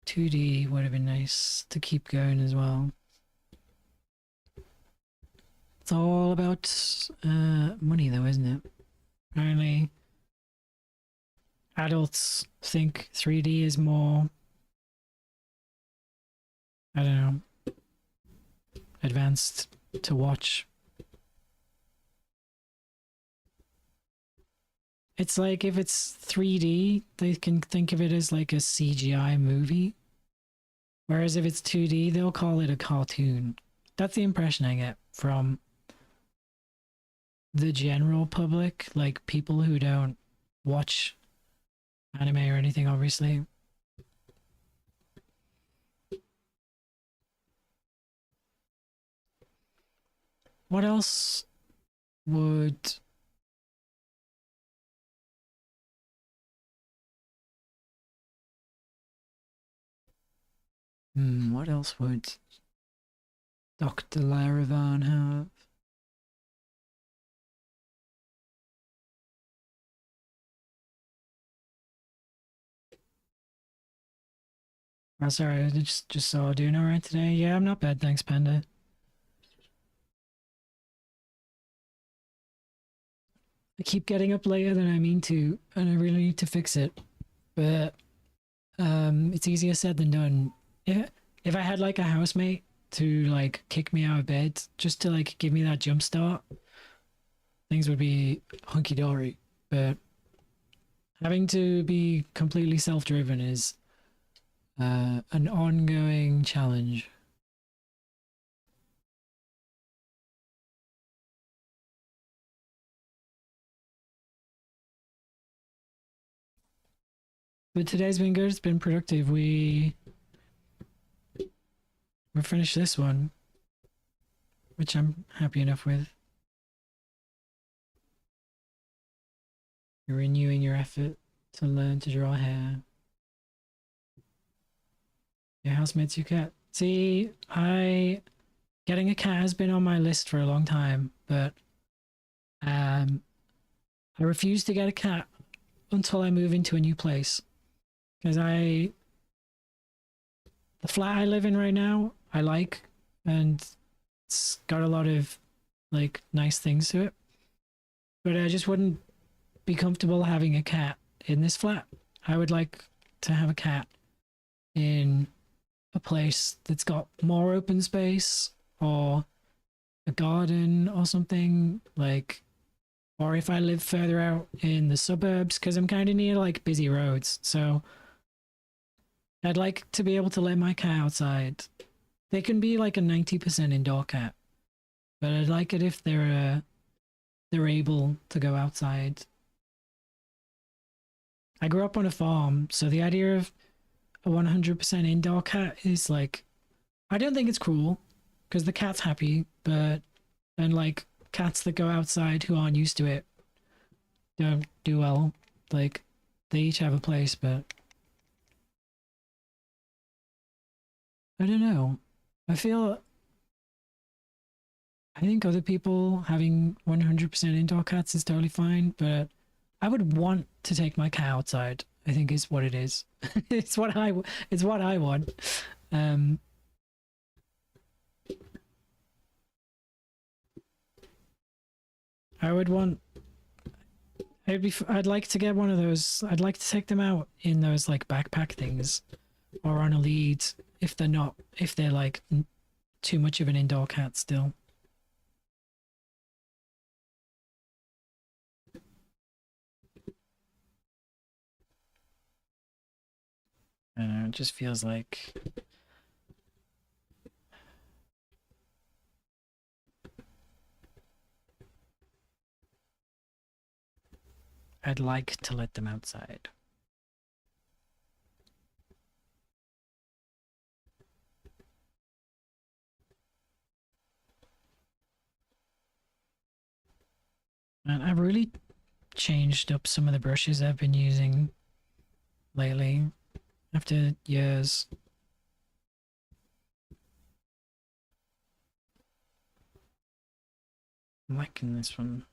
2D would have been nice to keep going as well. It's all about money though, isn't it? Apparently adults think 3D is more, I don't know, advanced to watch. It's like if it's 3D, they can think of it as like a CGI movie. Whereas if it's 2D, they'll call it a cartoon. That's the impression I get from the general public, like people who don't watch anime or anything, obviously. What else would what else would Dr. Laravan have? Oh, sorry, I just saw doing alright today. Yeah, I'm not bad, thanks, Panda. I keep getting up later than I mean to, and I really need to fix it. But it's easier said than done. If I had like a housemate to like kick me out of bed just to like give me that jump start, things would be hunky dory. But having to be completely self driven is an ongoing challenge. But today's been good. It's been productive. We finished this one, which I'm happy enough with. You're renewing your effort to learn to draw hair. Your housemates you cat. See, getting a cat has been on my list for a long time, but um I refuse to get a cat until I move into a new place. Because the flat I live in right now, I like, and it's got a lot of like nice things to it. But I just wouldn't be comfortable having a cat in this flat. I would like to have a cat in a place that's got more open space or a garden or something like, or if I live further out in the suburbs, because I'm kind of near like busy roads. So I'd like to be able to let my cat outside. They can be like a 90% indoor cat, but I'd like it if they're able to go outside. I grew up on a farm, so the idea of a 100% indoor cat is like, I don't think it's cruel because the cat's happy, but then like cats that go outside who aren't used to it don't do well. Like they each have a place, but I don't know. I feel I think other people having 100% indoor cats is totally fine, but I would want to take my cat outside. I think is what it is. It's what I want. Um, I would want. I'd like to get one of those. I'd like to take them out in those like backpack things, or on a lead if they're not. If they're like too much of an indoor cat still. I don't know. It just feels like I'd like to let them outside. And I've really changed up some of the brushes I've been using lately after years. I'm liking this one.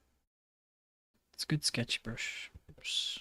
It's a good sketch brush. Oops.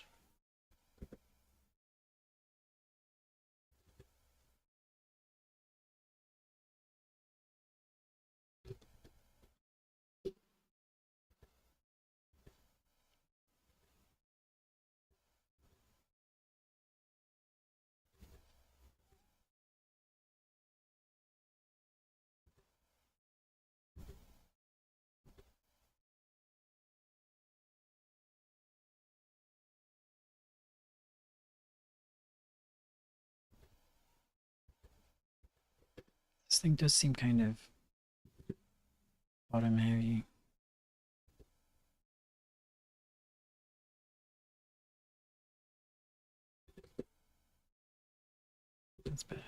This thing does seem kind of bottom heavy. That's better.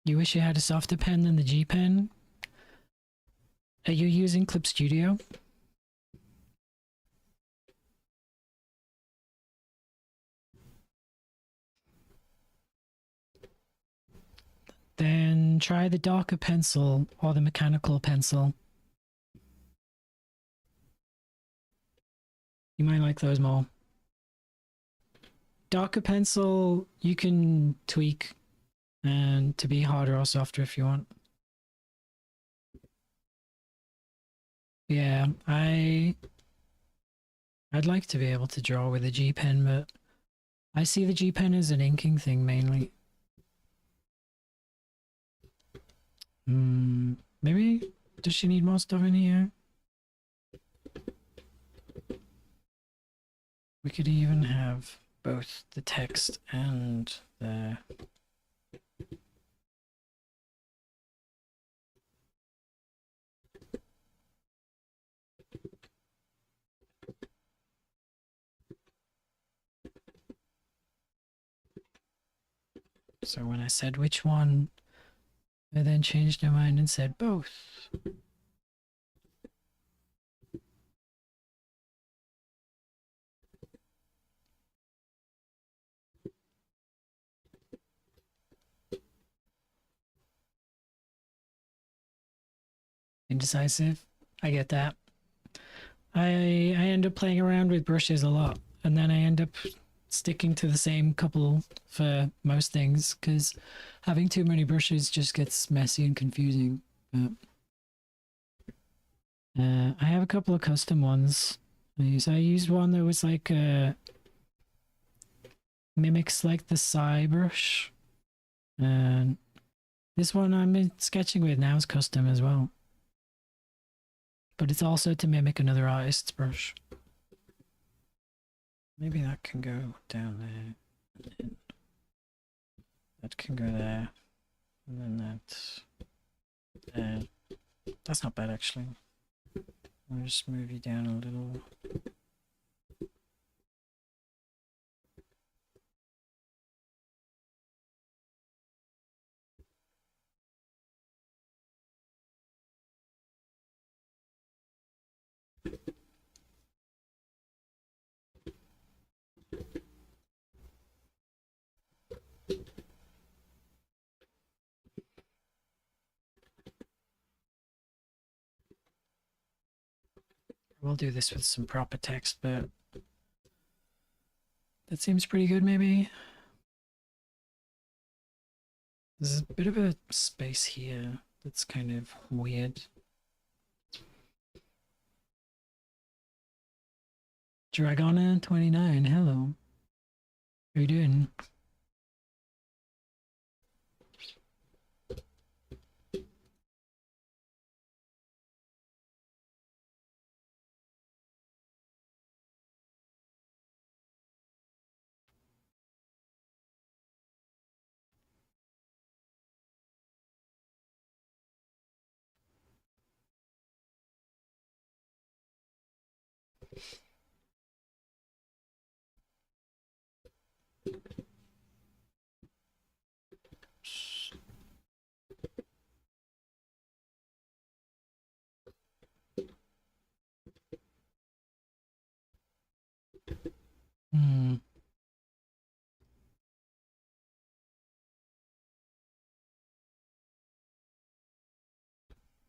You wish you had a softer pen than the G Pen? Are you using Clip Studio? then try the darker pencil or the mechanical pencil. You might like those more. Darker pencil you can tweak and to be harder or softer if you want. Yeah, I'd like to be able to draw with a G pen, but I see the G pen as an inking thing mainly. Maybe does she need more stuff in here? We could even have both the text and the so when I said which one, I then changed my mind and said both. Indecisive. I get that. I end up playing around with brushes a lot, and then I end up sticking to the same couple for most things because having too many brushes just gets messy and confusing. But, I have a couple of custom ones. I used one that was like mimics like the Psy brush, and this one I'm sketching with now is custom as well. But it's also to mimic another artist's brush. Maybe that can go down there. And that can go there. And then that there. That's not bad actually. I'll just move you down a little. We'll do this with some proper text, but that seems pretty good maybe. There's a bit of a space here that's kind of weird. Dragona29, hello. How you doing?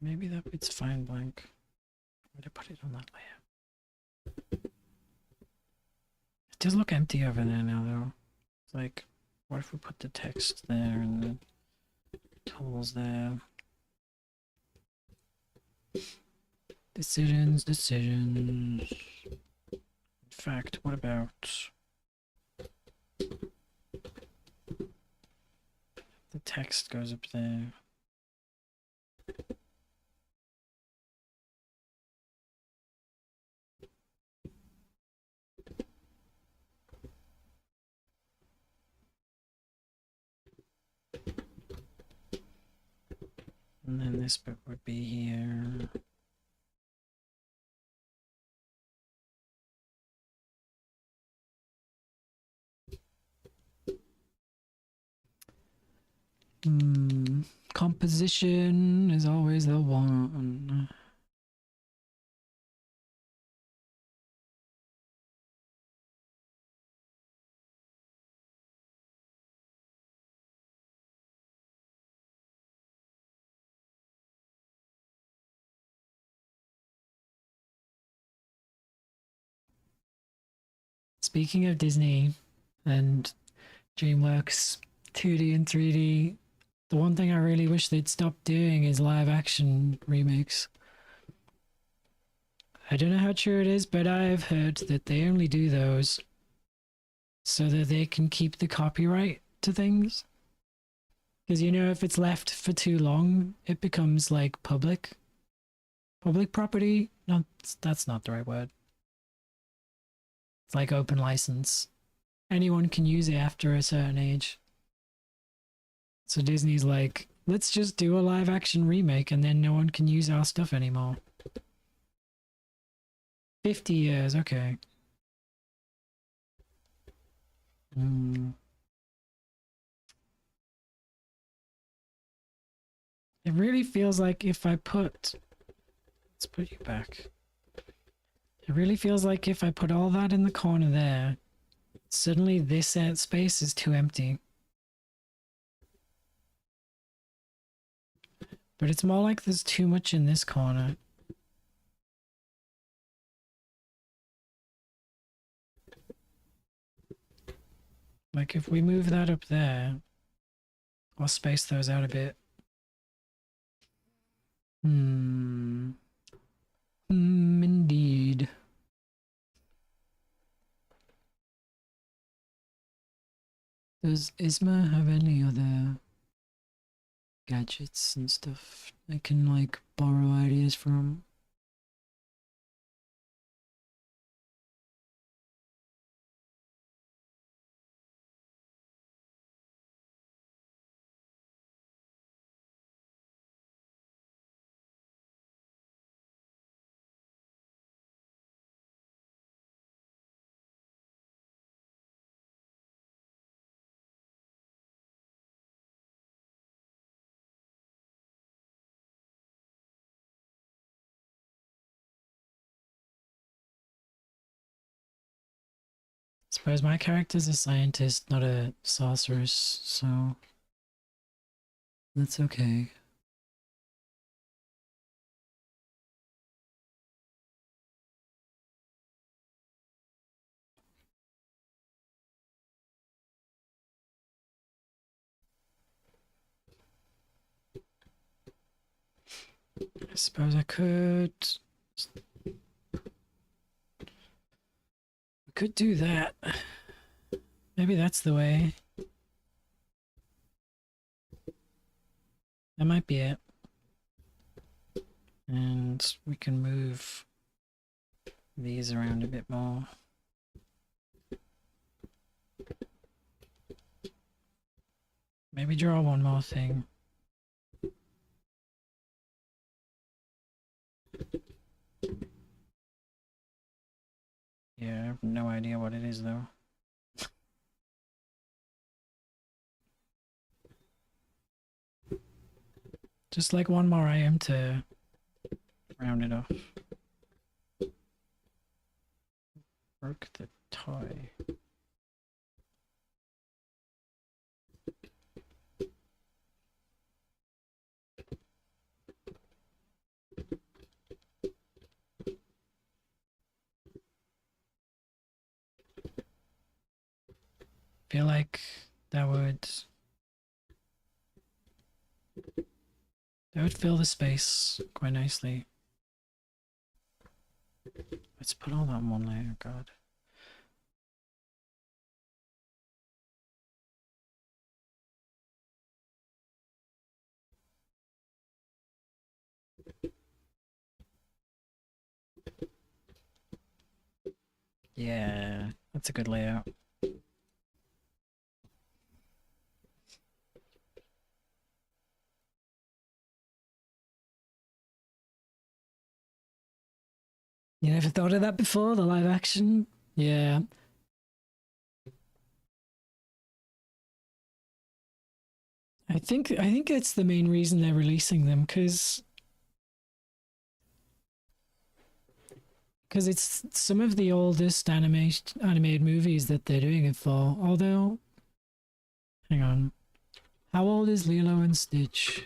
Maybe that bit's fine blank. I'm gonna put it on that layer. It does look empty over there now though. It's like, what if we put the text there and the tools there? Decisions. In fact, what about the text goes up there? And then this bit would be here. Composition is always the one. Speaking of Disney and DreamWorks 2D and 3D, the one thing I really wish they'd stop doing is live action remakes. I don't know how true it is, but I've heard that they only do those so that they can keep the copyright to things. Because you know, if it's left for too long, it becomes like public property. No, that's not the right word. It's like open license. Anyone can use it after a certain age. So Disney's like, let's just do a live action remake and then no one can use our stuff anymore. 50 years, okay. It really feels like if I put... Let's put you back. It really feels like if I put all that in the corner there, suddenly this space is too empty. But it's more like there's too much in this corner. Like if we move that up there, I'll space those out a bit. Indeed. Does Isma have any other gadgets and stuff I can like borrow ideas from? Suppose my character's a scientist, not a sorceress, so that's okay. I suppose I could... I could do that. Maybe that's the way. That might be it. And we can move these around a bit more. Maybe draw one more thing. Yeah, I have no idea what it is though. Just like one more item to round it off. Broke the toy. Feel like that would fill the space quite nicely. Let's put all that in one layer, God. Yeah, that's a good layout. You never thought of that before, the live action? Yeah. I think it's the main reason they're releasing them, because it's some of the oldest animated movies that they're doing it for. Although, hang on, how old is Lilo and Stitch?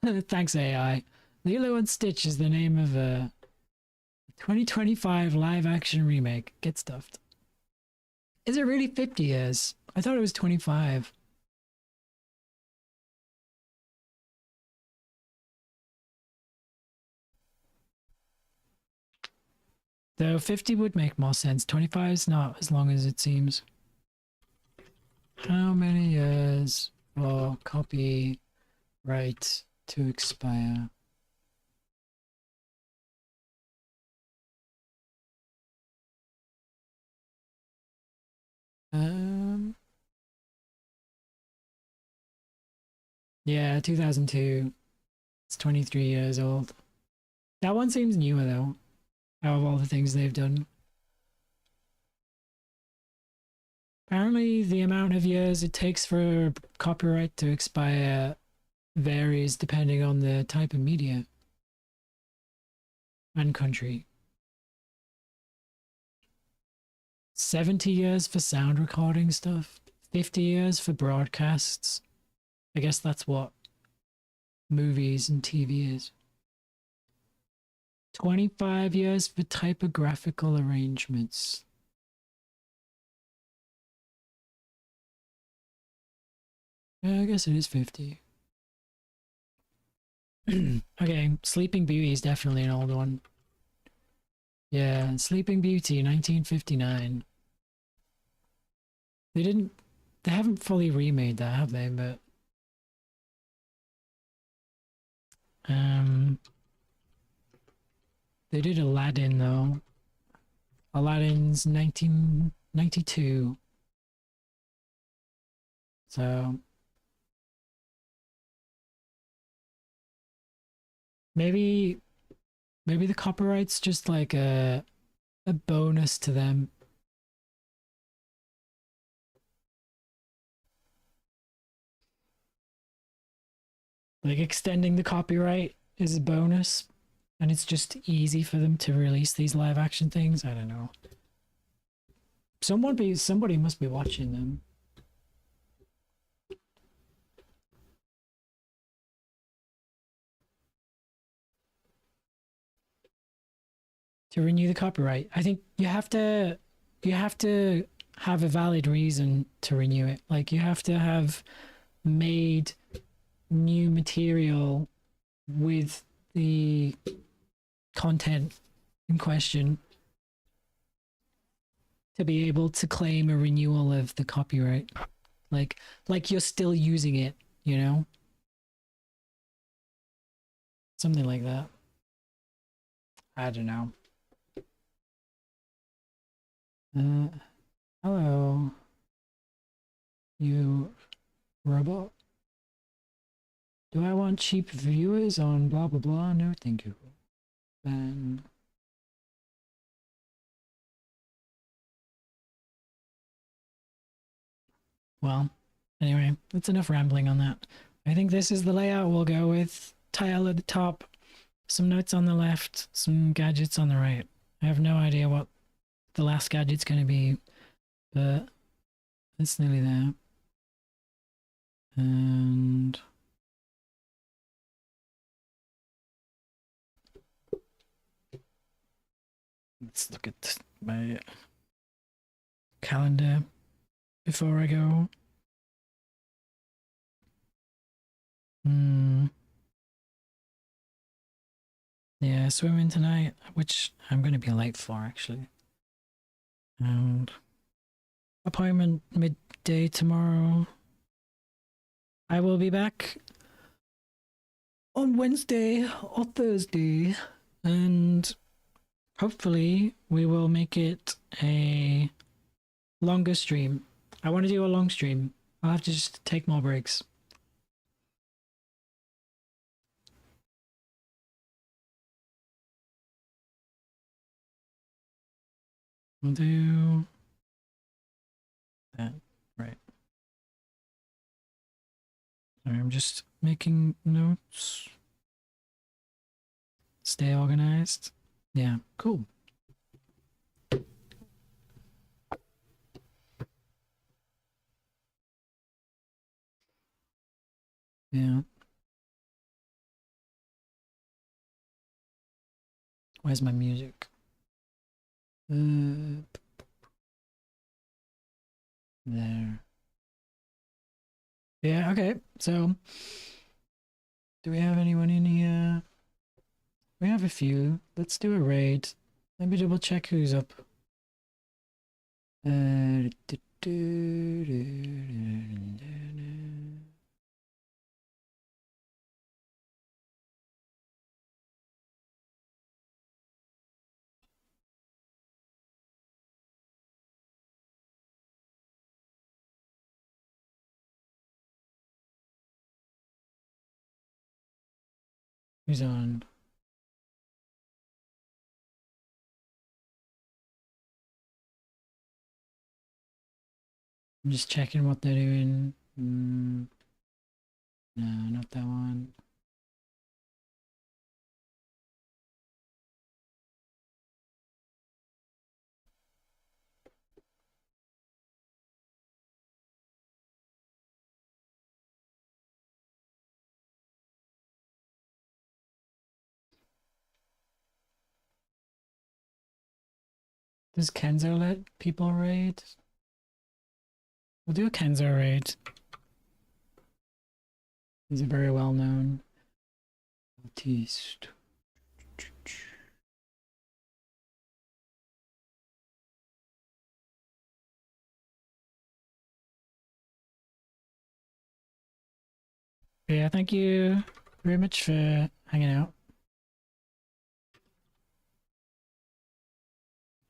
Thanks, AI. Lilo and Stitch is the name of a 2025 live action remake. Get stuffed. Is it really 50 years? I thought it was 25. Though 50 would make more sense. 25 is not as long as it seems. How many years for copyright to expire? Yeah, 2002. It's 23 years old. That one seems newer though, out of all the things they've done. Apparently, the amount of years it takes for copyright to expire varies depending on the type of media and country. 70 years for sound recording stuff, 50 years for broadcasts. I guess that's what movies and TV is. 25 years for typographical arrangements. Yeah, I guess it is 50. Okay, Sleeping Beauty is definitely an old one. Yeah, Sleeping Beauty, 1959. They haven't fully remade that, have they? But they did Aladdin though. Aladdin's 1992. So maybe the copyright's just like a bonus to them. Like extending the copyright is a bonus, and it's just easy for them to release these live action things. I don't know. Somebody must be watching them. To renew the copyright, I think you have to have a valid reason to renew it. Like you have to have made new material with the content in question to be able to claim a renewal of the copyright. Like you're still using it, you know? Something like that. I don't know. Hello. You robot? Do I want cheap viewers on blah blah blah? No, thank you. Then well, anyway, that's enough rambling on that. I think this is the layout we'll go with. Tile at the top, some notes on the left, some gadgets on the right. I have no idea what the last gadget's going to be, but it's nearly there. And let's look at my calendar before I go. Yeah, swimming tonight, which I'm going to be late for actually. And appointment midday tomorrow. I will be back on Wednesday or Thursday, and hopefully we will make it a longer stream. I want to do a long stream. I'll have to just take more breaks. We'll do that, right. Sorry, I'm just making notes. Stay organized. Yeah, cool. Yeah. Where's my music? There. Yeah, okay. So, do we have anyone in here? We have a few. Let's do a raid. Let me double check who's up. Who's on? I'm just checking what they're doing. No, not that one. Does Kenzo let people raid? We'll do a Kenzo raid. He's a very well known artist. Yeah, thank you very much for hanging out.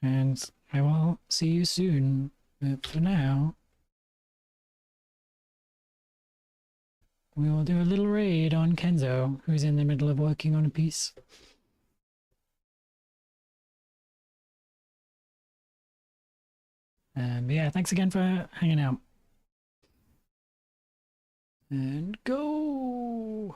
And I will see you soon. But for now, we will do a little raid on Kenzo, who's in the middle of working on a piece. But yeah, thanks again for hanging out. And go!